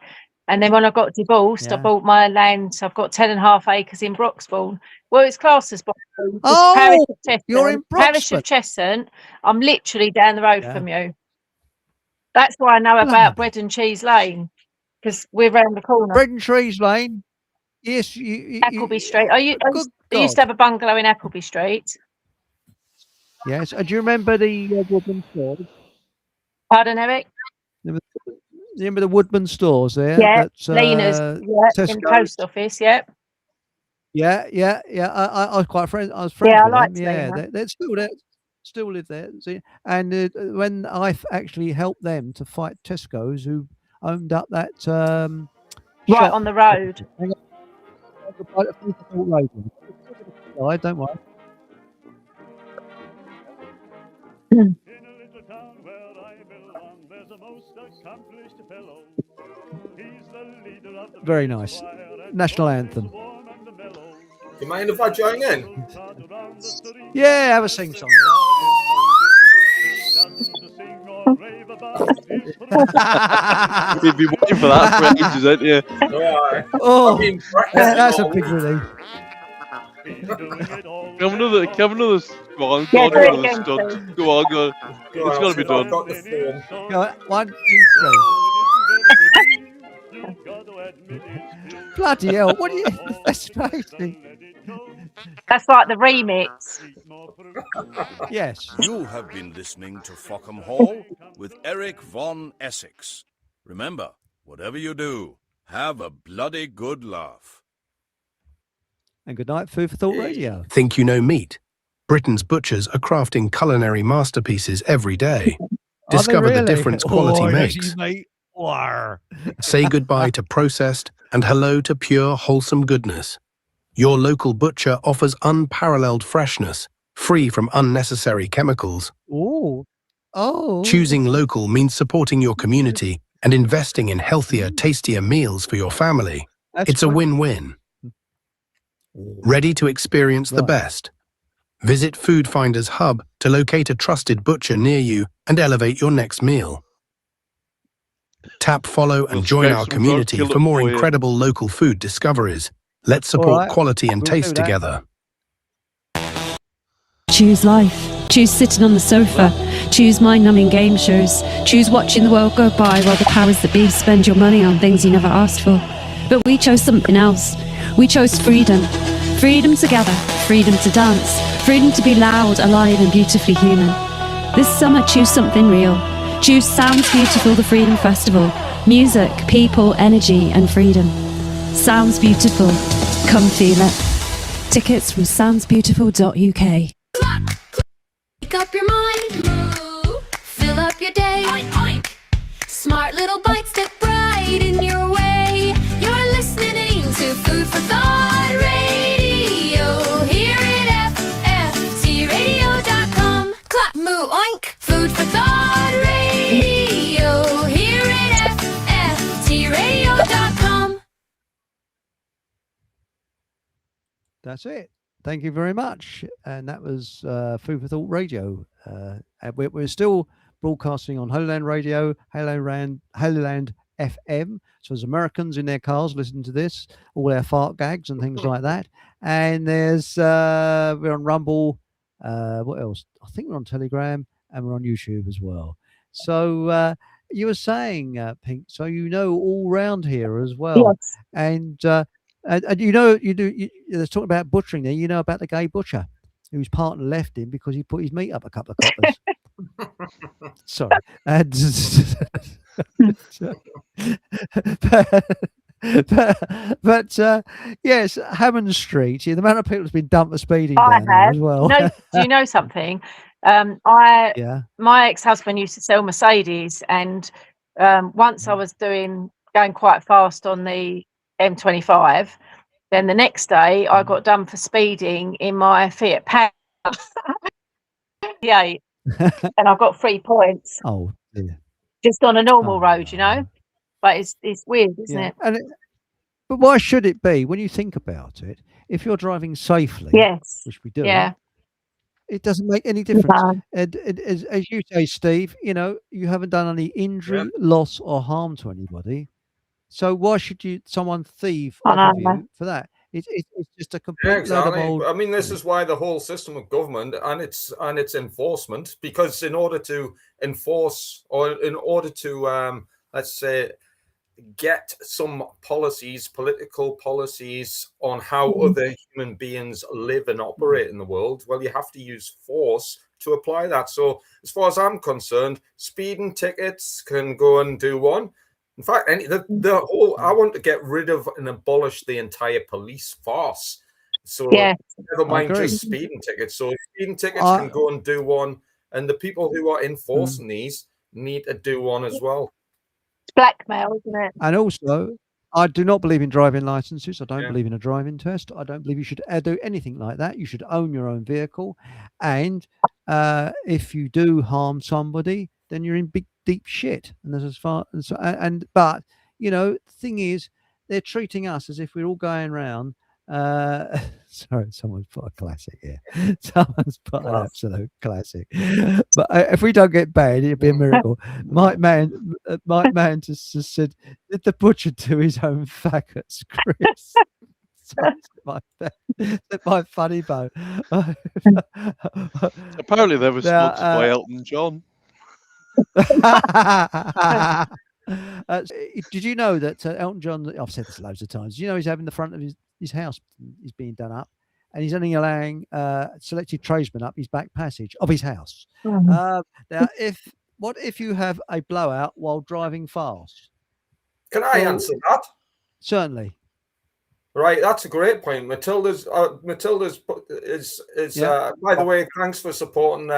and then when I got divorced, I bought my land. I've got 10.5 acres in Broxbourne. Well, it's classed as Broxbourne. Oh, you're in Broxbourne. Parish of Cheshunt. I'm literally down the road from you. That's why I know about Bread and Cheese Lane, because we're round the corner. Bread and Cheese Lane. Yes, Appleby Street. I used to have a bungalow in Appleby Street. Yes. Do you remember the Woodman stores? Pardon, Eric? Remember the Woodman stores there? Yeah, Lena's. In the post office. Yeah. Yeah. I was quite friends. I was friends with them. Yeah, they're still there. Still live there. See? And when I actually helped them to fight Tesco's, who owned up that right on the road. Don't worry. In a little town where I belong, there's a most accomplished fellow. He's the leader Very nice. National anthem. Do you mind if I join in? Yeah, have a sing song. You've been waiting for that for ages, haven't you? No, Oh, I've been practicing that's a all big week. relief. Have another. Go on, Yeah, do do it another again, stunt. please. Go on, go. Go on, It's I'll got to see be if I've done. got the phone. Go on, 1, 2, 3. Bloody hell! What are you? That's crazy. That's like the remix. Yes. You have been listening to Fockham Hall with Eric Von Essex. Remember, whatever you do, have a bloody good laugh. And good night, Food for Thought Radio. Think you know meat? Britain's butchers are crafting culinary masterpieces every day. Are they Discover the really? difference quality Oh, makes. actually, mate. War. Say goodbye to processed and hello to pure, wholesome goodness. Your local butcher offers unparalleled freshness, free from unnecessary chemicals. Oh. Oh. Choosing local means supporting your community and investing in healthier, tastier meals for your family. That's It's a great. win-win. Ready to experience the Right. best? Visit Food Finder's Hub to locate a trusted butcher near you and elevate your next meal. Tap, follow, We'll and join scrape our some community roadkill for up more for you. incredible local food discoveries. Let's All support right. quality and We'll do taste that. together. Choose life. Choose sitting on the sofa. Choose mind-numbing game shows. Choose watching the world go by while the powers that be spend your money on things you never asked for. But we chose something else. We chose freedom. Freedom together. Freedom to dance. Freedom to be loud, alive and beautifully human. This summer, choose something real. Choose Sounds Beautiful, the Freedom Festival. Music, people, energy and freedom. Sounds Beautiful. Come feel it. Tickets from soundsbeautiful.uk. Make up your mind, move, fill up your day, oink, oink. Smart little bites that brighten your way. You're listening to Food for Thought Radio here at FFTradio.com. Clap, moo, oink. Food for Thought Radio here at FFTradio.com. That's it. Thank you very much. And that was Food for Thought Radio. And we're still broadcasting on Holylandradio, Holyland FM. So there's Americans in their cars listening to this, all our fart gags and things like that. And there's we're on Rumble. What else? I think we're on Telegram and we're on YouTube as well. So you were saying, Pink, so you know all round here as well. Yes. And you know, they're talking about butchering there. You know about the gay butcher whose partner left him because he put his meat up a couple of coppers. Sorry. And, but yes, Hammond Street. The amount of people that's been dumped for speeding I down there have. as well. No, do you know something? Yeah. My ex-husband used to sell Mercedes, and once I was going quite fast on the M25. Then the next day, I got done for speeding in my Fiat Panda, and I got 3 points Oh, dear. just on a normal Oh, road, you know. But it's weird, isn't Yeah. it? But why should it be when you think about it? If you're driving safely, Yes. which we do, Yeah. it doesn't make any difference. No. And as you say, Steve, you know, you haven't done any injury, loss, or harm to anybody. So why should someone thieve I off of know. you for that? It's just a Yeah, complete load of exactly. old. I mean, this is why the whole system of government and its enforcement, because in order to enforce or in order to let's say get some policies, political policies on how other human beings live and operate in the world, well, you have to use force to apply that. So as far as I'm concerned, speeding tickets can go and do one. In fact, the whole, I want to get rid of and abolish the entire police farce. So Yeah. never mind agree. just speeding tickets. So speeding tickets can go and do one, and the people who are enforcing these need to do one as well. It's blackmail, isn't it? And also, I do not believe in driving licenses. I don't Yeah. believe in a driving test. I don't believe you should do anything like that. You should own your own vehicle. And if you do harm somebody, then you're in big, deep shit. And there's but you know, the thing is, they're treating us as if we're all going round. Sorry, someone's put a classic here. Someone's put an absolute classic. But if we don't get banned, it'd be a miracle. Mike Man just said, "Did the butcher do his own faggots, Chris?" my funny bone. Apparently, they were Now, sponsored by Elton John. Did you know that Elton John? I've said this loads of times. Did you know he's having the front of his house is being done up, and he's only allowing selected tradesmen up his back passage of his house. Now, what if you have a blowout while driving fast? Can I answer that? Certainly. Right, that's a great point. Matilda's is by the way, thanks for supporting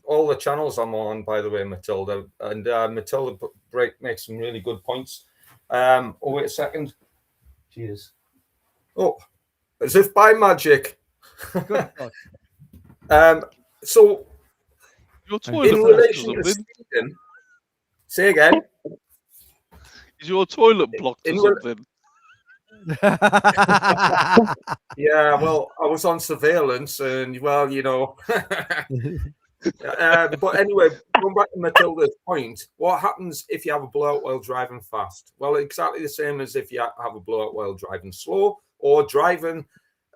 all the channels I'm on, by the way, Matilda. And Matilda makes some really good points. Oh, wait a second. Cheers. Oh, as if by magic. Good God. So your toilet in blocked or relation to something? speeding, say again. Is your toilet blocked or something? Yeah, well, I was on surveillance, and well, you know. But anyway, going back to Matilda's point, what happens if you have a blowout while driving fast? Well, exactly the same as if you have a blowout while driving slow or driving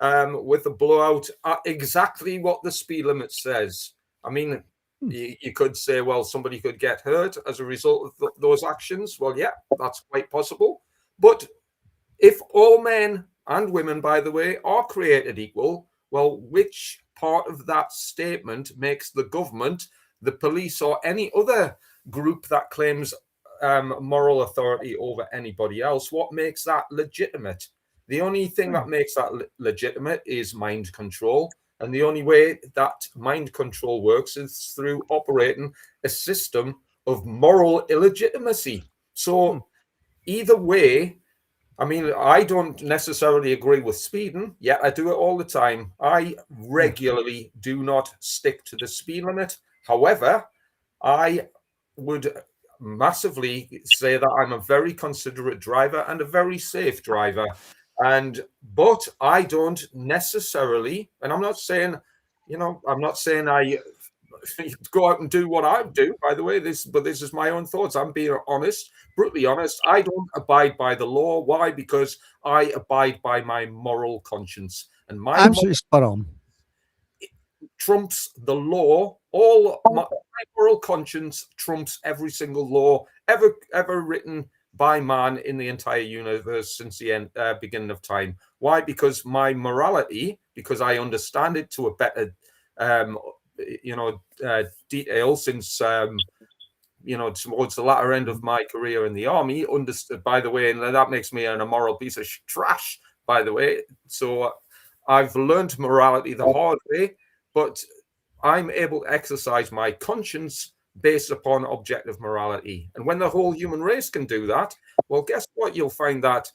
with a blowout at exactly what the speed limit says. I mean, you could say, well, somebody could get hurt as a result of those actions. Well, yeah, that's quite possible. But if all men and women, by the way, are created equal, well, which part of that statement makes the government, the police, or any other group that claims moral authority over anybody else, what makes that legitimate? The only thing that makes that legitimate is mind control. And the only way that mind control works is through operating a system of moral illegitimacy. So either way, I mean, I don't necessarily agree with speeding, yet I do it all the time. I regularly do not stick to the speed limit. However, I would massively say that I'm a very considerate driver and a very safe driver. But I don't necessarily, and I'm not saying I go out and do what I do, by the way, this is my own thoughts. I'm being honest, brutally honest. I don't abide by the law. Why? Because I abide by my moral conscience, and my absolutely spot on trumps the law. My moral conscience trumps every single law ever written by man in the entire universe since the beginning of time. Why? Because my morality, because I understand it to a better detail since towards the latter end of my career in the army, understood, by the way, and that makes me an immoral piece of trash, by the way. So I've learned morality the hard way, but I'm able to exercise my conscience based upon objective morality. And when the whole human race can do that, well, guess what? You'll find that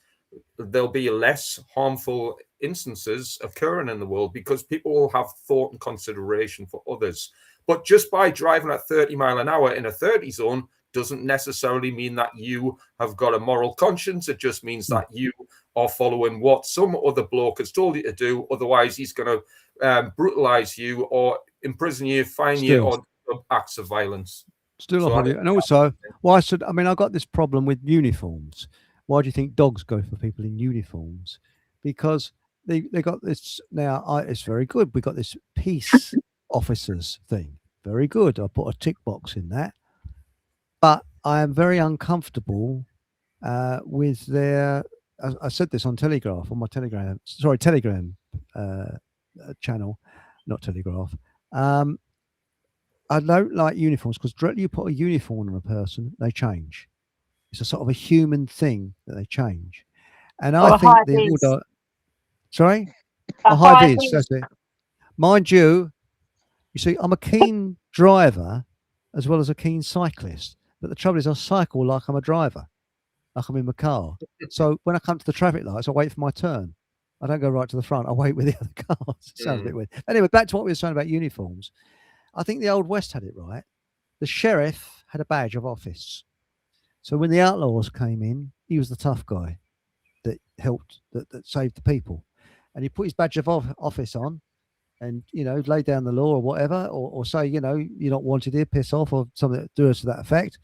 there'll be less harmful instances occurring in the world because people will have thought and consideration for others. But just by driving at 30 miles an hour in a 30 zone doesn't necessarily mean that you have got a moral conscience. It just means that you are following what some other bloke has told you to do. Otherwise, he's going to brutalize you or imprison you, fine you, or acts of violence. And also, I got this problem with uniforms. Why do you think dogs go for people in uniforms? Because they got this now. It's very good. We got this peace officers thing. Very good. I put a tick box in that. But I am very uncomfortable with their. I said this on Telegraph, on my Telegram channel, not Telegraph. I don't like uniforms because directly you put a uniform on a person, they change. It's a sort of a human thing that they change. And I think the order. Sorry? A high vis, that's it. Mind you, see, I'm a keen driver as well as a keen cyclist. But the trouble is I cycle like I'm a driver, like I'm in my car. So when I come to the traffic lights, I wait for my turn. I don't go right to the front. I wait with the other cars. It sounds a bit weird. Anyway, back to what we were saying about uniforms. I think the Old West had it right. The sheriff had a badge of office. So when the outlaws came in, he was the tough guy. helped, that saved the people, and he put his badge of office on, and lay down the law or whatever, or say you're not wanted here, piss off, or something that do us to that effect.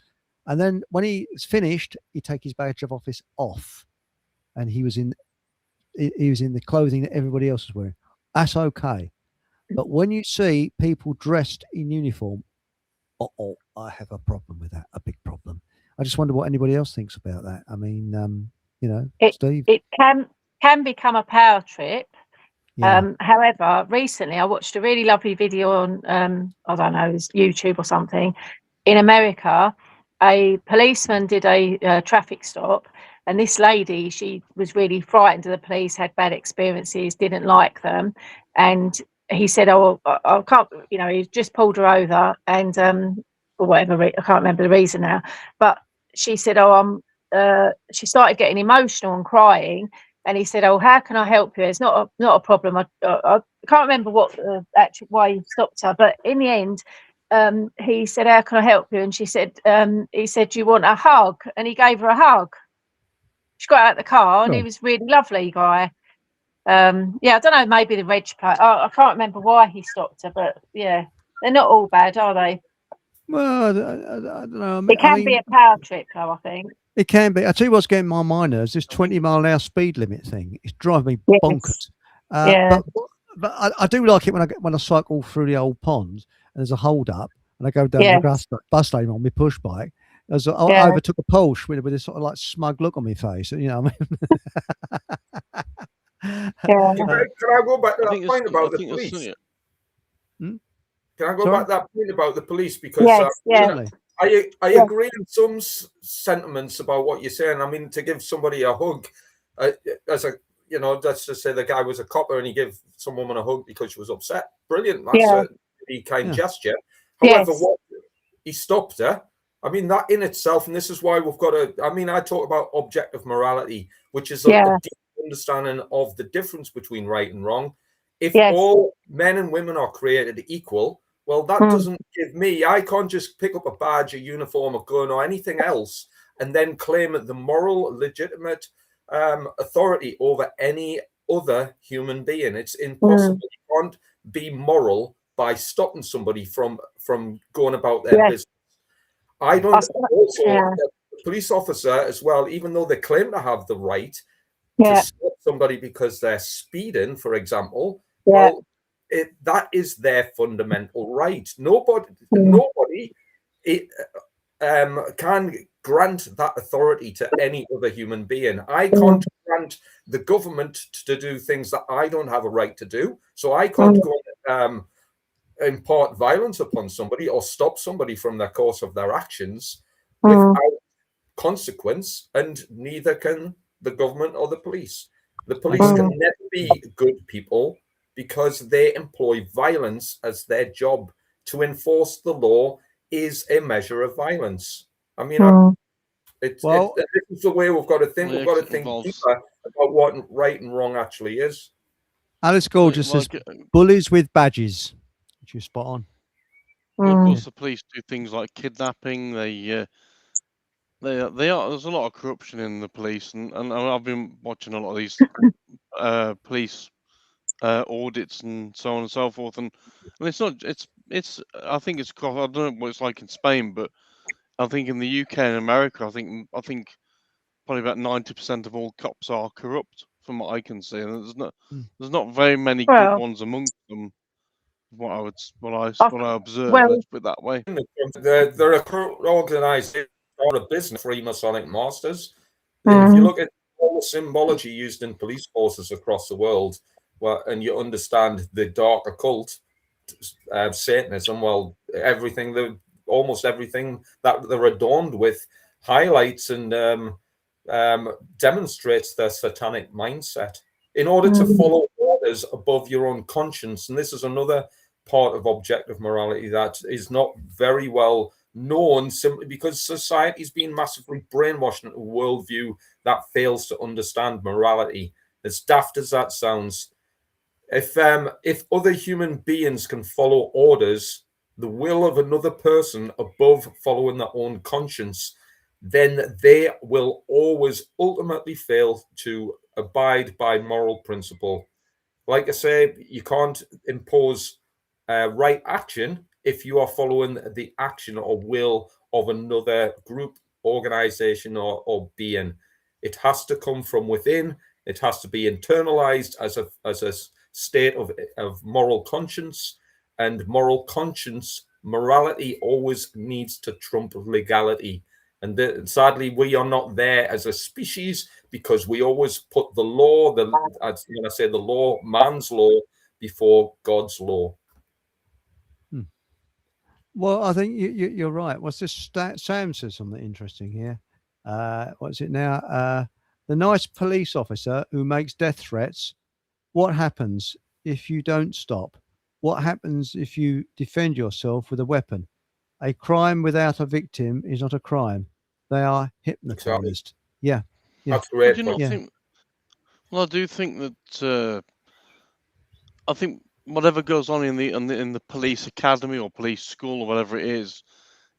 And then when he's finished, he'd take his badge of office off, and he was in the clothing that everybody else was wearing. That's okay. But when you see people dressed in uniform, I have a problem with that, a big problem. I just wonder what anybody else thinks about that. I mean, Steve? It can become a power trip. Yeah. However, recently I watched a really lovely video on, I don't know, it's YouTube or something. In America, a policeman did a traffic stop, and this lady, she was really frightened of the police, had bad experiences, didn't like them, and he said, "Oh, I can't," he just pulled her over, and for whatever I can't remember the reason now, but she said, "Oh, she started getting emotional and crying." And he said, "Oh, how can I help you? It's not a problem." I can't remember what actually why he stopped her, but in the end, he said, "How can I help you?" And she said, "He said, do you want a hug?" And he gave her a hug. She got out of the car, and he was really lovely guy. I don't know, maybe the reg plate. I can't remember why he stopped her, but yeah, they're not all bad, are they? Well, I don't know. It can be a power trip, though, I think. It can be. I tell you what's getting my mind is this 20-mile-an-hour speed limit thing. It's driving me bonkers. Yeah. But I do like it when I cycle through the old ponds and there's a hold up and I go down the bus lane on my push bike. I overtook a Porsche with this sort of like smug look on my face. You know what I mean? Can I go back to that point about the police? Can I go back to that point about the police? Because I agree in some sentiments about what you're saying. I mean, to give somebody a hug, as a let's just say the guy was a copper and he gave some woman a hug because she was upset. Brilliant. That's a really kind gesture. However, what he stopped her. I mean, that in itself, and this is why we've got to. I mean, I talk about objective morality, which is a deep understanding of the difference between right and wrong. If all men and women are created equal, well, that doesn't give me. I can't just pick up a badge, a uniform, a gun, or anything else, and then claim the moral, legitimate authority over any other human being. It's impossible. You can't be moral by stopping somebody from going about their business. I don't. Also, the police officer as well, even though they claim to have the right to stop somebody because they're speeding, for example, well, that is their fundamental right. Nobody can grant that authority to any other human being. I can't grant the government to do things that I don't have a right to do. So I can't go impart violence upon somebody or stop somebody from the course of their actions without consequence, and neither can the government or the police. The police can never be good people because they employ violence as their job. To enforce the law is a measure of violence. I mean, this is the way we've got to think. We've got to think deeper about what right and wrong actually is. Alice Gorgeous says bullies with badges. Which you spot on. Well, of course, the police do things like kidnapping. They are. There's a lot of corruption in the police, and I've been watching a lot of these police audits and so on and so forth. And it's not. It's. I think it's. I don't know what it's like in Spain, but I think in the UK and America, I think probably about 90% of all cops are corrupt, from what I can see. And there's not very many good ones amongst them. What I observe, let's put it that way. They're a corrupt organisation or a business, Freemasonic masters. If you look at all the symbology used in police forces across the world, and you understand the dark occult, Satanism, almost everything that they're adorned with highlights and demonstrates their satanic mindset in order to follow orders above your own conscience. And this is another part of objective morality that is not very well known, simply because society's been massively brainwashed into a worldview that fails to understand morality. As daft as that sounds, if other human beings can follow orders, the will of another person above following their own conscience, then they will always ultimately fail to abide by moral principle. Like I say, you can't impose right action if you are following the action or will of another group, organization, or being. It has to come from within. It has to be internalized as a state of moral conscience. And moral conscience, morality always needs to trump legality. And sadly, we are not there as a species because we always put the law, when I say the law, man's law, before God's law. Well, I think you're right. What's this? Sam says something interesting here. What's it now? The nice police officer who makes death threats. What happens if you don't stop? What happens if you defend yourself with a weapon? A crime without a victim is not a crime. They are hypnotized. Exactly. Yeah. That's great. Well, I do think that I think whatever goes on in the police academy or police school or whatever it is,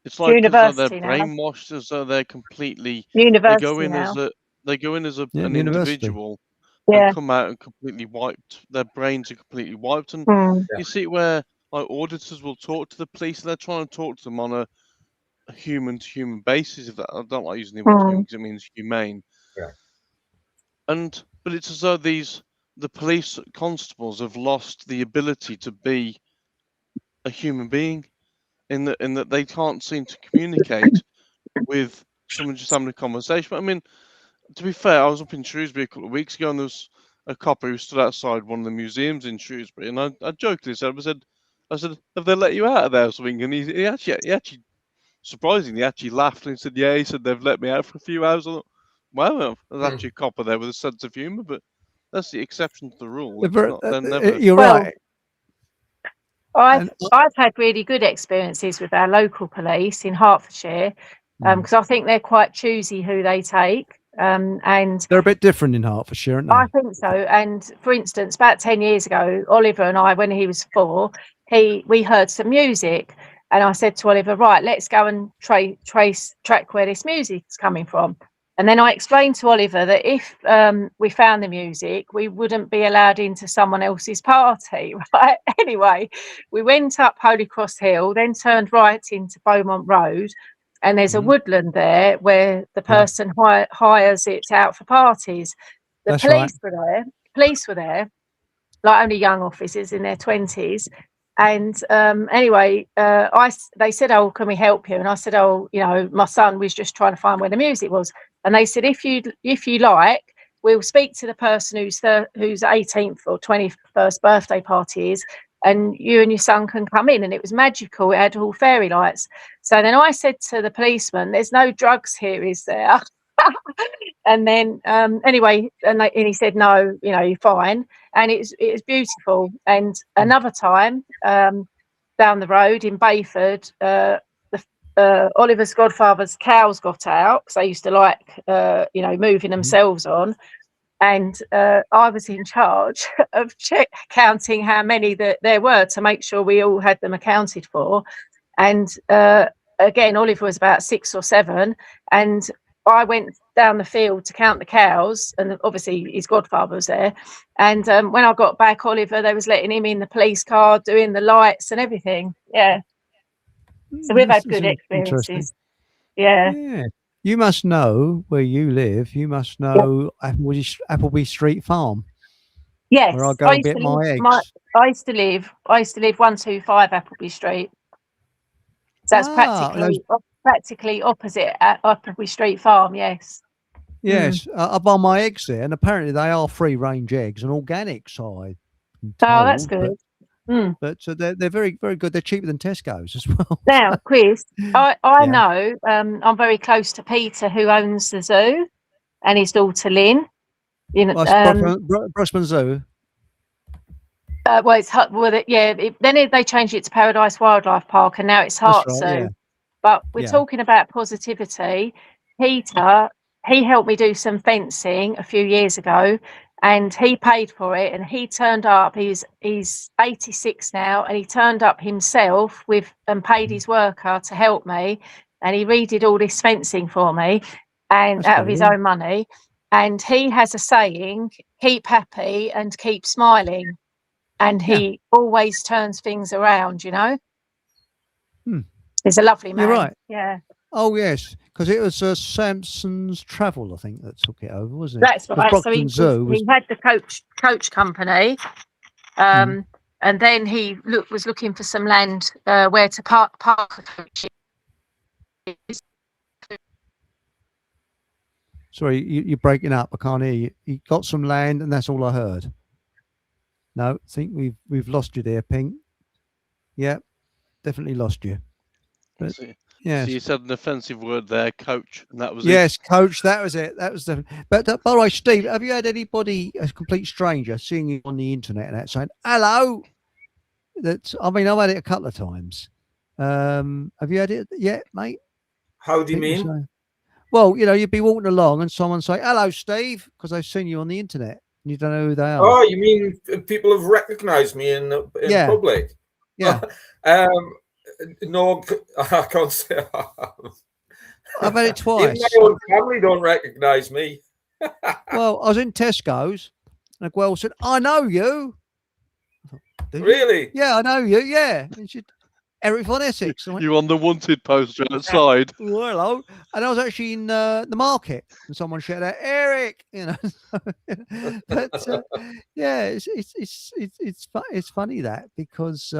it's like as though they're University now. brainwashed, as though they're completely University now. they go in as an university. individual Yeah. and come out and completely wiped. Their brains are completely wiped, and you see where like auditors will talk to the police, and they're trying to talk to them on a human-to-human basis. If that, I don't like using the word human because it means humane. Yeah. But it's as though the police constables have lost the ability to be a human being, in that they can't seem to communicate with someone just having a conversation. But I mean, to be fair, I was up in Shrewsbury a couple of weeks ago, and there was a cop who stood outside one of the museums in Shrewsbury, and I jokingly said, I said, have they let you out of there or something? And he actually surprisingly actually laughed and said, yeah, he said they've let me out for a few hours. I thought, well, there's actually a copper there with a sense of humour, but that's the exception to the rule. They're never... You're right. I've had really good experiences with our local police in Hertfordshire, because I think they're quite choosy who they take. And they're a bit different in Hertfordshire, aren't they? I think so. And for instance, about 10 years ago, Oliver and I, when he was 4, we heard some music, and I said to Oliver, right, let's go and track where this music's coming from. And then I explained to Oliver that if we found the music, we wouldn't be allowed into someone else's party, right? Anyway, we went up Holy Cross Hill, then turned right into Beaumont Road, and there's a woodland there where the person hires it out for parties. The police were there, like only young officers in their 20s. And anyway, they said, oh, can we help you? And I said, oh, my son was just trying to find where the music was. And they said, if you like, we'll speak to the person whose 18th or 21st birthday party is, and you and your son can come in. And it was magical. It had all fairy lights. So then I said to the policeman, there's no drugs here, is there? And then anyway, and he said, no, you're fine. And it was beautiful. And another time down the road in Bayford, Oliver's godfather's cows got out, because they used to like moving themselves on, and I was in charge of counting how many that there were to make sure we all had them accounted for. And again, Oliver was about 6 or 7, and I went down the field to count the cows, and obviously his godfather was there. And when I got back, Oliver, they was letting him in the police car, doing the lights and everything. Yeah. So we've had good experiences. Yeah. You must know where you live. You must know Appleby Street Farm. Yes. Where I go and get my eggs. I used to live 125 Appleby Street. So that's practically opposite at Appleby Street Farm. Yes. Yes, I buy my eggs there, and apparently they are free-range eggs and organic side. Oh, that's good. But they're very, very good. They're cheaper than Tesco's as well. Now, Chris, I know I'm very close to Peter, who owns the zoo, and his daughter Lynn. Brosman Zoo. Then they changed it to Paradise Wildlife Park, and now it's Hart Zoo. Yeah. But we're talking about positivity. Peter, he helped me do some fencing a few years ago, and he paid for it, and he turned up. He's 86 now, and he turned up himself and paid his worker to help me, and he redid all this fencing for me, and out of his own money. And he has a saying, keep happy and keep smiling. And he always turns things around, you know. He's a lovely man. You're right. Yeah. Oh yes, because it was Samson's Travel, I think, that took it over, wasn't it? That's right. So Brockton Zoo was. he had the coach company. And then he was looking for some land where to park the coaches. Sorry, you're breaking up. I can't hear you. You got some land, and that's all I heard. No, I think we've lost you there, Pink. Yeah, definitely lost you. But yes. So you said an offensive word there, coach, and that was yes, coach. That was it. That was the. But by the way, Steve, have you had anybody, a complete stranger, seeing you on the internet and that saying hello? That I mean, I've had it a couple of times. Have you had it yet, mate? How do you mean? Well, you'd be walking along and someone say, "Hello, Steve," because they've seen you on the internet and you don't know who they are. Oh, you mean people have recognised me in public? Yeah. No, I can't say. I've had it twice. Even my own family don't recognise me. Well, I was in Tesco's and a girl said, "I know you." Really? Yeah, I know you. Yeah. And she, Eric Von Essex. You on the wanted poster outside. Well, hello. And I was actually in the market, and someone shouted out, "Eric!" But yeah, it's funny that because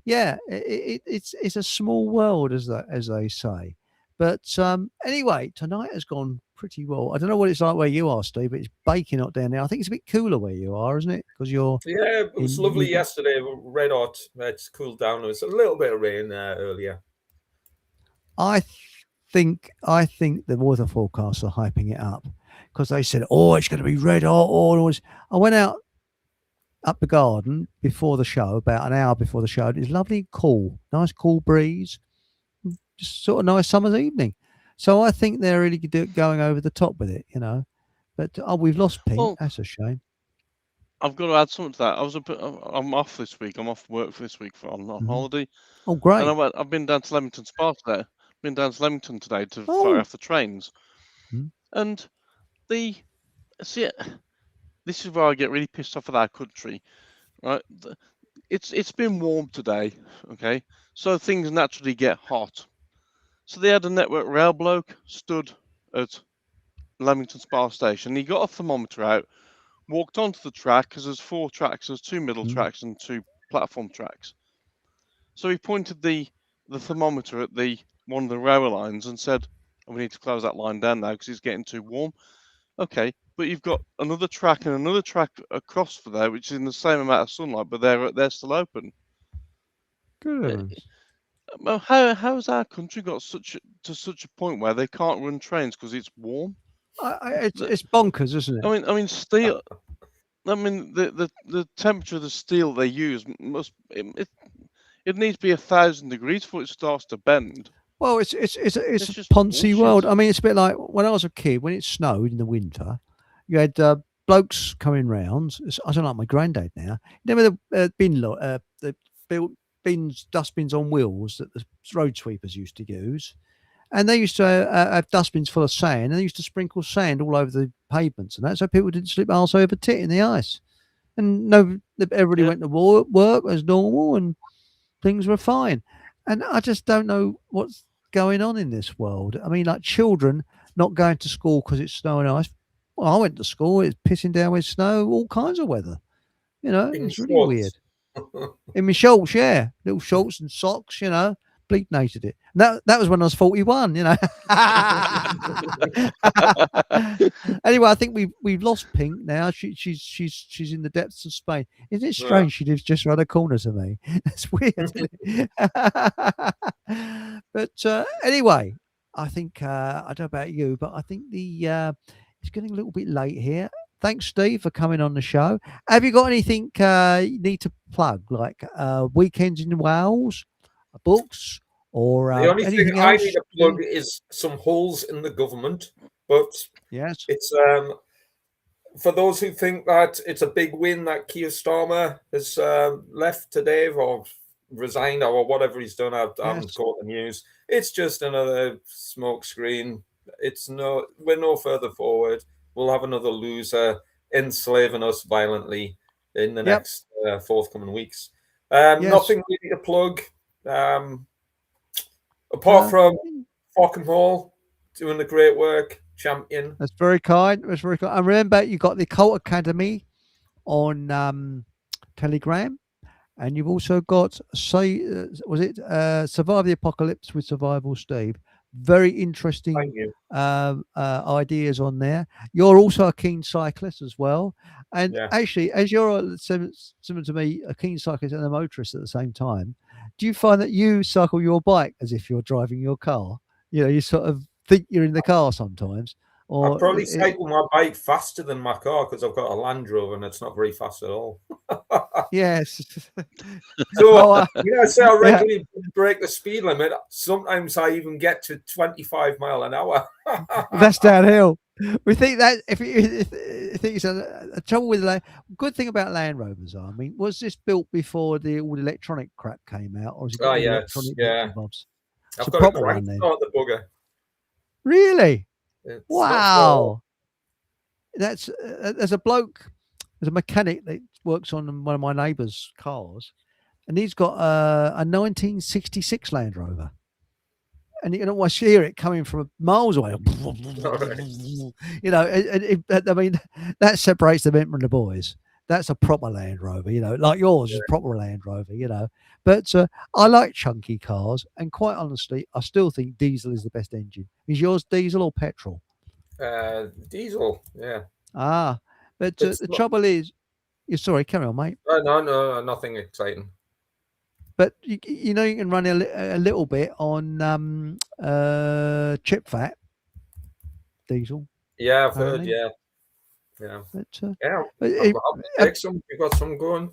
it's a small world as they say. But anyway, tonight has gone pretty well. I don't know what it's like where you are, Steve, but it's baking hot down there. I think it's a bit cooler where you are, isn't it? Because you're it was lovely yesterday, red hot. It's cooled down. There was a little bit of rain earlier. I think the weather forecasts are hyping it up because they said, "Oh, it's going to be red hot." I went out up the garden before the show, about an hour before the show. It was lovely, cool, nice cool breeze. Just sort of nice summer's evening. So I think they're really going over the top with it, But we've lost Pink. Well, that's a shame. I've got to add something to that. I'm off this week. I'm off work for this week on holiday. Oh, great! And I've been down to Leamington Spa today. Been down to Leamington today to photograph the trains. And this is where I get really pissed off at our country, right? It's been warm today, okay? So things naturally get hot. So they had a Network Rail bloke stood at Leamington Spa station. He got a thermometer out, walked onto the track, because there's 4 tracks. There's 2 middle tracks and 2 platform tracks. So he pointed the thermometer at one of the railway lines and said, "We need to close that line down now because it's getting too warm." Okay, but you've got another track and another track across for there, which is in the same amount of sunlight, but they're still open. Good. How has our country got to such a point where they can't run trains because it's warm? It's bonkers, isn't it? I mean, steel. I mean, the temperature of the steel they use it needs to be 1,000 degrees before it starts to bend. Well, it's a just poncy bullshit. world. I mean, it's a bit like when I was a kid. When it snowed in the winter, you had blokes coming round. I don't like my granddad now. Remember the built dustbins on wheels that the road sweepers used to use, and they used to have dustbins full of sand, and they used to sprinkle sand all over the pavements and that, so people didn't slip arse over tit in the ice. And everybody went to work as normal, and things were fine. And I just don't know what's going on in this world. I mean, like children not going to school because it's snow and ice. Well, I went to school, it's pissing down with snow, all kinds of weather. It's really weird. In my shorts, little shorts and socks, bleednated it. And that was when I was 41, Anyway, I think we've lost Pink now. She's in the depths of Spain. Isn't it strange? She lives just around the corner to me. That's weird, isn't it? But anyway, I think I don't know about you, but I think it's getting a little bit late here. Thanks, Steve, for coming on the show. Have you got anything you need to plug, like weekends in Wales, books, or the only anything thing else? I need to plug is some holes in the government. But yes, it's for those who think that it's a big win that Keir Starmer has left today or resigned or whatever he's done. I haven't caught the news. It's just another smoke screen. We're no further forward. we'll have another loser enslaving us violently in the next forthcoming weeks. Nothing really to plug, apart from Fockham Hall doing the great work, champion. That's very kind. That's very kind. I remember you got the Cult Academy on Telegram, and you've also got Survive the Apocalypse with Survival Steve. Very interesting ideas on there. You're also a keen cyclist as well, and actually, as you're similar to me, a keen cyclist and a motorist at the same time. Do you find that you cycle your bike as if you're driving your car? You know, you sort of think you're in the car sometimes. I probably cycle my bike faster than my car because I've got a Land Rover and it's not very fast at all. Yes. So, so I regularly break the speed limit. Sometimes I even get to 25 mile an hour. That's downhill. We think that if you think it's a trouble with good thing about Land Rovers are, I mean, was this built before all the electronic crap came out, or is it got electronic bits and bobs? I've got a crank start the bugger. Really? It's wow. There's a bloke, there's a mechanic that works on one of my neighbour's cars, and he's got a 1966 Land Rover. And you can almost hear it coming from miles away. You know, I mean, that separates the men from the boys. That's a proper Land Rover, you know, like yours is a proper Land Rover, you know. But I like chunky cars, and quite honestly, I still think diesel is the best engine. Is yours diesel or petrol? Diesel, yeah. But the trouble is, sorry, carry on, mate. No, nothing exciting. But you know, you can run a little bit on chip fat diesel. Yeah, I've heard. Yeah. I'll take some. You got some going.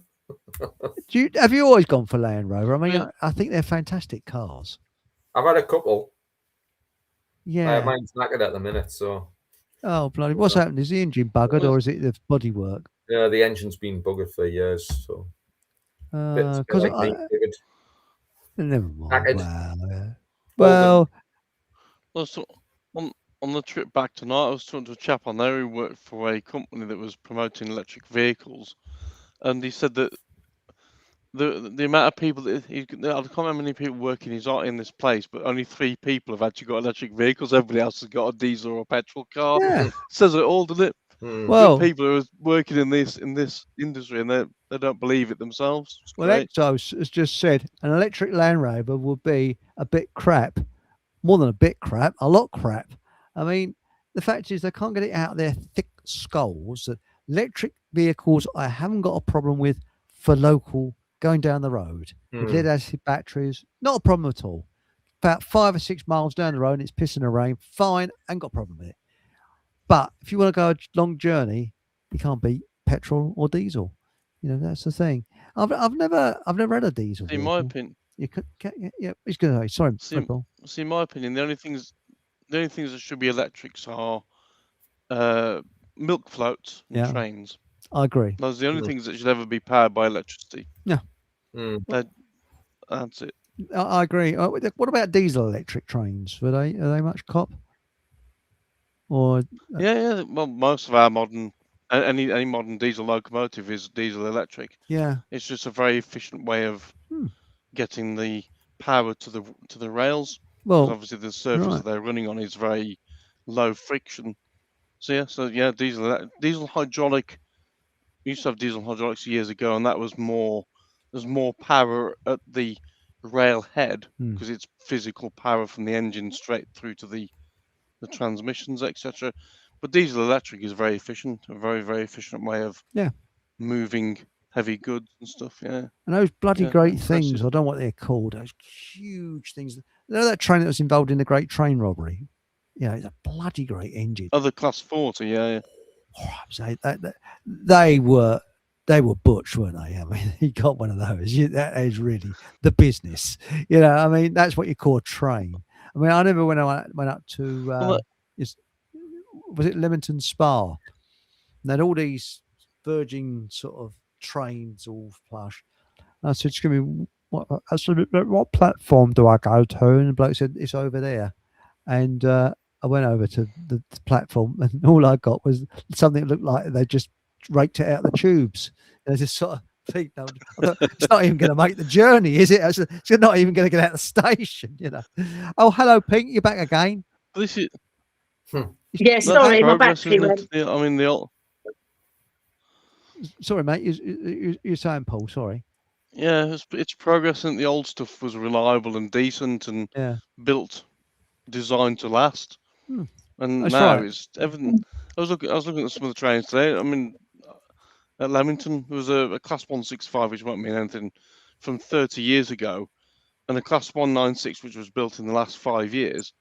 Have you always gone for Land Rover? I mean, I think they're fantastic cars. I've had a couple. Yeah, mine's knackered at the minute. So. Oh bloody! What's happened? Is the engine buggered, or is it the bodywork? Yeah, the engine's been buggered for years. So. Because never mind. Well. On the trip back tonight, I was talking to a chap on there who worked for a company that was promoting electric vehicles, and he said that the amount of people that I can't remember how many people working in this place, but only 3 people have actually got electric vehicles. Everybody else has got a diesel or a petrol car. Yeah. Says it all, doesn't it? Well, people who are working in this industry and they don't believe it themselves. Exos has just said an electric Land Rover would be a bit crap, more than a bit crap, a lot crap. I mean, the fact is they can't get it out of their thick skulls. Electric vehicles, I haven't got a problem with for local going down the road with lead acid batteries, not a problem at all. About 5 or 6 miles down the road and it's pissing the rain, fine, ain't got a problem with it. But if you want to go a long journey, you can't beat petrol or diesel. You know, that's the thing. I've never had a diesel. In my opinion, you could, yeah. It's going to sorry. See, in my opinion, the only things that should be electrics are milk floats and trains. I agree. Those are the only things that should ever be powered by electricity. Yeah. That's it. I agree. What about diesel electric trains? Are they much cop? Or yeah. Well, most of our modern any modern diesel locomotive is diesel electric. Yeah. It's just a very efficient way of getting the power to the rails. Well, obviously the surface that they're running on is very low friction. So diesel hydraulic. We used to have diesel hydraulics years ago, and that was there's more power at the rail head because it's physical power from the engine straight through to the transmissions, etc. But diesel electric is very efficient, a very, very efficient way of moving heavy goods and stuff. Yeah. And those bloody great things, I don't know what they're called, those huge things. You know that train that was involved in the Great Train Robbery? Yeah, it's a bloody great engine. Oh, the Class 40, yeah. They were butch, weren't they? I mean, he got one of those. That is really the business. You know, I mean, that's what you call a train. I mean, I remember when I went up to, was it Leamington Spa? And they had all these Virgin sort of trains all plush. And I said, excuse me, what platform do I go to? And the bloke said, it's over there. And I went over to the platform, and all I got was something that looked like they just raked it out of the tubes. There's this sort of thing. I thought, it's not even going to make the journey, is it? It's not even going to get out of the station, you know. Oh, hello, Pink. You're back again. This is Yeah, that's sorry, my progress, battery isn't went. it? I mean, the old, Sorry, mate. You're saying, Paul. Sorry. yeah, it's progress, and the old stuff was reliable and decent and Yeah. built, designed to last. Hmm. And That's now right. it's everything. I was looking at some of the trains today. I mean, at Leamington, there was a Class 165, which won't mean anything, from 30 years ago, and a Class 196, which was built in the last 5 years.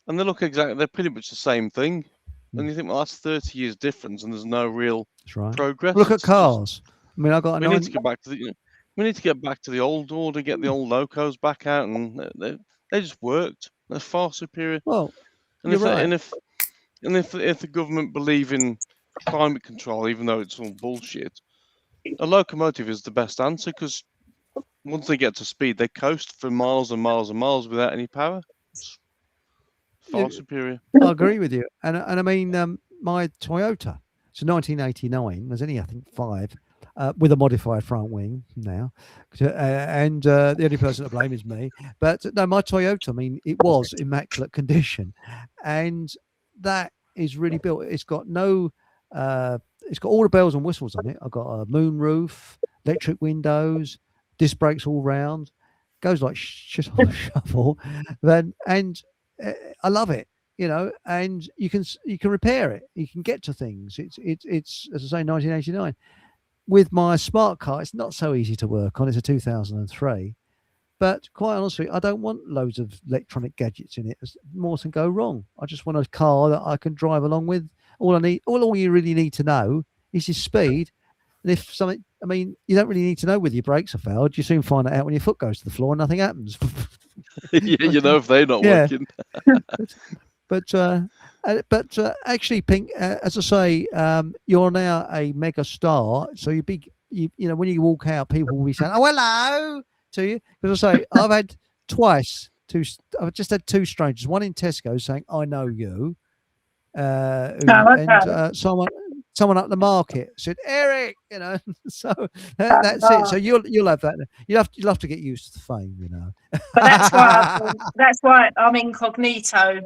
And they look exactly, they're pretty much the same thing. And you think, well, that's 30 years difference, and there's no real That's right. progress. Look at It's just, cars. I mean, I got a we need nine. to get back to we need to get back to the old order, get the old locos back out, and they just worked. They're far superior. Well, And you're if they- right. and if the government believe in climate control, even though it's all bullshit, a locomotive is the best answer, because once they get to speed, they coast for miles and miles and miles without any power. It's far Yeah, superior. I agree with you. And I mean, my Toyota, it's a 1989. There's only, I think, 5 with a modified front wing now. And the only person to blame is me. But no, my Toyota, I mean, it was immaculate condition. And that is really built. It's got it's got all the bells and whistles on it. I've got a moon roof, electric windows, disc brakes all round. Goes like shit on a shovel. And I love it, you know, and you can repair it. You can get to things. It's as I say, 1989. With my smart car, it's not so easy to work on. It's a 2003, but quite honestly, I don't want loads of electronic gadgets in it. More can go wrong. I just want a car that I can drive along with. All you really need to know is your speed. And if something, I mean, you don't really need to know whether your brakes are failed. You soon find it out when your foot goes to the floor and nothing happens. You know if they're not Yeah. working. But actually, Pink, as I say, you're now a mega star. So you know, when you walk out, people will be saying, "Oh, hello," to you. Because I say, I've had I've just had 2 strangers, one in Tesco saying, "I know you," and someone up the market said, "Eric," you know. So that's it. So you'll have that. You'll have to get used to the fame, you know. But that's why I'm incognito.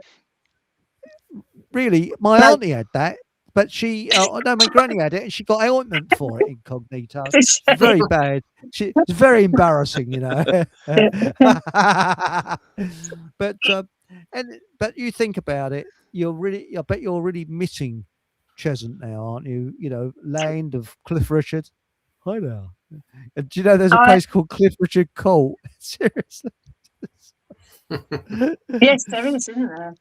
Really, my No. auntie had that, but she, no, my granny had it, and she got ointment for it incognito. It's very bad. It's very embarrassing, you know. but you think about it, I bet you're really missing Cheshunt now, aren't you? You know, land of Cliff Richard. Hi there. And do you know there's a place called Cliff Richard Court? Seriously. Yes, there is, isn't there?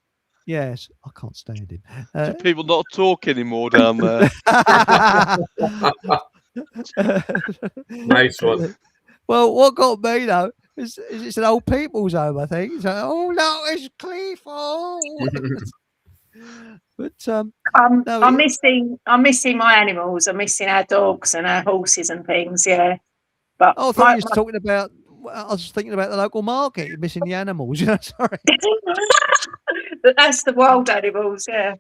Yes, I can't stand him. Do people not talk anymore down there? Nice one. Well, what got me though is it's an old people's home, I think. So, oh no, it's Clifford. But I'm missing my animals. I'm missing our dogs and our horses and things. Yeah, but I thought you was talking about. I was thinking about the local market. You're missing the animals. You know, sorry. But that's the wild animals. Yeah.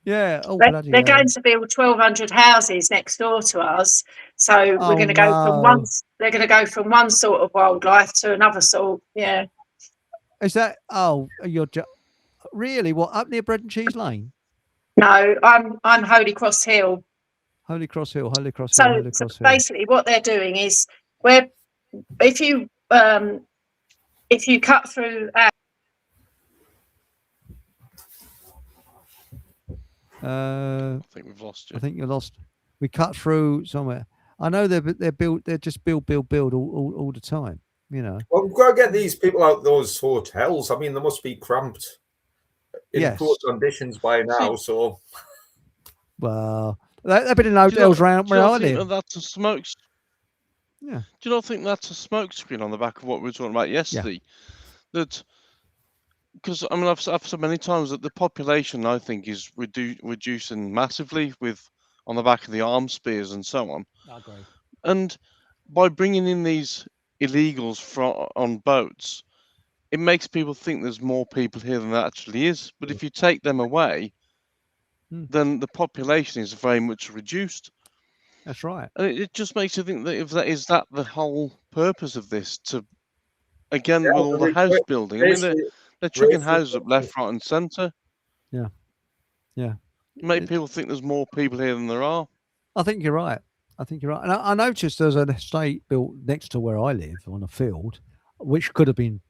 Yeah. Oh, bloody They're hell. going to build 1,200 houses next door to us. So we're going to go from one. They're going to go from one sort of wildlife to another sort. Yeah. Is that? Oh, really? What, up near Bread and Cheese Lane? No, I'm Holy Cross Hill. Holy Cross Hill. Holy Cross So, Hill. Holy so Cross Hill. basically, what they're doing is if you cut through. I think we've lost you. I think you're lost. We cut through somewhere. I know they're just build all the time. You know. Well, we've got to get these people out those hotels. I mean, they must be cramped in poor conditions by now. So, well, they've been in hotels around where I live. That's a smoke. Yeah. Do you not think that's a smoke screen on the back of what we were talking about yesterday? Yeah. That. Because I mean, I've said many times that the population, I think, is reducing massively on the back of the arms spears and so on. I agree. And by bringing in these illegals on boats, it makes people think there's more people here than there actually is. But if you take them away, then the population is very much reduced. That's right. And it just makes you think that if that is that the whole purpose of this, to again with all the house building. I mean, they're chucking houses up left, right, and centre. Yeah, yeah. Make people think there's more people here than there are. I think you're right. And I noticed there's an estate built next to where I live on a field, which could have been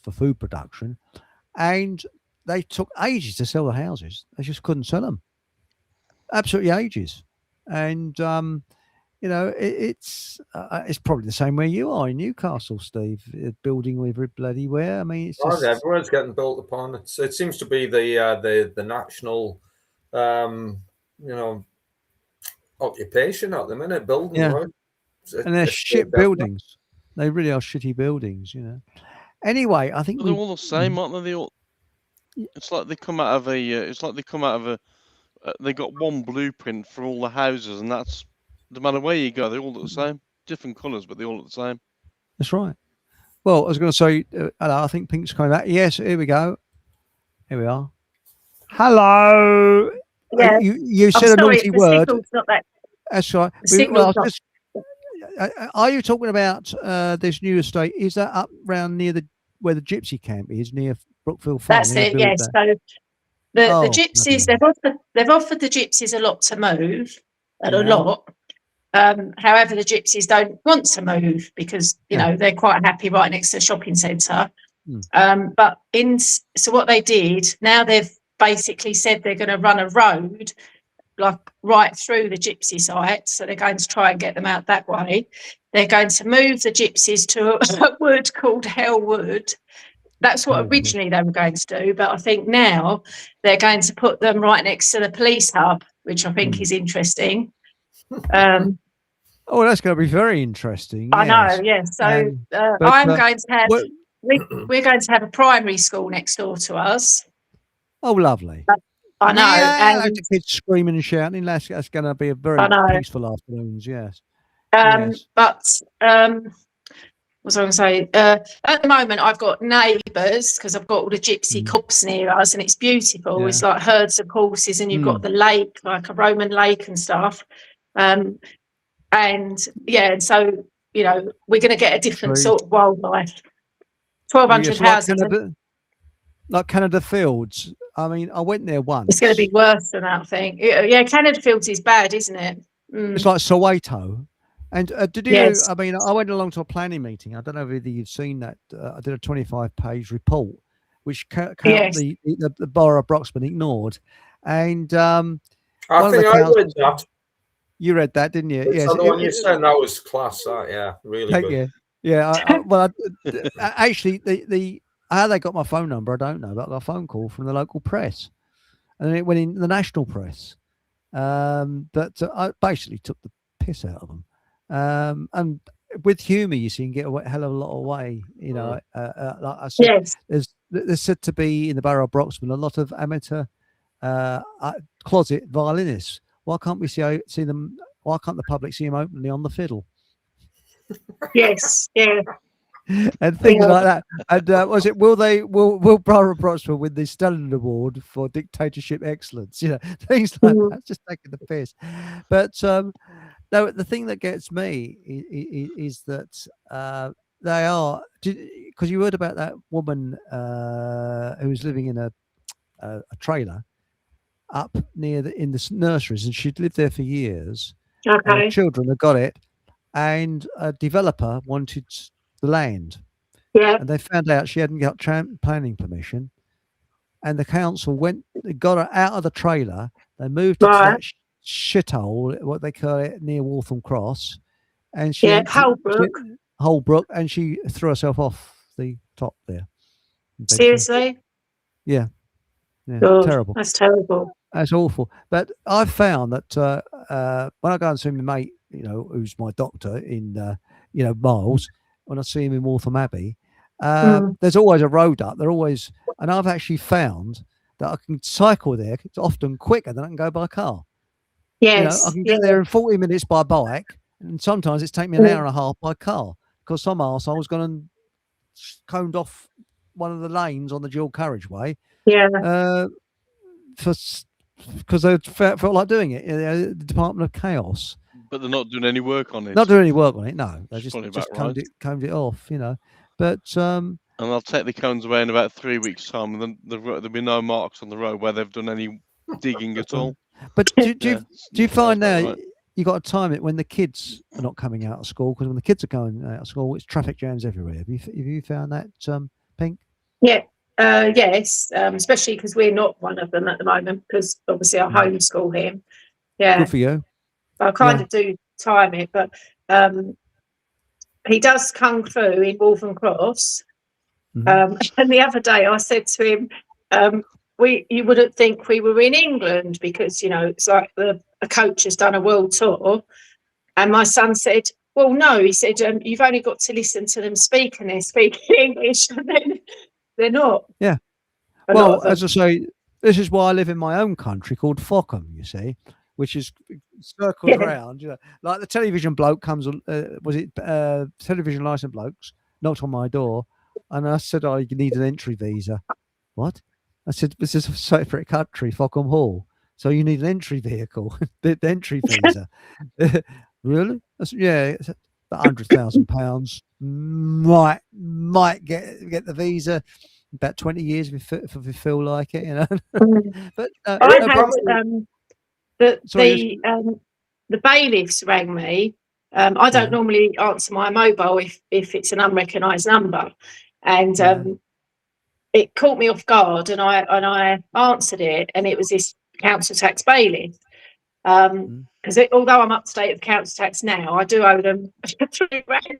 for food production, and they took ages to sell the houses. They just couldn't sell them. Absolutely ages. And you know, it's probably the same where you are in Newcastle, Steve. Building with bloody where. I mean, it's just everywhere's getting built upon. It seems to be the national, you know, occupation at the minute. Building, yeah. right? And they're shit buildings. They really are shitty buildings, you know. Anyway, I think they're all the same, aren't they? They all. It's like they come out of a. It's like they come out of a. They got one blueprint for all the houses, and that's no matter where you go, they all look the same. Different colours, but they all look the same. That's right. Well, I was going to say, I think Pink's coming back. Yes, here we go. Here we are. Hello. Yeah. You said a naughty word. That's right. Are you talking about this new estate? Is that up round near where the gypsy camp is, near Brookfield Farm? That's it. Yes. So the gypsies, they've offered the gypsies a lot to move, a lot. However, the gypsies don't want to move because you know they're quite happy right next to the shopping centre. But so what they did, now they've basically said they're going to run a road like right through the gypsy site. So they're going to try and get them out that way. They're going to move the gypsies to a wood called Hell Wood. That's what originally they were going to do, but I think now they're going to put them right next to the police hub, which I think is interesting. Oh, that's going to be very interesting. I know, yes. So I'm going to have we're going to have a primary school next door to us. Oh, lovely! I know, and the kids screaming and shouting. That's going to be a very peaceful afternoons. Yes. But what was I going to say? At the moment, I've got neighbours because I've got all the gypsy copse near us, and it's beautiful. It's like herds of horses, and you've got the lake, like a Roman lake and stuff. And so you know, we're going to get a different sort of wildlife. 1,200 houses, like Canada Fields. I mean, I went there once. It's going to be worse than that, I think. Yeah, Canada Fields is bad, isn't it? It's like Soweto. And did you? Yes. I mean, I went along to a planning meeting. I don't know whether you've seen that. I did a 25-page report, which the borough of Broxton ignored. And I think I read that. You read that, didn't you? Yes. The one you said that was class. Yeah, really thank good. You. Yeah. Well, actually, the how they got my phone number, I don't know. But I got a phone call from the local press, and then it went in the national press. But I basically took the piss out of them. And with humour, you see, you can get a hell of a lot away. You know, like I said, there's said to be in the borough of Broxton a lot of amateur closet violinists. Why can't we see them? Why can't the public see them openly on the fiddle? Yes, yeah. And things like that. And will Borough of Broxton win the Stalin Award for dictatorship excellence? You know, things like that. Just taking the piss. But no, the thing that gets me is that they are, because you heard about that woman who was living in a trailer up near in the nurseries, and she'd lived there for years. Okay. And her children had got it, and a developer wanted the land. Yeah. And they found out she hadn't got planning permission, and the council got her out of the trailer. They moved her to that shithole, what they call it, near Waltham Cross, and Holbrook, and she threw herself off the top there. Seriously? Yeah. God, terrible. That's terrible. That's awful. But I've found that when I go and see my mate, you know, who's my doctor in, Miles, when I see him in Waltham Abbey, there's always a road up. They're always, and I've actually found that I can cycle there. It's often quicker than I can go by car. Yes. I can get there in 40 minutes by bike, and sometimes it's taken me an hour and a half by car because some arsehole's gone and coned off one of the lanes on the dual carriageway. Yeah. Because they felt like doing it. The Department of Chaos. But they're not doing any work on it. Not doing any work on it. No, they It's just probably about combed it off. But and they'll take the cones away in about 3 weeks' time, and then there'll be no marks on the road where they've done any digging at all. But do Yeah, you find now right. you got to time it when the kids are not coming out of school? Because when the kids are going out of school, it's traffic jams everywhere. Have you found that, Pink? Yeah. Yes, especially because we're not one of them at the moment, because obviously I homeschool him. Yeah. Good for you. I kind of do time it, but he does kung fu in Waltham Cross. And the other day I said to him, you wouldn't think we were in England because, it's like a coach has done a world tour. And my son said, well, no, he said, you've only got to listen to them speak, and they're speaking English, and then they're not. Yeah. Well, as I say, this is why I live in my own country called Fockham, you see, which is circles around, like the television bloke comes, television license blokes knocked on my door, and I said, you need an entry visa. What? I said, this is a separate country, Fockham Hall, so you need an entry vehicle, the entry visa. Really? It's £100,000 might get the visa. About 20 years if we feel like it, But I had the bailiffs rang me. I don't normally answer my mobile if it's an unrecognised number, and it caught me off guard, and I answered it, and it was this council tax bailiff. Because although I'm up to date with council tax now, I do owe them £3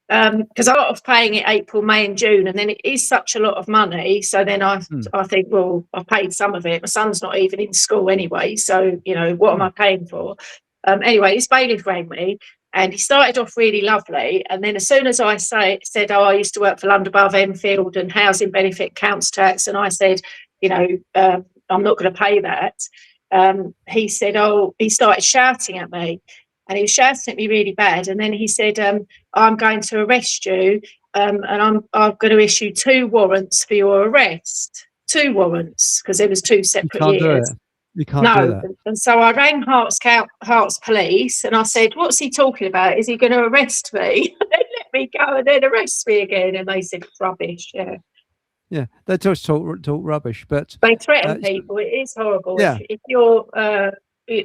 because I was paying it April, May, and June, and then it is such a lot of money. So then I think, well, I paid some of it. My son's not even in school anyway, so what am I paying for? Anyway, this bailiff rang me, and he started off really lovely, and then as soon as I said, I used to work for London Borough of Enfield and housing benefit council tax, and I said, I'm not going to pay that. He said, he started shouting at me. And he was shouting at me really bad. And then he said, I'm going to arrest you, and I'm going to issue 2 warrants for your arrest. 2 warrants, because there was 2 separate years. You can't do that. And so I rang Hearts Police, and I said, what's he talking about? Is he going to arrest me? And then let me go and then arrest me again. And they said, it's rubbish, Yeah, they just talk rubbish, but they threaten people. It is horrible. Yeah. If you're...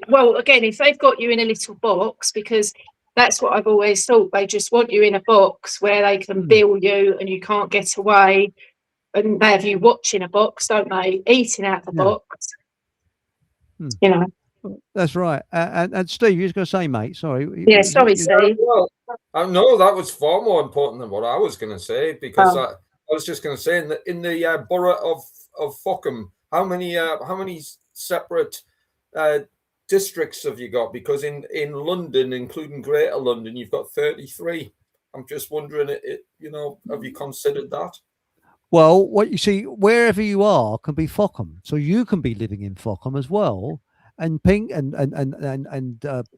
well, again, if they've got you in a little box, because that's what I've always thought, they just want you in a box where they can bill you and you can't get away, and they have you watching a box, don't they? Eating out the box. That's right. And Steve, you was going to say, mate, sorry. Sorry, Steve. Well, no, that was far more important than what I was going to say, because I was just going to say in the borough of Fockham, how many separate districts have you got? Because in London, including Greater London, you've got 33. I'm just wondering, have you considered that? Well, what you see, wherever you are can be Fockham, so you can be living in Fockham as well. And Pink and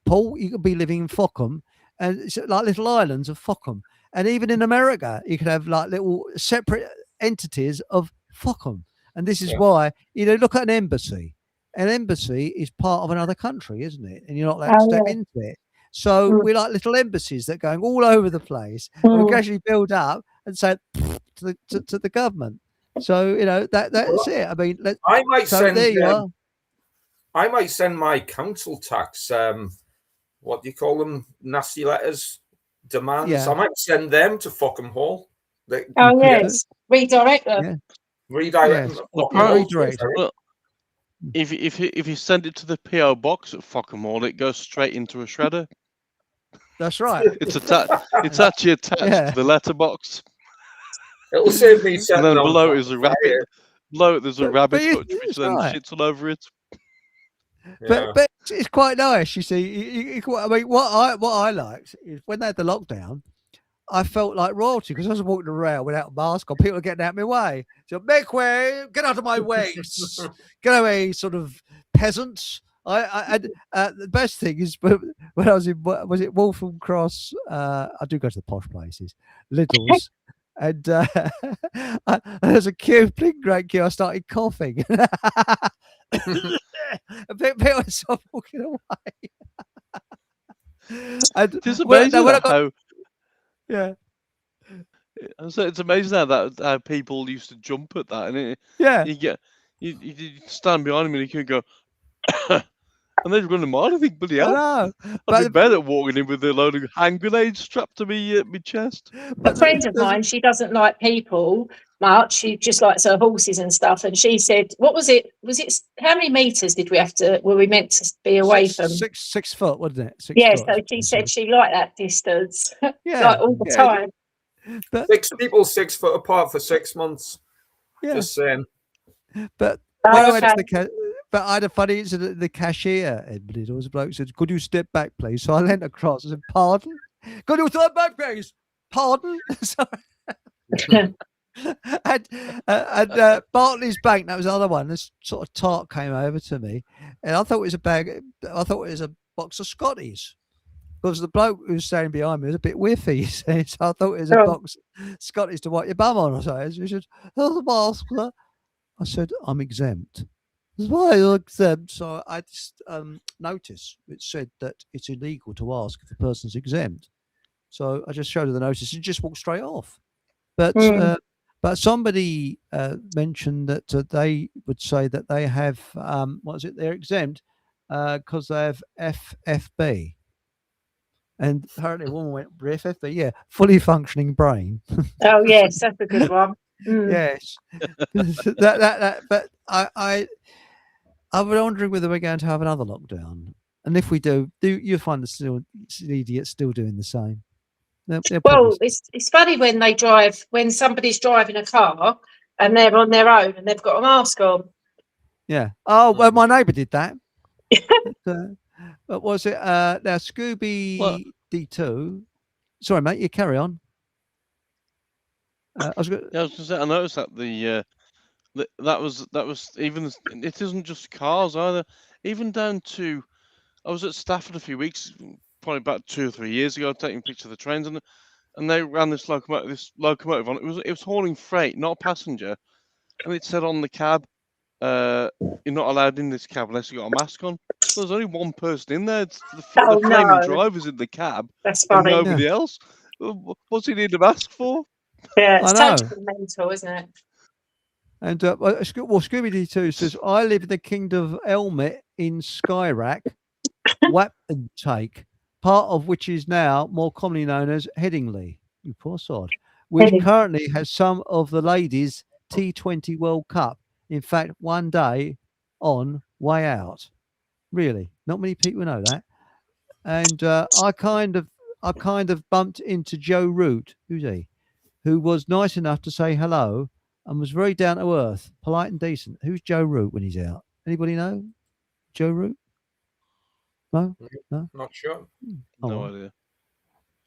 Paul, you could be living in Fockham, and it's like little islands of Fockham. And even in America, you could have like little separate entities of Fockham. And this is why, look at an embassy. An embassy is part of another country, isn't it? And you're not allowed to step into it. So we're like little embassies that are going all over the place. And we gradually build up and say to the government. So that's it. I mean, I might send. There you are. I might send my council tax. What do you call them? Nasty letters, demands. Yeah. I might send them to Fockham Hall. Yes, redirect them. Yeah. Redirect them. Redirect. Look, if you send it to the PO box at Fockham Hall, it goes straight into a shredder. That's right. It's actually attached to the letterbox. It'll save me. And then below is a rabbit. Below there's a rabbit hutch which then shits all over it. But it's quite nice, you see. I mean, what I liked is when they had the lockdown, I felt like royalty because I was walking around without a mask on. People were getting out of my way. So make way, get out of my way, get away, sort of peasants. The best thing is when I was in Waltham Cross. I do go to the posh places, Lidl's, and there's a queue, big great queue. I started coughing. A bit myself walking away. And It is when amazing I got, how yeah, it's amazing how people used to jump at that, and yeah, you stand behind them and you can go, and they'd run a mile. I think, bloody I hell, know. I'd But be better at walking in with a load of hand grenades strapped to me chest. A friend of mine, she doesn't like people much. She just likes her horses and stuff. And she said, "What was it? How many meters did we have to? Were we meant to be away from?" 6 foot, wasn't it? 6 Yeah. foot. So she said she liked that distance, Yeah, like all the yeah, time. but 6 people 6 foot apart for 6 months. yeah, Just saying. but Oh, when I went to okay. but I had a funny incident. The cashier, Edmund, it was a bloke, said, "Could you step back, please?" So I leant across and said, "Pardon? Could you step back, please? Pardon?" Sorry. and Barclays Bank, that was the other one. This sort of tart came over to me, and I thought it was a bag. I thought it was a box of Scotties. Because the bloke who was standing behind me was a bit whiffy, so I thought it was a Oh. box of Scotties to wipe your bum on or something. So he said, "Oh, the mask." I said, "I'm exempt." Why you're exempt? So I just noticed it said that it's illegal to ask if the person's exempt. So I just showed her the notice and just walked straight off. But but somebody mentioned that they would say that they have what is it? They're exempt because they have FFB. And apparently, a woman went FFB, yeah, fully functioning brain. Oh yes, that's a good one. Yes, that. But I'm wondering whether we're going to have another lockdown, and if we do you find the idiots still doing the same? They're Well, probably, it's funny when somebody's driving a car and they're on their own and they've got a mask on. yeah. Oh, well, my neighbour did that. What was it? Now Scooby D2. Sorry, mate. You carry on. I was going. Yeah, I was gonna say, I noticed that that was even. It isn't just cars either. Even down to, I was at Stafford a few weeks, probably about 2 or 3 years ago, taking pictures of the trains, and they ran this locomotive on. It was hauling freight, not passenger, and it said on the cab, "You're not allowed in this cab unless you got a mask on." So there's only one person in there. It's the Oh flaming no, driver's in the cab, that's and funny. nobody else. What's he need a mask for? Yeah, I it's know. totally mental, isn't it? And Scooby D2 says, "I live in the kingdom of Elmet in Skyrack, Wapentake, part of which is now more commonly known as Headingley, you poor sod, which currently has some of the ladies' T20 World Cup. In fact, one day on way out. Really, not many people know that. And I kind of bumped into Joe Root, who's he, who was nice enough to say hello and was very down to earth, polite and decent. Who's Joe Root when he's out? Anybody know Joe Root? No, no. Not sure. Oh, No well. idea.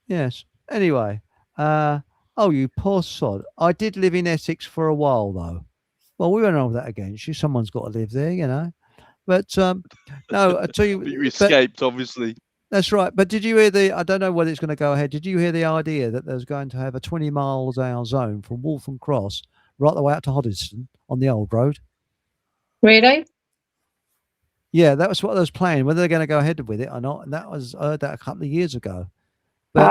Yes. Anyway, oh, you poor sod. I did live in Essex for a while, though. Well, we won't hold that against you. Someone's got to live there, you know. But no, I tell you, But you escaped, obviously. that's right. But did you hear I don't know whether it's going to go ahead. Did you hear the idea that there's going to have a 20 miles an hour zone from Waltham Cross right the way out to Hoddesdon on the old road? Really? Yeah, that was what I was playing. Whether they're going to go ahead with it or not, and that was I heard that a couple of years ago. But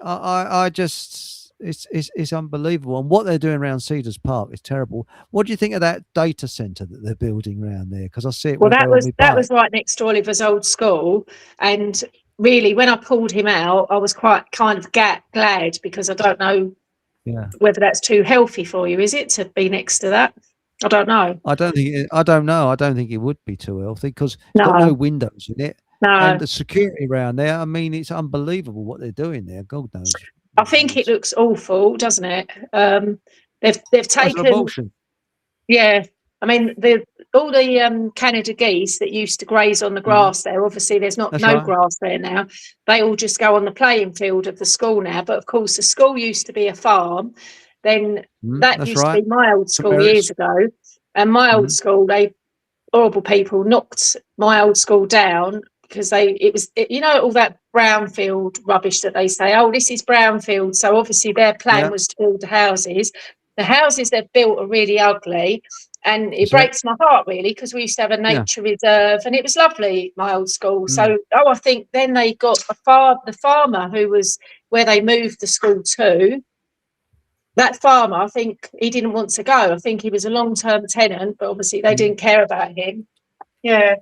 I just it's unbelievable, and what they're doing around Cedars Park is terrible. What do you think of that data centre that they're building around there? Because I see it. Well, when I go on my that was bike. right next to Oliver's old school, and really, when I pulled him out, I was quite kind of glad because I don't know Yeah, whether that's too healthy for you. Is it to be next to that? I don't know. I don't know. I don't think it would be too healthy because it's got no windows in it. No. And the security around there, I mean, it's unbelievable what they're doing there. God knows. I think it looks awful, doesn't it? They've It's an taken, abortion. yeah. I mean, all the Canada geese that used to graze on the grass there. Obviously, there's That's no right. grass there now. They all just go on the playing field of the school now. But of course, the school used to be a farm. Then that That's used right. to be my old school Merits. years ago. And my old school, horrible people knocked my old school down, because you know, all that brownfield rubbish that they say, oh, this is brownfield. So obviously their plan was to build the houses. The houses they've built are really ugly. And it breaks my heart, really, because we used to have a nature reserve and it was lovely, my old school. So, I think then they got the farmer who was where they moved the school to. That farmer, I think he didn't want to go. I think he was a long-term tenant, but obviously they didn't care about him. Yeah.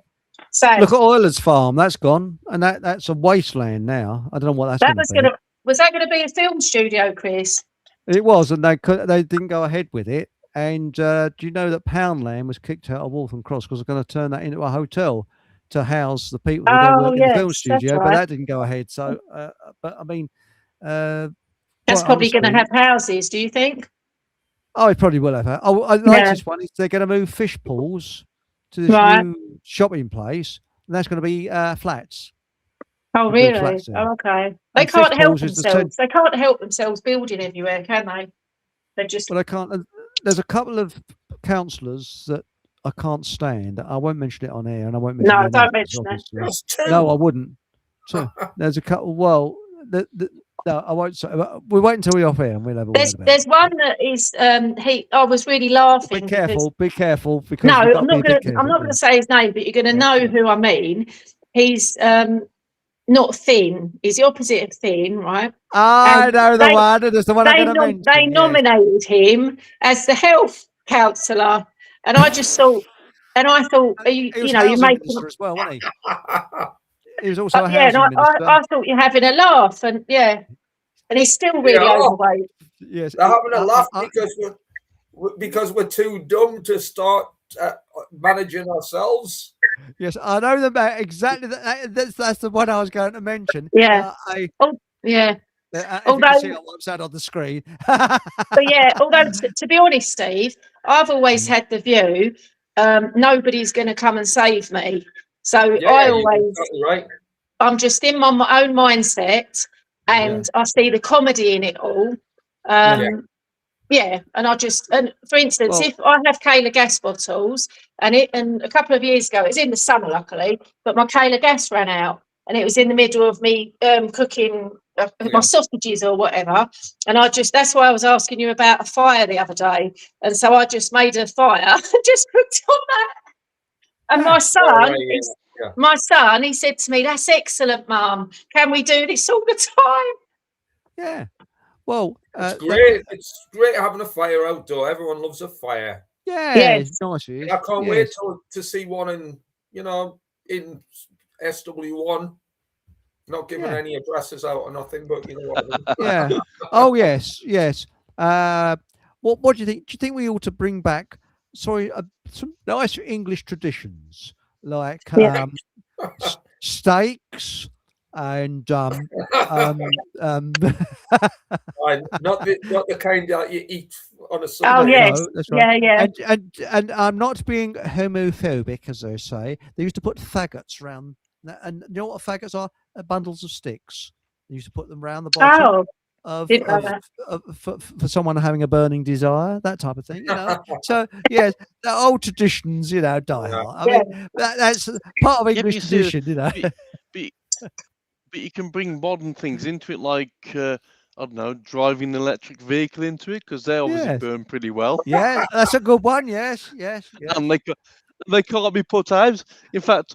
Sad. Look at Euler's farm. That's gone. And that's a wasteland now. I don't know what that's going to be. Was that going to be a film studio, Chris? It was, and they didn't go ahead with it. And do you know that Poundland was kicked out of Waltham Cross because they're going to turn that into a hotel to house the people who go work in the film studio, but that didn't go ahead. So, but I mean, that's probably going to have houses. Do you think? Oh, it probably will have. The latest one is they're going to move fish pools to this new shopping place, and that's going to be flats. Oh, really? Oh, okay. They can't help themselves. They can't help themselves building everywhere, can they? They just. Well, they can't. There's a couple of councillors that I can't stand. I won't mention it on air, and I won't mention. No, don't mention it. No, I wouldn't. So there's a couple. Well, no, I won't say. We'll wait until we're off air, and we'll have a word about There's one that is. I was really laughing. Be careful. Be careful. Because no, I'm not going to say his name, but you're going to know who I mean. He's not thin. He's the opposite of thin, right? I know the one. There's the one I'm going to mention. They nominated him as the health counsellor, and I just thought, you're making as well, wasn't he? He was also a housing minister. I thought you're having a laugh, and and he's still really overweight. Yes, they're having a laugh because we're too dumb to start managing ourselves. Yes, I know about exactly that. That's the one I was going to mention. Yeah. Although you can see what's on the screen. Although to be honest, Steve, I've always had the view nobody's going to come and save me. So I'm just in my own mindset, and I see the comedy in it all. And for instance, if I have Kayla gas bottles, and a couple of years ago, it was in the summer, luckily, but my Kayla gas ran out, and it was in the middle of me cooking my sausages or whatever, and that's why I was asking you about a fire the other day, and so I just made a fire and just cooked on that. And my son, he said to me, "That's excellent, Mum. Can we do this all the time?" Yeah. Well, it's great. It's great having a fire outdoor. Everyone loves a fire. Yeah, it's nice. I can't wait to see one in SW1. Not giving any addresses out or nothing, but you know what I mean. Yeah. Oh yes. What do you think? Do you think we ought to bring back some nice English traditions like steaks and not the kind that you eat on a Sunday. Oh yes, no, that's right. Yeah. And I'm not being homophobic, as they say. They used to put faggots around, and you know what faggots are? Bundles of sticks. They used to put them around the bottom for someone having a burning desire, that type of thing. You know. So yes, the old traditions, die hard. I mean, that's part of English tradition, But you can bring modern things into it, like I don't know, driving an electric vehicle into it, because they obviously burn pretty well. Yeah, that's a good one. Yes. And they can't be put out. In fact,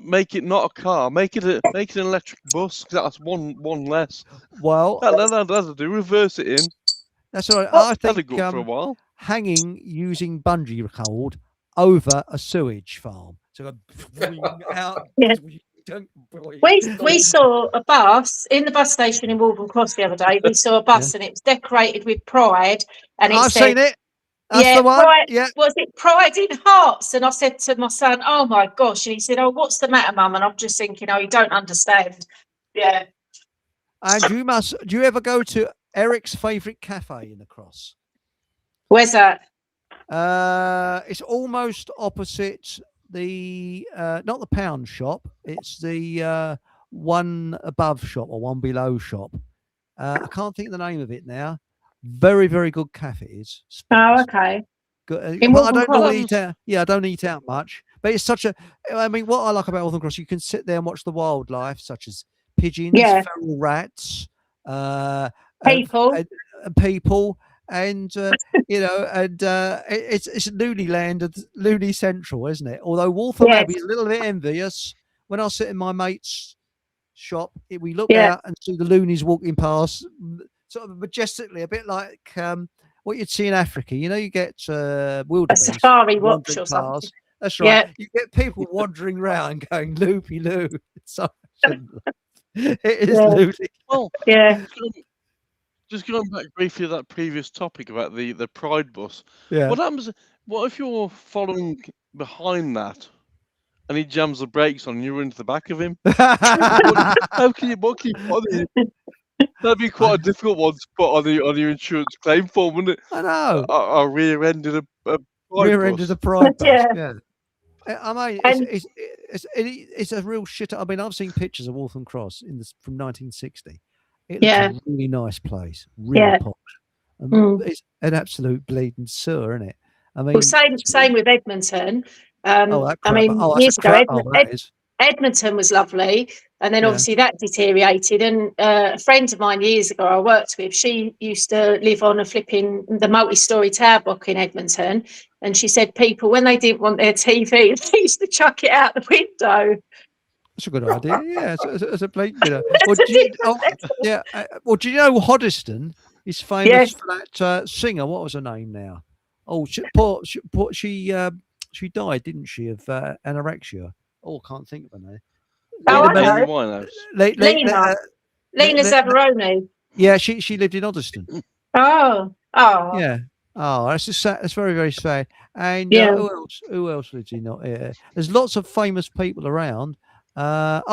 make it not a car. Make it an electric bus, because that's one less. Well, that'll do. Reverse it in. That's all right. I think that'll go for a while. Hanging using bungee cord over a sewage farm. So out. Yeah. We saw a bus in the bus station in Waltham Cross the other day. We saw a bus and it was decorated with pride, and I've seen it. That's the one. Was it Pride in Hearts? And I said to my son, "Oh my gosh!" And he said, "Oh, what's the matter, Mum?" And I'm just thinking, "Oh, you don't understand." Yeah. And do you ever go to Eric's favourite cafe in the Cross? Where's that? It's almost opposite the not the pound shop. It's the one above shop or one below shop. I can't think of the name of it now. Very, very good cafe it is. Oh, okay. Good. Well, I don't normally eat out. Yeah, I don't eat out much, But it's such a. I mean, what I like about Waltham Cross, you can sit there and watch the wildlife, such as pigeons, Yeah. feral rats, People. people, and it's Looney Land and Looney Central, isn't it? Although Waltham Yes. Abbey is a little bit envious. When I sit in my mate's shop, we look Yeah. out and see the loonies walking past, sort of majestically, a bit like what you'd see in Africa. You get A wildebeest safari watch wandering or something. past. That's right. Yeah. You get people wandering around going loopy loo. It is Yeah. loony. Well, Yeah. just going back briefly to that previous topic about the Pride bus. Yeah. What happens? What if you're following behind that, and he jams the brakes on, and you're into the back of him? How can you book him? That'd be quite a difficult one to put on your insurance claim form, wouldn't it? I know. I rear-ended a Pride Rear-ended bus. a Pride bus. Yeah. Yeah. I mean, And- it's a real shit. I mean, I've seen pictures of Waltham Cross from 1960. It looks Yeah. a really nice place, really Yeah. posh. And Mm. It's an absolute bleeding sewer, isn't it? I mean, Well, same with Edmonton. oh, that I crap. mean, Oh, that's years a ago, crap. Oh, that is. Edmonton was lovely, and then Yeah. obviously that deteriorated. And a friend of mine years ago I worked with, she used to live on the multi-story tower block in Edmonton, and she said people, when they didn't want their TV, they used to chuck it out the window. That's a good idea. Yeah, it's a bleak. Well, It's do you, ridiculous. yeah. Well, do you know Hoddesdon is famous Yes. for that singer? What was her name now? Oh, she died, didn't she, of anorexia? Oh, I can't think of her name. Oh, Lena I know. Amy Winehouse. Lena. Lena Zavaroni. Yeah, she lived in Hoddesdon. Oh. Yeah. Oh, that's just sad. That's very, very sad. And Yeah. who else lives in? There's lots of famous people around. That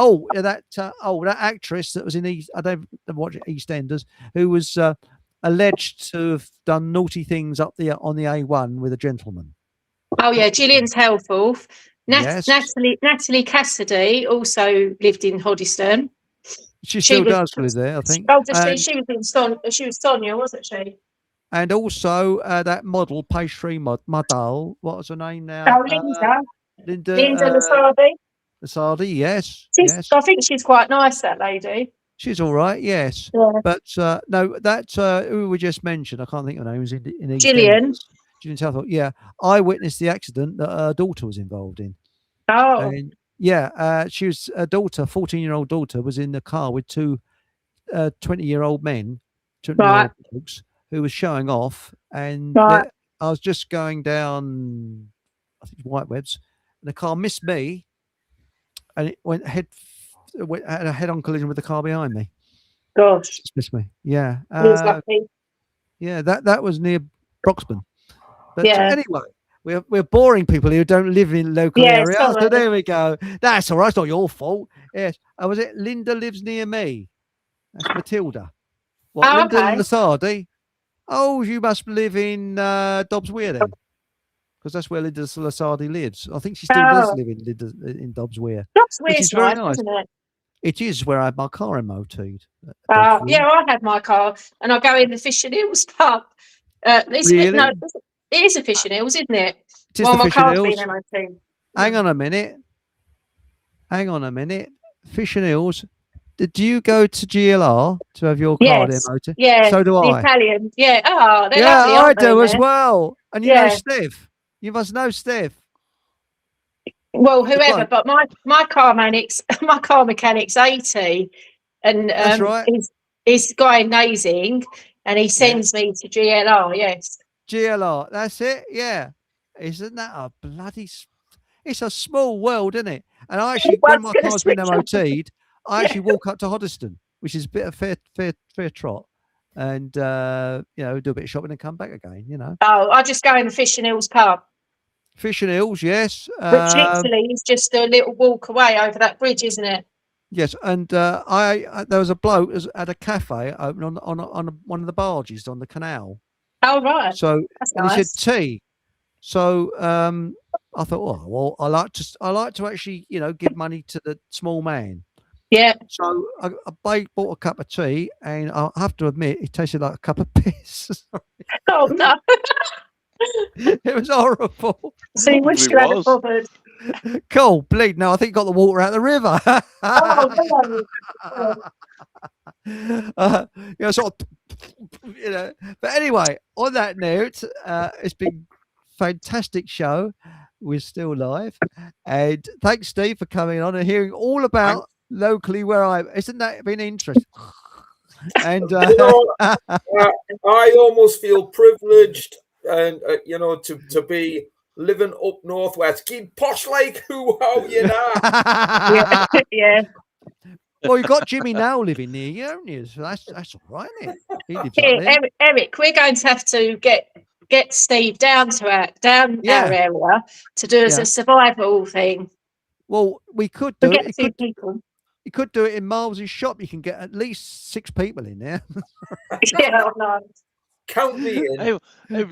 actress that was in I don't watch EastEnders, who was alleged to have done naughty things on the A1 with a gentleman. Oh yeah, Gillian's Helforth. Yes. Natalie Cassidy also lived in Hoddesdon. She still does live there, I think. Oh, she was in she was Sonia, wasn't she? And also that model, pastry model. What was her name now? Oh, Linda. Linda Linda Lasardi. Lasardi, yes. I think she's quite nice, that lady. She's all right, yes. Yeah. But no, that who we just mentioned, I can't think of her name, was in Gillian. Gillian Southall. Yeah, I witnessed the accident that her daughter was involved in. Oh. And yeah, she was a daughter, 14-year-old daughter, was in the car with two 20-year-old men, 20-year-old folks, who was showing off. And I was just going down, I think Whitewebs, and the car missed me, and it had a head-on collision with the car behind me. Gosh. Just missed me. Yeah. He was lucky. Yeah, that was near Broxburn. But Yeah. anyway, we're boring people who don't live in local areas. So there we go. That's all right. It's not your fault. Yes. Was it Linda lives near me? That's Matilda. What, Linda Lasardi? Oh, you must live in Dobbs Weir then, because that's where Linda Lasardi lives. I think she still does live in Dobbs Weir. Dobbs Weir's nice, isn't it? It is where I had my car MOT'd. Yeah, I had my car, and I go in the Fish and Hills pub. Really? No, it is a Fish and Hills, isn't it? It is the my Fish and car's Hills. been MOT. Hang on a minute. Fish and Hills. Do you go to GLR to have your car MOT? Yeah. So do the I. Italian. Yeah. Oh, they're Yeah, lovely, I aren't they, do as there? well. And you know Steve. You must know Steve. Well, whoever, but my car mechanic's 80, and That's right. he's guy in Nazing, and he sends me to GLR. Yes. GLR. That's it. Yeah. Isn't that a bloody? It's a small world, isn't it? And I actually, when my car's been MOT'd, I actually walk up to Hoddesdon, which is a bit of fair trot, and do a bit of shopping and come back again. Oh, I just go in the Fish and Hills pub. Fish and Hills, yes. Which literally is just a little walk away over that bridge, isn't it? Yes, and I there was a bloke at a cafe open on one of the barges on the canal. Oh right. So that's and nice. he said tea. So I thought, well, I like to actually give money to the small man. Yeah. So I bought a cup of tea, and I have to admit, it tasted like a cup of piss. Oh no. It was horrible. So you wish you hadn't bothered. Cool. Bleed. No, I think you got the water out of the river. Sort of, But anyway, on that note, it's been fantastic show. We're still live, and thanks, Steve, for coming on and hearing all about locally where I. Isn't that been interesting? And I almost feel privileged, and to be living up northwest. Keep posh like who are you now? Yeah. Well, you got Jimmy now living near you, haven't you? So that's all right, isn't it? He lives up Here, there. Eric, we're going to have to get Steve down our area to do as a survival thing. Well, we could We'll do get it. two people. You could do it in Miles's shop. You can get at least 6 people in there. Yeah, I know. Count me in. Hey,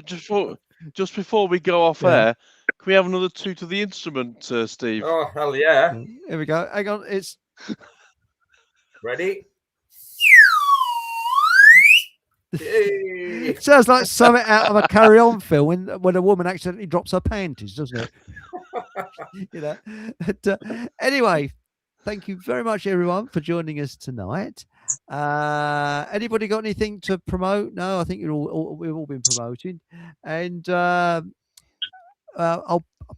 just before we go off air, can we have another 2 to the instrument, Steve? Oh, hell yeah. Here we go. Hang on. It's ready. Yay. It sounds like something out of a Carry On film when a woman accidentally drops her panties, doesn't it? But, anyway, thank you very much, everyone, for joining us tonight. Anybody got anything to promote? No, I think we've all been promoted, and I'll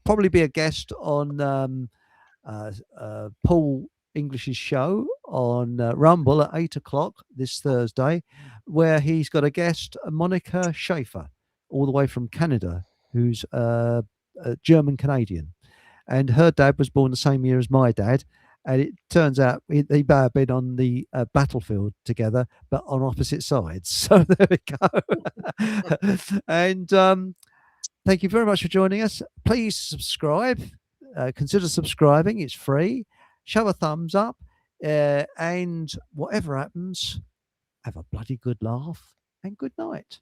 probably be a guest on Paul English's show on Rumble at 8 o'clock this Thursday, where he's got a guest, Monica Schaefer, all the way from Canada, who's a German Canadian, and her dad was born the same year as my dad. And it turns out they may have been on the battlefield together, but on opposite sides. So there we go. And thank you very much for joining us. Please subscribe. Consider subscribing. It's free. Show a thumbs up. And whatever happens, have a bloody good laugh and good night.